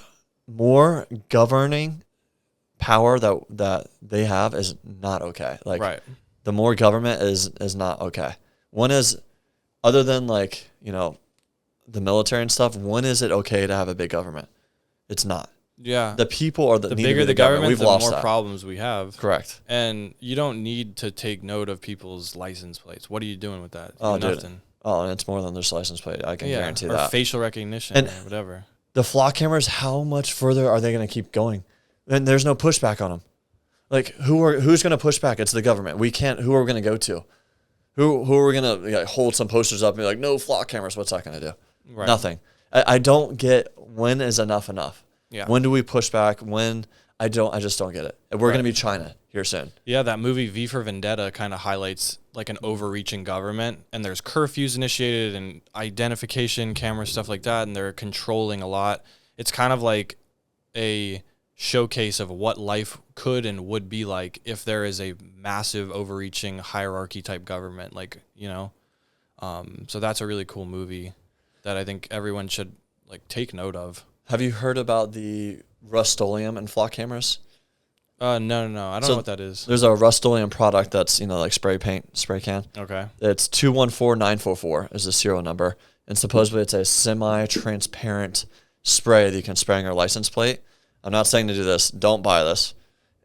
Speaker 1: more governing power that they have is not okay. Like,
Speaker 2: right.
Speaker 1: The more government is not okay. One is, other than like, the military and stuff, when is it okay to have a big government? It's not.
Speaker 2: Yeah.
Speaker 1: The people are
Speaker 2: the bigger the government, the more problems we have.
Speaker 1: Correct.
Speaker 2: And you don't need to take note of people's license plates. What are you doing with that?
Speaker 1: Oh, dude.
Speaker 2: Nothing.
Speaker 1: Oh, and it's more than just license plate. I can guarantee that.
Speaker 2: Or facial recognition
Speaker 1: and
Speaker 2: or whatever.
Speaker 1: The flock cameras, how much further are they going to keep going? And there's no pushback on them. Like, who's going to push back? It's the government. We can't. Who are we going to go to? Who are we going to hold some posters up and be like, no flock cameras? What's that going to do?
Speaker 2: Right.
Speaker 1: Nothing. I don't get when is enough.
Speaker 2: Yeah.
Speaker 1: When do we push back? I just don't get it. We're going to be China here soon.
Speaker 2: Yeah, that movie V for Vendetta kind of highlights like an overreaching government, and there's curfews initiated and identification cameras, stuff like that, and they're controlling a lot. It's kind of like a showcase of what life could and would be like if there is a massive overreaching hierarchy type government, so that's a really cool movie that I think everyone should take note of.
Speaker 1: Have you heard about the Rust-Oleum in flock cameras?
Speaker 2: No. I don't know what that is.
Speaker 1: There's a Rust-Oleum product that's, like spray can.
Speaker 2: Okay.
Speaker 1: It's 214944 is the serial number. And supposedly it's a semi-transparent spray that you can spray on your license plate. I'm not saying to do this. Don't buy this.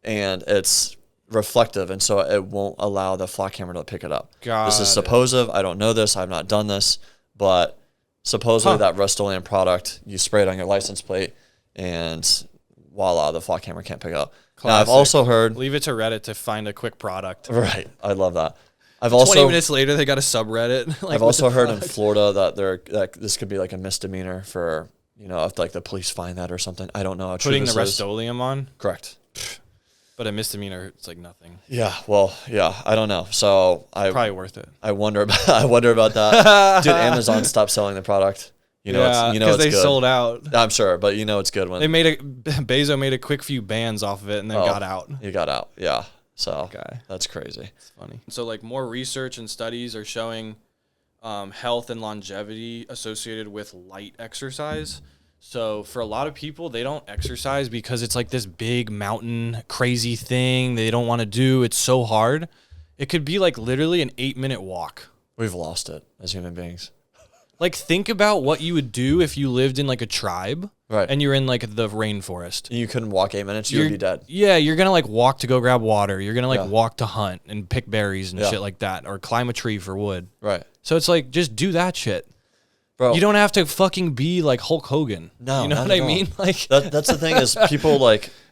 Speaker 1: And it's reflective, and so it won't allow the flock hammer to pick it up. This is suppositive. I don't know this. I've not done this. But supposedly that Rust-Oleum product, you spray it on your license plate, and voila, the flock hammer can't pick it up. Now, I've also heard...
Speaker 2: Leave it to Reddit to find a quick product.
Speaker 1: Right. I love that.
Speaker 2: 20 minutes later, they got a subreddit.
Speaker 1: I've also heard in Florida that this could be like a misdemeanor for, if like the police find that or something. I don't know how true
Speaker 2: putting
Speaker 1: this
Speaker 2: the
Speaker 1: is.
Speaker 2: Rust-Oleum on?
Speaker 1: Correct.
Speaker 2: But a misdemeanor, it's like nothing.
Speaker 1: Yeah, well, I don't know. So
Speaker 2: probably worth it.
Speaker 1: I wonder about that. Dude, Amazon stopped selling the product.
Speaker 2: Because they
Speaker 1: good.
Speaker 2: Sold out.
Speaker 1: I'm sure, but it's good when
Speaker 2: Bezos made a quick few bands off of it and then got out.
Speaker 1: He got out, yeah. So that's crazy.
Speaker 2: It's funny. So like more research and studies are showing health and longevity associated with light exercise. So for a lot of people, they don't exercise because it's like this big mountain crazy thing they don't want to do. It's so hard. It could be like literally an 8-minute walk.
Speaker 1: We've lost it as human beings.
Speaker 2: Like think about what you would do if you lived in like a tribe.
Speaker 1: Right.
Speaker 2: And you're in like the rainforest.
Speaker 1: You couldn't walk 8 minutes, you would be dead.
Speaker 2: Yeah, you're going to like walk to go grab water. You're going to like walk to hunt and pick berries and shit like that, or climb a tree for wood.
Speaker 1: Right.
Speaker 2: So it's like, just do that shit.
Speaker 1: Bro,
Speaker 2: you don't have to fucking be like Hulk Hogan.
Speaker 1: No,
Speaker 2: you know what I mean? Like
Speaker 1: that's the thing is people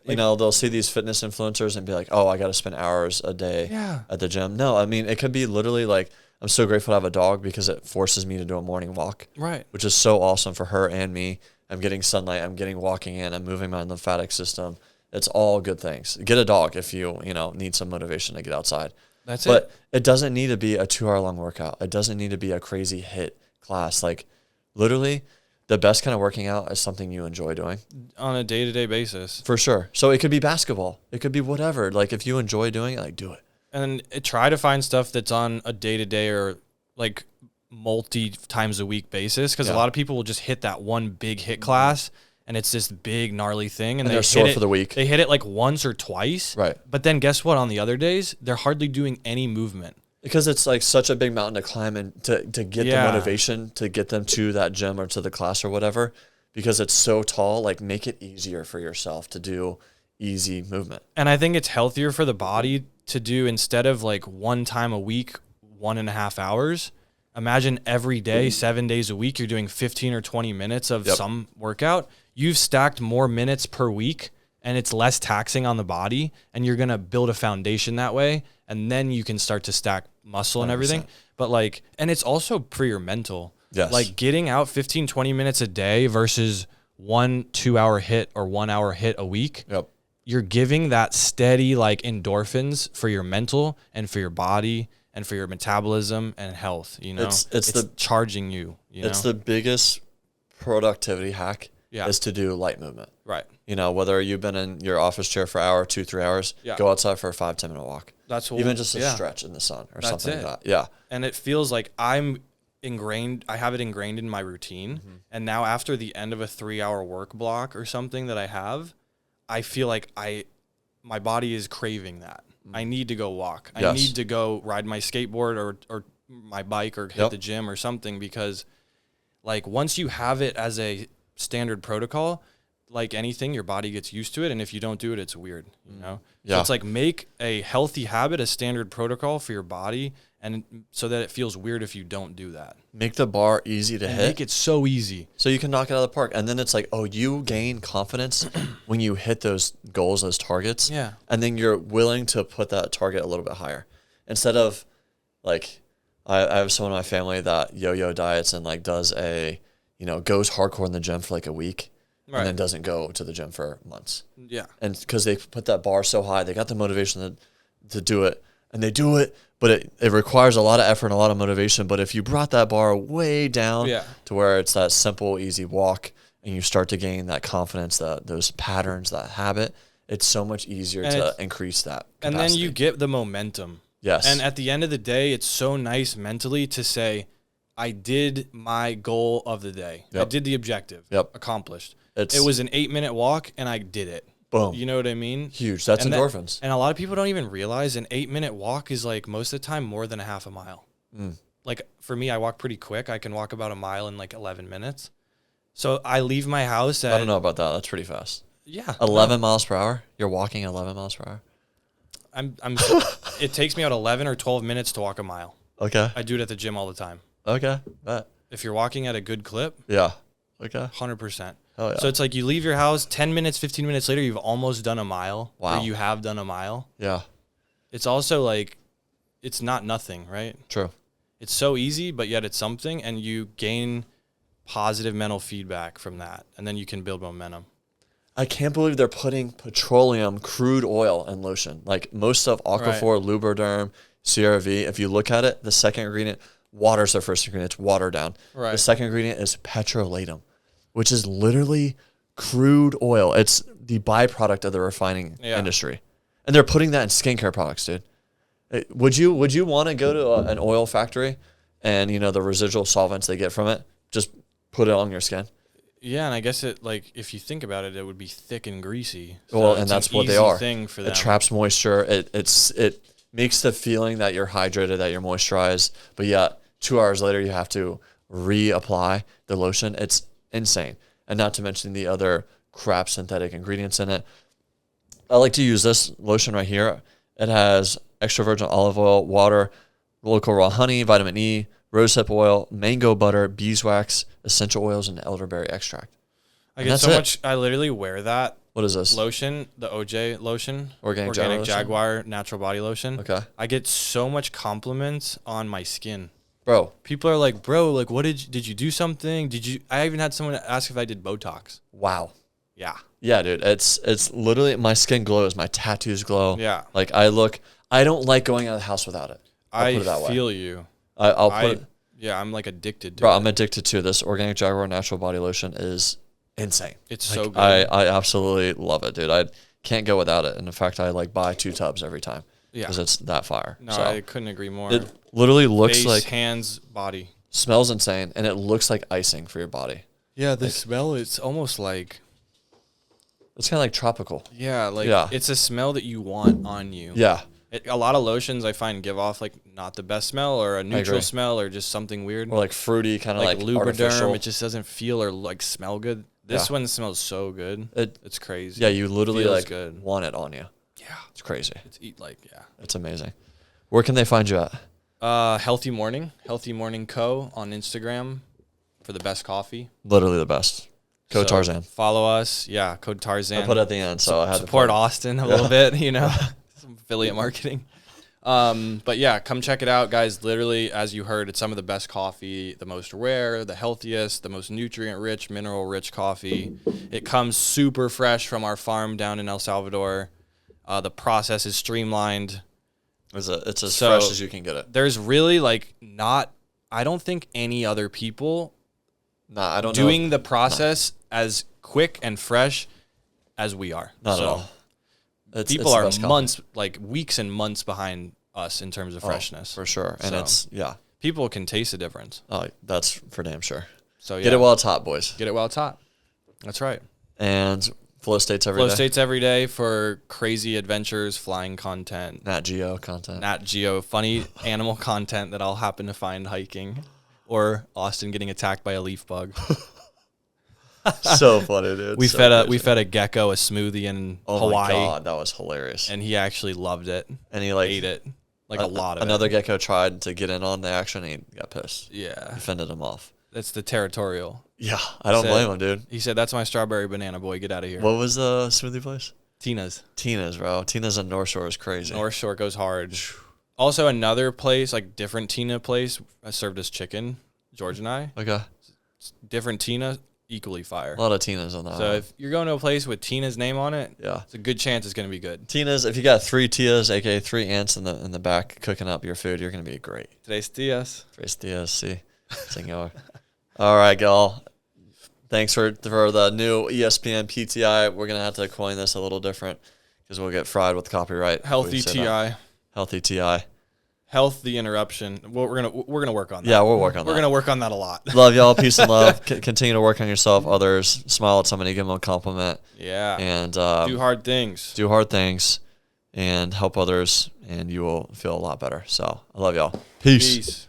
Speaker 1: they'll see these fitness influencers and be like, oh, I got to spend hours a day at the gym. No, I mean, it could be literally like, I'm so grateful to have a dog because it forces me to do a morning walk. Right. Which is so awesome for her and me. I'm getting sunlight. I'm getting walking in. I'm moving my lymphatic system. It's all good things. Get a dog if you need some motivation to get outside.
Speaker 2: That's
Speaker 1: it. But it doesn't need to be a 2-hour-long workout. It doesn't need to be a crazy HIIT class. Like, literally, the best kind of working out is something you enjoy doing.
Speaker 2: On a day-to-day basis.
Speaker 1: For sure. So it could be basketball. It could be whatever. Like, if you enjoy doing it, like, do it.
Speaker 2: And try to find stuff that's on a day-to-day or, like, multi times a week basis, because a lot of people will just hit that one big HIIT class, and it's this big, gnarly thing. And
Speaker 1: they're sore for the week.
Speaker 2: They hit it, like, once or twice. Right. But then guess what? On the other days, they're hardly doing any movement.
Speaker 1: Because it's like such a big mountain to climb and to get the motivation to get them to that gym or to the class or whatever, because it's so tall, like make it easier for yourself to do easy movement.
Speaker 2: And I think it's healthier for the body to do, instead of like one time a week, 1.5 hours, imagine every day, 7 days a week, you're doing 15 or 20 minutes of some workout. You've stacked more minutes per week and it's less taxing on the body, and you're going to build a foundation that way. And then you can start to stack muscle and everything. 100%. But like, and it's also for your mental. Yes. Like getting out 15, 20 minutes a day versus 1 2-hour HIIT or 1 hour HIIT a week. Yep. You're giving that steady like endorphins for your mental and for your body and for your metabolism and health. It's the charging you.
Speaker 1: It's the biggest productivity hack is to do light movement. Right. Whether you've been in your office chair for an hour, 2-3 hours, go outside for a 5-10 minute walk. That's even just a stretch in the sun or something like that. Yeah.
Speaker 2: And it feels like I have it ingrained in my routine. Mm-hmm. And now after the end of a 3-hour work block or something that I have, I feel like my body is craving that. Mm-hmm. I need to go walk. Yes. I need to go ride my skateboard or my bike or hit the gym or something, because like once you have it as a standard protocol, like anything, your body gets used to it, and if you don't do it, it's weird, Yeah. So it's like make a healthy habit a standard protocol for your body, and so that it feels weird if you don't do that.
Speaker 1: Make the bar easy to hit.
Speaker 2: Make it so easy.
Speaker 1: So you can knock it out of the park, and then it's like, oh, you gain confidence when you hit those goals, those targets. Yeah. And then you're willing to put that target a little bit higher. Instead of like, I have someone in my family that yo-yo diets and like does goes hardcore in the gym for like a week. Right. And then doesn't go to the gym for months. Yeah. And because they put that bar so high, they got the motivation to do it, and they do it, but it requires a lot of effort and a lot of motivation. But if you brought that bar way down to where it's that simple, easy walk, and you start to gain that confidence, those patterns, that habit, it's so much easier to increase that capacity.
Speaker 2: And then you get the momentum. Yes. And at the end of the day, it's so nice mentally to say, I did my goal of the day. Yep. I did the objective. Yep. Accomplished. It was an 8-minute walk, and I did it.
Speaker 1: Boom.
Speaker 2: You know what I mean?
Speaker 1: Huge. That's
Speaker 2: and
Speaker 1: endorphins.
Speaker 2: And a lot of people don't even realize an 8-minute walk is like most of the time more than a half a mile. Like for me, I walk pretty quick. I can walk about a mile in like 11 minutes. So I leave my house at...
Speaker 1: I don't know about that. That's pretty fast.
Speaker 2: Yeah.
Speaker 1: 11 miles per hour? You're walking 11 miles per hour?
Speaker 2: It takes me about 11 or 12 minutes to walk a mile.
Speaker 1: Okay.
Speaker 2: I do it at the gym all the time.
Speaker 1: Okay. Bet.
Speaker 2: If you're walking at a good clip,
Speaker 1: Yeah. Okay.
Speaker 2: 100%.
Speaker 1: Hell yeah.
Speaker 2: So it's like you leave your house, 10 minutes, 15 minutes later, you've almost done a mile.
Speaker 1: Wow.
Speaker 2: Or you have done a mile.
Speaker 1: Yeah.
Speaker 2: It's also like, it's not nothing, right?
Speaker 1: True.
Speaker 2: It's so easy, but yet it's something, and you gain positive mental feedback from that, and then you can build momentum.
Speaker 1: I can't believe they're putting petroleum, crude oil, in lotion. Like most of Aquaphor, Lubriderm, CRV, if you look at it, the second ingredient, water's the first ingredient. It's watered down.
Speaker 2: Right.
Speaker 1: The second ingredient is petrolatum, which is literally crude oil. It's the byproduct of the refining industry. And they're putting that in skincare products, dude. Would you want to go to an oil factory and, you know, the residual solvents they get from it, just put it on your skin?
Speaker 2: Yeah, and I guess it, like, if you think about it, it would be thick and greasy. So
Speaker 1: Well, and that's what they are.
Speaker 2: Thing for them.
Speaker 1: It traps moisture. It makes the feeling that you're hydrated, that you're moisturized, but yet 2 hours later you have to reapply the lotion. It's insane. And not to mention the other crap synthetic ingredients in it. I like to use this lotion right here. It has extra virgin olive oil, water, local raw honey, vitamin E, rosehip oil, mango butter, beeswax, essential oils, and elderberry extract.
Speaker 2: I get so much. I literally wear that.
Speaker 1: What is this?
Speaker 2: Lotion, the OJ lotion.
Speaker 1: Organic
Speaker 2: Jaguar Natural Body Lotion.
Speaker 1: Okay.
Speaker 2: I get so much compliments on my skin.
Speaker 1: Bro.
Speaker 2: People are like, bro, like, what did you do something? I even had someone ask if I did Botox.
Speaker 1: Wow.
Speaker 2: Yeah.
Speaker 1: Yeah, dude. It's literally, my skin glows, my tattoos glow.
Speaker 2: Yeah.
Speaker 1: Like I don't like going out of the house without it. I'll put it that way.
Speaker 2: Feel you.
Speaker 1: I'll put it.
Speaker 2: Yeah, I'm like addicted to it.
Speaker 1: Bro, I'm addicted to this. Organic Jaguar Natural Body Lotion is insane.
Speaker 2: It's
Speaker 1: like,
Speaker 2: so good.
Speaker 1: I absolutely love it, dude. I can't go without it. And in fact, I like buy 2 tubs every time. Yeah. Because it's that fire.
Speaker 2: No,
Speaker 1: so
Speaker 2: I couldn't agree more.
Speaker 1: It literally looks
Speaker 2: Face,
Speaker 1: like
Speaker 2: hands, body.
Speaker 1: Smells insane, and it looks like icing for your body.
Speaker 2: Yeah, the smell, it's almost like,
Speaker 1: it's kind of like tropical.
Speaker 2: Yeah, it's a smell that you want on you.
Speaker 1: Yeah.
Speaker 2: A lot of lotions I find give off like not the best smell, or a neutral smell, or just something weird.
Speaker 1: Or like fruity, kind of like
Speaker 2: Lubriderm.
Speaker 1: artificial.
Speaker 2: It just doesn't feel or like smell good. This one smells so good. It's crazy.
Speaker 1: Yeah, you literally
Speaker 2: Feels
Speaker 1: like
Speaker 2: good.
Speaker 1: want it on you.
Speaker 2: Yeah,
Speaker 1: it's crazy. It's amazing. Where can they find you at?
Speaker 2: Healthy Morning Co. on Instagram for the best coffee.
Speaker 1: Literally the best. Code Tarzan.
Speaker 2: Follow us. Yeah, code Tarzan.
Speaker 1: I put it at the end, so I had
Speaker 2: support Austin a little bit. You know, some affiliate marketing. But yeah, come check it out, guys. Literally, as you heard, it's some of the best coffee, the most rare, the healthiest, the most nutrient-rich, mineral-rich coffee. It comes super fresh from our farm down in El Salvador. The process is streamlined.
Speaker 1: It's as fresh as you can get it.
Speaker 2: There's really I don't think any other people doing the process as quick and fresh as we are.
Speaker 1: Not at all.
Speaker 2: People are months, like weeks and months behind us in terms of freshness.
Speaker 1: For sure. And
Speaker 2: people can taste the difference.
Speaker 1: Oh, that's for damn sure.
Speaker 2: So yeah.
Speaker 1: Get it while it's hot, boys.
Speaker 2: Get it while it's hot. That's right.
Speaker 1: And flow states every day.
Speaker 2: Flow states every day for crazy adventures, flying content.
Speaker 1: Nat Geo content.
Speaker 2: Nat Geo, funny animal content that I'll happen to find hiking. Or Austin getting attacked by a leaf bug.
Speaker 1: So funny, dude.
Speaker 2: We fed a gecko a smoothie in Hawaii.
Speaker 1: Oh my god, that was hilarious.
Speaker 2: And he actually loved it.
Speaker 1: And he
Speaker 2: ate it. Like a lot of it.
Speaker 1: Another gecko tried to get in on the action and he got pissed.
Speaker 2: Yeah.
Speaker 1: He fended him off.
Speaker 2: That's the territorial.
Speaker 1: Yeah, I don't blame him, dude.
Speaker 2: He said, "That's my strawberry banana boy. Get out of here."
Speaker 1: What was the smoothie place?
Speaker 2: Tina's,
Speaker 1: bro. Tina's in North Shore is crazy.
Speaker 2: North Shore goes hard. Also, another place, like different Tina place, served us chicken. George and I.
Speaker 1: Okay.
Speaker 2: Different Tina, equally fire.
Speaker 1: A lot of Tina's on that.
Speaker 2: So if you're going to a place with Tina's name on it, it's a good chance it's going to be good.
Speaker 1: Tina's, if you got 3 Tias, aka 3 ants in the back cooking up your food, you're going to be great.
Speaker 2: Tres Tias.
Speaker 1: Tres Tias, sí. Señor. All right, y'all. Thanks for the new ESPN PTI. We're going to have to coin this a little different because we'll get fried with copyright.
Speaker 2: Healthy TI.
Speaker 1: Healthy TI.
Speaker 2: Health, the interruption. Well, we're gonna work on that.
Speaker 1: Yeah, we'll work on that.
Speaker 2: We're gonna work on that a lot.
Speaker 1: Love y'all. Peace and love. Continue to work on yourself, others. Smile at somebody, give them a compliment.
Speaker 2: Yeah.
Speaker 1: And
Speaker 2: do hard things.
Speaker 1: Do hard things and help others, and you will feel a lot better. So I love y'all. Peace.